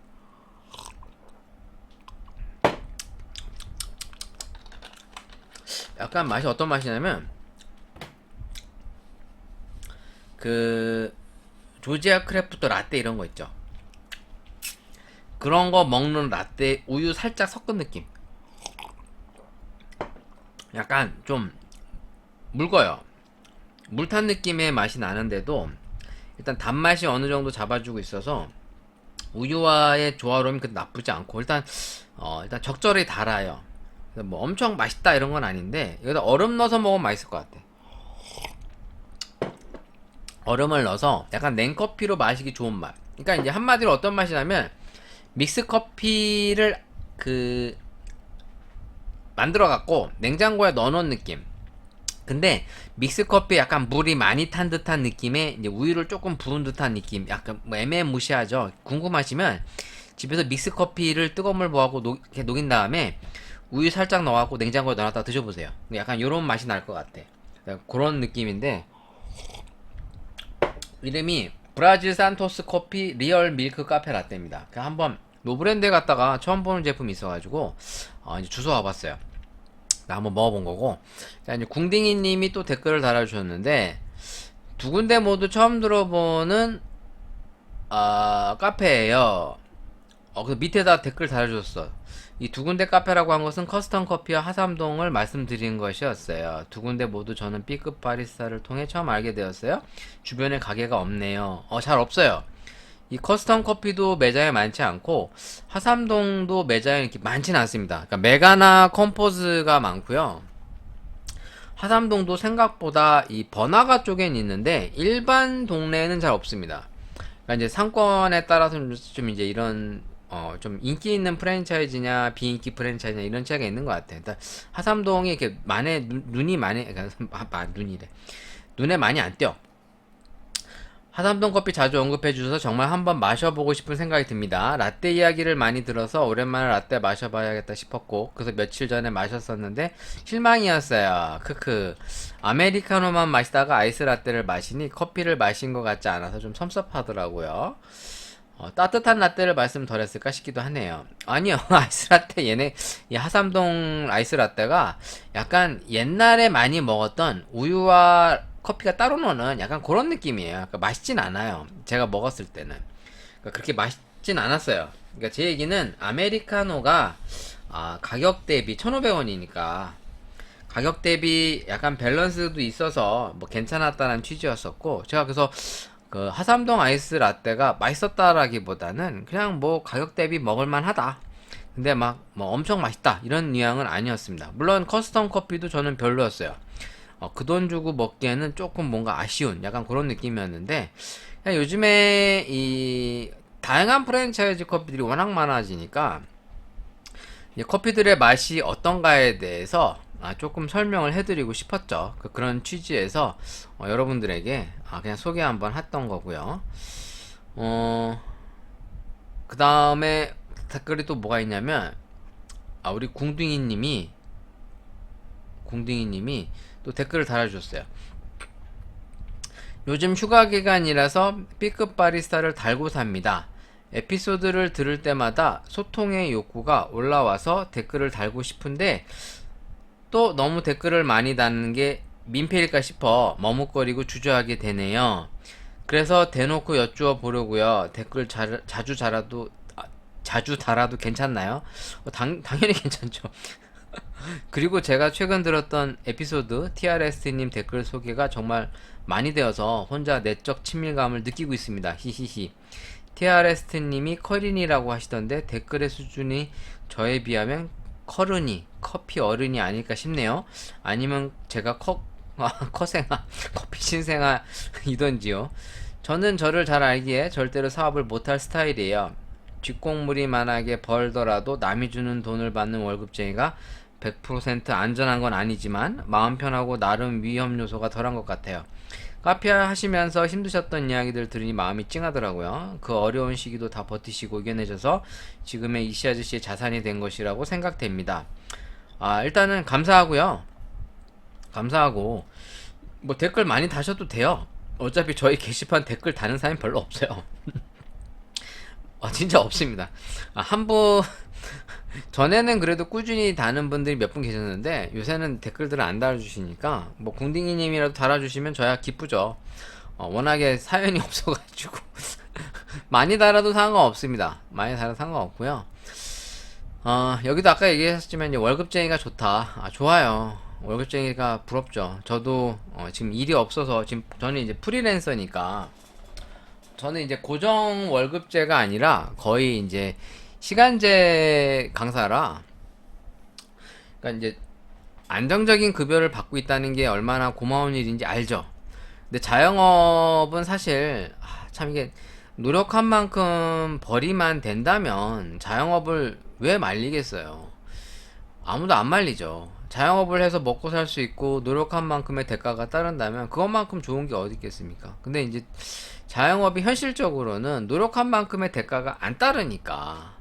약간 맛이 어떤 맛이냐면 그 조지아 크래프트 라떼 이런 거 있죠. 그런 거 먹는 라떼 우유 살짝 섞은 느낌. 약간 좀 묽어요. 물탄 느낌의 맛이 나는데도 일단 단맛이 어느 정도 잡아주고 있어서 우유와의 조화로움이 그렇게 나쁘지 않고, 일단 적절히 달아요. 뭐 엄청 맛있다 이런 건 아닌데 여기다 얼음 넣어서 먹으면 맛있을 것 같아. 얼음을 넣어서 약간 냉커피로 마시기 좋은 맛. 그러니까 이제 한마디로 어떤 맛이냐면 믹스 커피를 만들어 갖고 냉장고에 넣어 놓은 느낌. 근데 믹스커피에 약간 물이 많이 탄 듯한 느낌에 이제 우유를 조금 부은 듯한 느낌. 약간 뭐 애매무시하죠. 궁금하시면 집에서 믹스커피를 뜨거운 물 부어갖고 이렇게 녹인 다음에 우유 살짝 넣어갖고 냉장고에 넣어놨다가 드셔보세요. 약간 요런 맛이 날 것 같아. 그런 느낌인데, 이름이 브라질 산토스 커피 리얼 밀크 카페 라떼입니다. 한번 노브랜드에 갔다가 처음 보는 제품이 있어가지고 이제 주워 와봤어요. 한번 먹어본 거고. 자, 이제 궁딩이님이 또 댓글을 달아주셨는데, 두 군데 모두 처음 들어보는 카페예요. 그 밑에다 댓글 달아줬어. 이 두 군데 카페라고 한 것은 커스텀 커피와 하삼동을 말씀드린 것이었어요. 두 군데 모두 저는 B급 바리스타를 통해 처음 알게 되었어요. 주변에 가게가 없네요. 잘 없어요. 이 커스텀 커피도 매장에 많지 않고 하삼동도 매장에 이렇게 많지는 않습니다. 그러니까 메가나 컴포즈가 많고요. 하삼동도 생각보다 이 번화가 쪽엔 있는데 일반 동네에는 잘 없습니다. 그러니까 이제 상권에 따라서 좀 이제 이런 좀 인기 있는 프랜차이즈냐 비인기 프랜차이즈냐 이런 차이가 있는 것 같아요. 일단 하삼동이 이렇게 눈이 많이 그러니까 눈이래. 눈에 많이 안 띄어. 하삼동 커피 자주 언급해 주셔서 정말 한번 마셔보고 싶은 생각이 듭니다. 라떼 이야기를 많이 들어서 오랜만에 라떼 마셔봐야겠다 싶었고 그래서 며칠 전에 마셨었는데 실망이었어요. 크크. 아메리카노만 마시다가 아이스 라떼를 마시니 커피를 마신 것 같지 않아서 좀 섭섭하더라고요. 따뜻한 라떼를 말씀 덜 했을까 싶기도 하네요. 아니요. 아이스 라떼 얘네 이 하삼동 아이스 라떼가 약간 옛날에 많이 먹었던 우유와 커피가 따로 노는 약간 그런 느낌이에요. 그러니까 맛있진 않아요. 제가 먹었을 때는. 그러니까 그렇게 맛있진 않았어요. 그러니까 제 얘기는 아메리카노가 가격 대비 1,500원이니까 가격 대비 약간 밸런스도 있어서 뭐 괜찮았다는 취지였었고 제가 그래서 그 하삼동 아이스 라떼가 맛있었다라기보다는 그냥 뭐 가격 대비 먹을만 하다. 근데 막 뭐 엄청 맛있다 이런 뉘앙은 아니었습니다. 물론 커스텀 커피도 저는 별로였어요. 그 돈 주고 먹기에는 조금 뭔가 아쉬운 약간 그런 느낌이었는데 그냥 요즘에 이 다양한 프랜차이즈 커피들이 워낙 많아지니까 이 커피들의 맛이 어떤가에 대해서 조금 설명을 해드리고 싶었죠. 그런 취지에서 여러분들에게 그냥 소개 한번 했던 거고요. 그 다음에 댓글이 또 뭐가 있냐면 우리 궁둥이님이 또 댓글을 달아주셨어요. 요즘 휴가 기간이라서 B급 바리스타를 달고 삽니다. 에피소드를 들을 때마다 소통의 욕구가 올라와서 댓글을 달고 싶은데 또 너무 댓글을 많이 다는 게 민폐일까 싶어 머뭇거리고 주저하게 되네요. 그래서 대놓고 여쭈어 보려고요. 댓글 자주 달아도 괜찮나요? 당연히 괜찮죠. 그리고 제가 최근 들었던 에피소드 TRS님 댓글 소개가 정말 많이 되어서 혼자 내적 친밀감을 느끼고 있습니다. 히히히. TRS님이 커린이라고 하시던데 댓글의 수준이 저에 비하면 커피 어른이 아닐까 싶네요. 아니면 제가 커생아 커피 신생아이던지요. 저는 저를 잘 알기에 절대로 사업을 못할 스타일이에요. 뒷공무리만하게 벌더라도 남이 주는 돈을 받는 월급쟁이가 100% 안전한 건 아니지만 마음 편하고 나름 위험 요소가 덜한 것 같아요. 카페 하시면서 힘드셨던 이야기들 들으니 마음이 찡하더라고요. 그 어려운 시기도 다 버티시고 이겨내셔서 지금의 이씨 아저씨의 자산이 된 것이라고 생각됩니다. 일단은 감사하고요. 감사하고 뭐 댓글 많이 다셔도 돼요. 어차피 저희 게시판 댓글 다는 사람이 별로 없어요. 진짜 없습니다. 전에는 그래도 꾸준히 다는 분들이 몇 분 계셨는데 요새는 댓글들을 안 달아주시니까 뭐 궁딩이님이라도 달아주시면 저야 기쁘죠. 워낙에 사연이 없어가지고 많이 달아도 상관없습니다. 많이 달아도 상관없고요. 여기도 아까 얘기하셨지만 이제 월급쟁이가 좋다. 좋아요. 월급쟁이가 부럽죠. 저도 지금 일이 없어서 지금 저는 이제 프리랜서니까 저는 이제 고정 월급제가 아니라 거의 이제 시간제 강사라 그러니까 이제 안정적인 급여를 받고 있다는 게 얼마나 고마운 일인지 알죠. 근데 자영업은 사실 참 이게 노력한 만큼 벌이만 된다면 자영업을 왜 말리겠어요. 아무도 안 말리죠. 자영업을 해서 먹고 살 수 있고 노력한 만큼의 대가가 따른다면 그것만큼 좋은 게 어디 있겠습니까. 근데 이제 자영업이 현실적으로는 노력한 만큼의 대가가 안 따르니까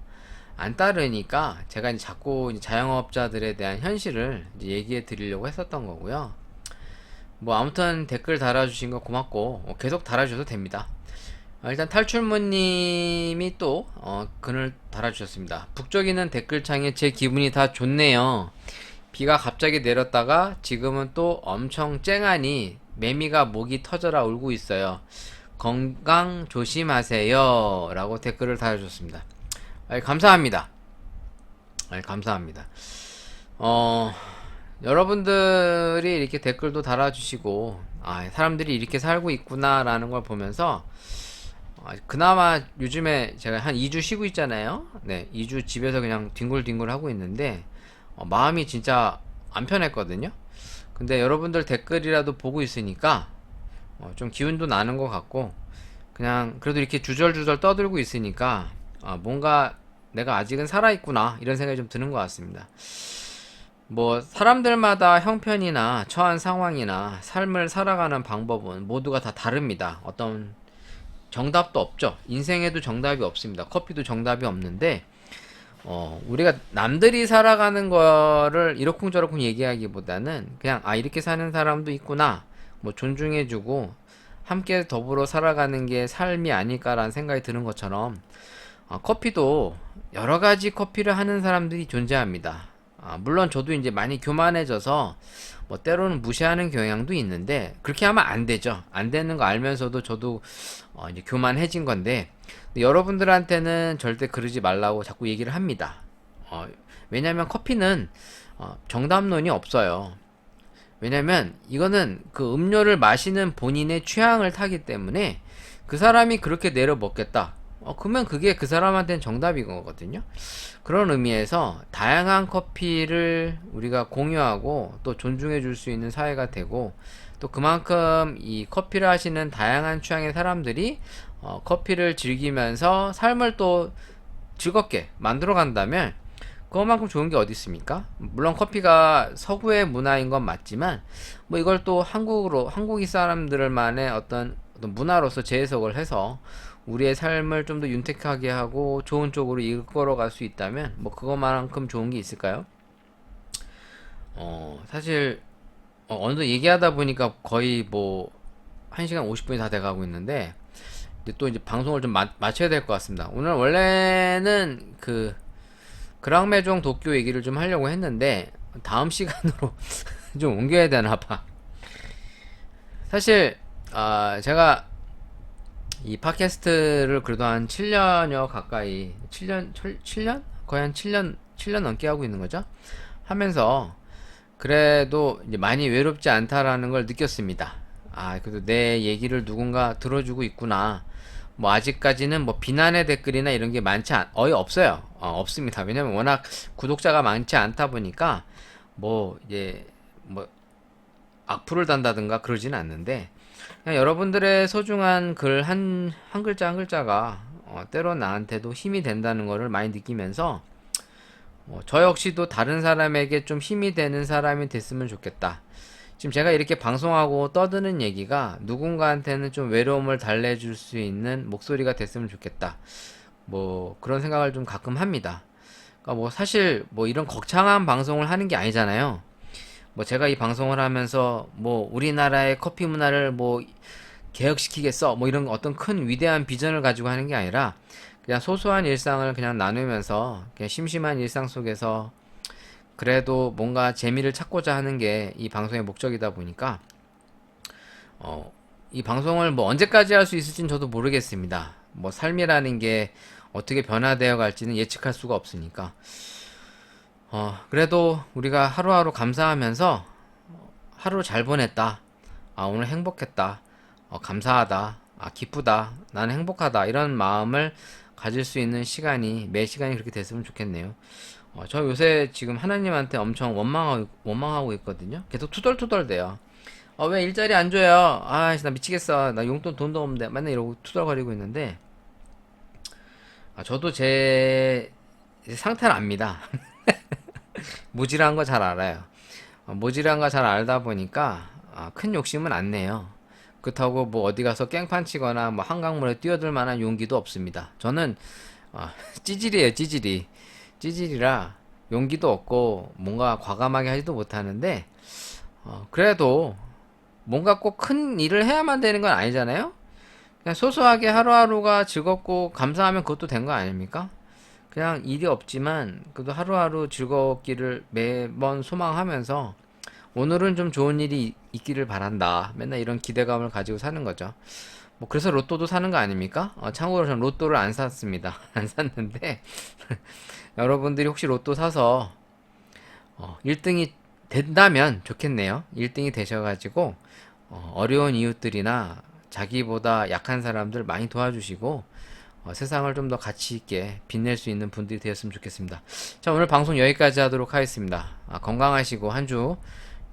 제가 이제 자꾸 자영업자들에 대한 현실을 이제 얘기해 드리려고 했었던 거고요. 뭐 아무튼 댓글 달아주신 거 고맙고 계속 달아주셔도 됩니다. 일단 탈출무님이 또 글을 달아주셨습니다. 북적이는 댓글창에 제 기분이 다 좋네요. 비가 갑자기 내렸다가 지금은 또 엄청 쨍하니 매미가 목이 터져라 울고 있어요. 건강 조심하세요 라고 댓글을 달아줬습니다. 감사합니다. 감사합니다. 여러분들이 이렇게 댓글도 달아주시고, 사람들이 이렇게 살고 있구나 라는 걸 보면서, 그나마 요즘에 제가 한 2주 쉬고 있잖아요. 네, 2주 집에서 그냥 뒹굴뒹굴 하고 있는데, 마음이 진짜 안 편했거든요. 근데 여러분들 댓글이라도 보고 있으니까, 좀 기운도 나는 것 같고, 그냥 그래도 이렇게 주절주절 떠들고 있으니까, 뭔가 내가 아직은 살아있구나 이런 생각이 좀 드는 것 같습니다. 뭐 사람들마다 형편이나 처한 상황이나 삶을 살아가는 방법은 모두가 다 다릅니다. 어떤 정답도 없죠. 인생에도 정답이 없습니다. 커피도 정답이 없는데, 우리가 남들이 살아가는 거를 이러쿵저러쿵 얘기하기보다는 그냥 이렇게 사는 사람도 있구나, 뭐 존중해주고 함께 더불어 살아가는 게 삶이 아닐까라는 생각이 드는 것처럼, 커피도 여러 가지 커피를 하는 사람들이 존재합니다. 물론 저도 이제 많이 교만해져서 뭐 때로는 무시하는 경향도 있는데, 그렇게 하면 안 되죠. 안 되는 거 알면서도 저도 이제 교만해진 건데, 근데 여러분들한테는 절대 그러지 말라고 자꾸 얘기를 합니다. 왜냐면 커피는 정답론이 없어요. 왜냐면 이거는 그 음료를 마시는 본인의 취향을 타기 때문에 그 사람이 그렇게 내려 먹겠다. 그러면 그게 그 사람한테는 정답인 거거든요. 그런 의미에서 다양한 커피를 우리가 공유하고 또 존중해 줄 수 있는 사회가 되고, 또 그만큼 이 커피를 하시는 다양한 취향의 사람들이 커피를 즐기면서 삶을 또 즐겁게 만들어 간다면 그것만큼 좋은 게 어디 있습니까? 물론 커피가 서구의 문화인 건 맞지만, 뭐 이걸 또 한국이 사람들만의 어떤 문화로서 재해석을 해서 우리의 삶을 좀 더 윤택하게 하고 좋은 쪽으로 이끌어 갈 수 있다면, 뭐 그것만큼 좋은 게 있을까요? 사실 어느덧 얘기하다 보니까 거의 뭐 1시간 50분이 다 돼가고 있는데, 근데 또 이제 방송을 좀 마쳐야 될 것 같습니다. 오늘 원래는 그 그랑메종 도쿄 얘기를 좀 하려고 했는데 다음 시간으로 좀 옮겨야 되나 봐. 사실 제가 이 팟캐스트를 그래도 한 7년여 가까이, 7년? 거의 한 7년 넘게 하고 있는 거죠. 하면서 그래도 이제 많이 외롭지 않다라는 걸 느꼈습니다. 그래도 내 얘기를 누군가 들어주고 있구나. 뭐 아직까지는 뭐 비난의 댓글이나 이런 게 거의 없어요. 없습니다. 왜냐면 워낙 구독자가 많지 않다 보니까 뭐 이제 뭐 악플을 단다든가 그러진 않는데, 그냥 여러분들의 소중한 글 한 글자 한 글자가 때로 나한테도 힘이 된다는 거를 많이 느끼면서, 저 역시도 다른 사람에게 좀 힘이 되는 사람이 됐으면 좋겠다. 지금 제가 이렇게 방송하고 떠드는 얘기가 누군가한테는 좀 외로움을 달래줄 수 있는 목소리가 됐으면 좋겠다. 뭐 그런 생각을 좀 가끔 합니다. 그러니까 뭐 사실 뭐 이런 거창한 방송을 하는 게 아니잖아요. 뭐 제가 이 방송을 하면서 뭐 우리나라의 커피 문화를 뭐 개혁시키겠어, 뭐 이런 어떤 큰 위대한 비전을 가지고 하는 게 아니라 그냥 소소한 일상을 그냥 나누면서 그냥 심심한 일상 속에서 그래도 뭔가 재미를 찾고자 하는 게 이 방송의 목적이다 보니까, 이 방송을 뭐 언제까지 할 수 있을지는 저도 모르겠습니다. 뭐 삶이라는 게 어떻게 변화되어 갈지는 예측할 수가 없으니까, 그래도 우리가 하루하루 감사하면서 하루 잘 보냈다, 오늘 행복했다, 감사하다, 기쁘다, 나는 행복하다, 이런 마음을 가질 수 있는 시간이, 매 시간이 그렇게 됐으면 좋겠네요. 저 요새 지금 하나님한테 엄청 원망하고 있거든요. 계속 투덜투덜대요. 왜 일자리 안 줘요? 나 미치겠어. 나 용돈 돈도 없는데. 맨날 이러고 투덜거리고 있는데, 저도 제 상태를 압니다. 모질한 거 잘 알아요. 모질한 거 잘 알다 보니까 큰 욕심은 안 내요. 그렇다고 뭐 어디 가서 깽판 치거나 뭐 한강물에 뛰어들 만한 용기도 없습니다. 저는 찌질이에요, 찌질이라 용기도 없고 뭔가 과감하게 하지도 못하는데, 그래도 뭔가 꼭 큰 일을 해야만 되는 건 아니잖아요. 그냥 소소하게 하루하루가 즐겁고 감사하면 그것도 된 거 아닙니까? 그냥 일이 없지만 그래도 하루하루 즐겁기를 매번 소망하면서 오늘은 좀 좋은 일이 있기를 바란다. 맨날 이런 기대감을 가지고 사는 거죠. 뭐 그래서 로또도 사는 거 아닙니까? 참고로 저는 로또를 안 샀습니다. 안 샀는데 여러분들이 혹시 로또 사서 1등이 된다면 좋겠네요. 1등이 되셔가지고 어려운 이웃들이나 자기보다 약한 사람들 많이 도와주시고 세상을 좀 더 가치 있게 빛낼 수 있는 분들이 되었으면 좋겠습니다. 자, 오늘 방송 여기까지 하도록 하겠습니다. 건강하시고 한 주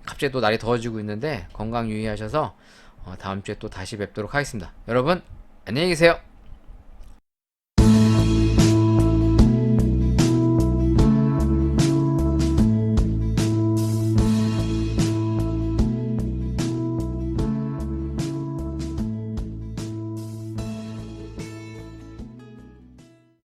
갑자기 또 날이 더워지고 있는데 건강 유의하셔서 다음 주에 또 다시 뵙도록 하겠습니다. 여러분 안녕히 계세요.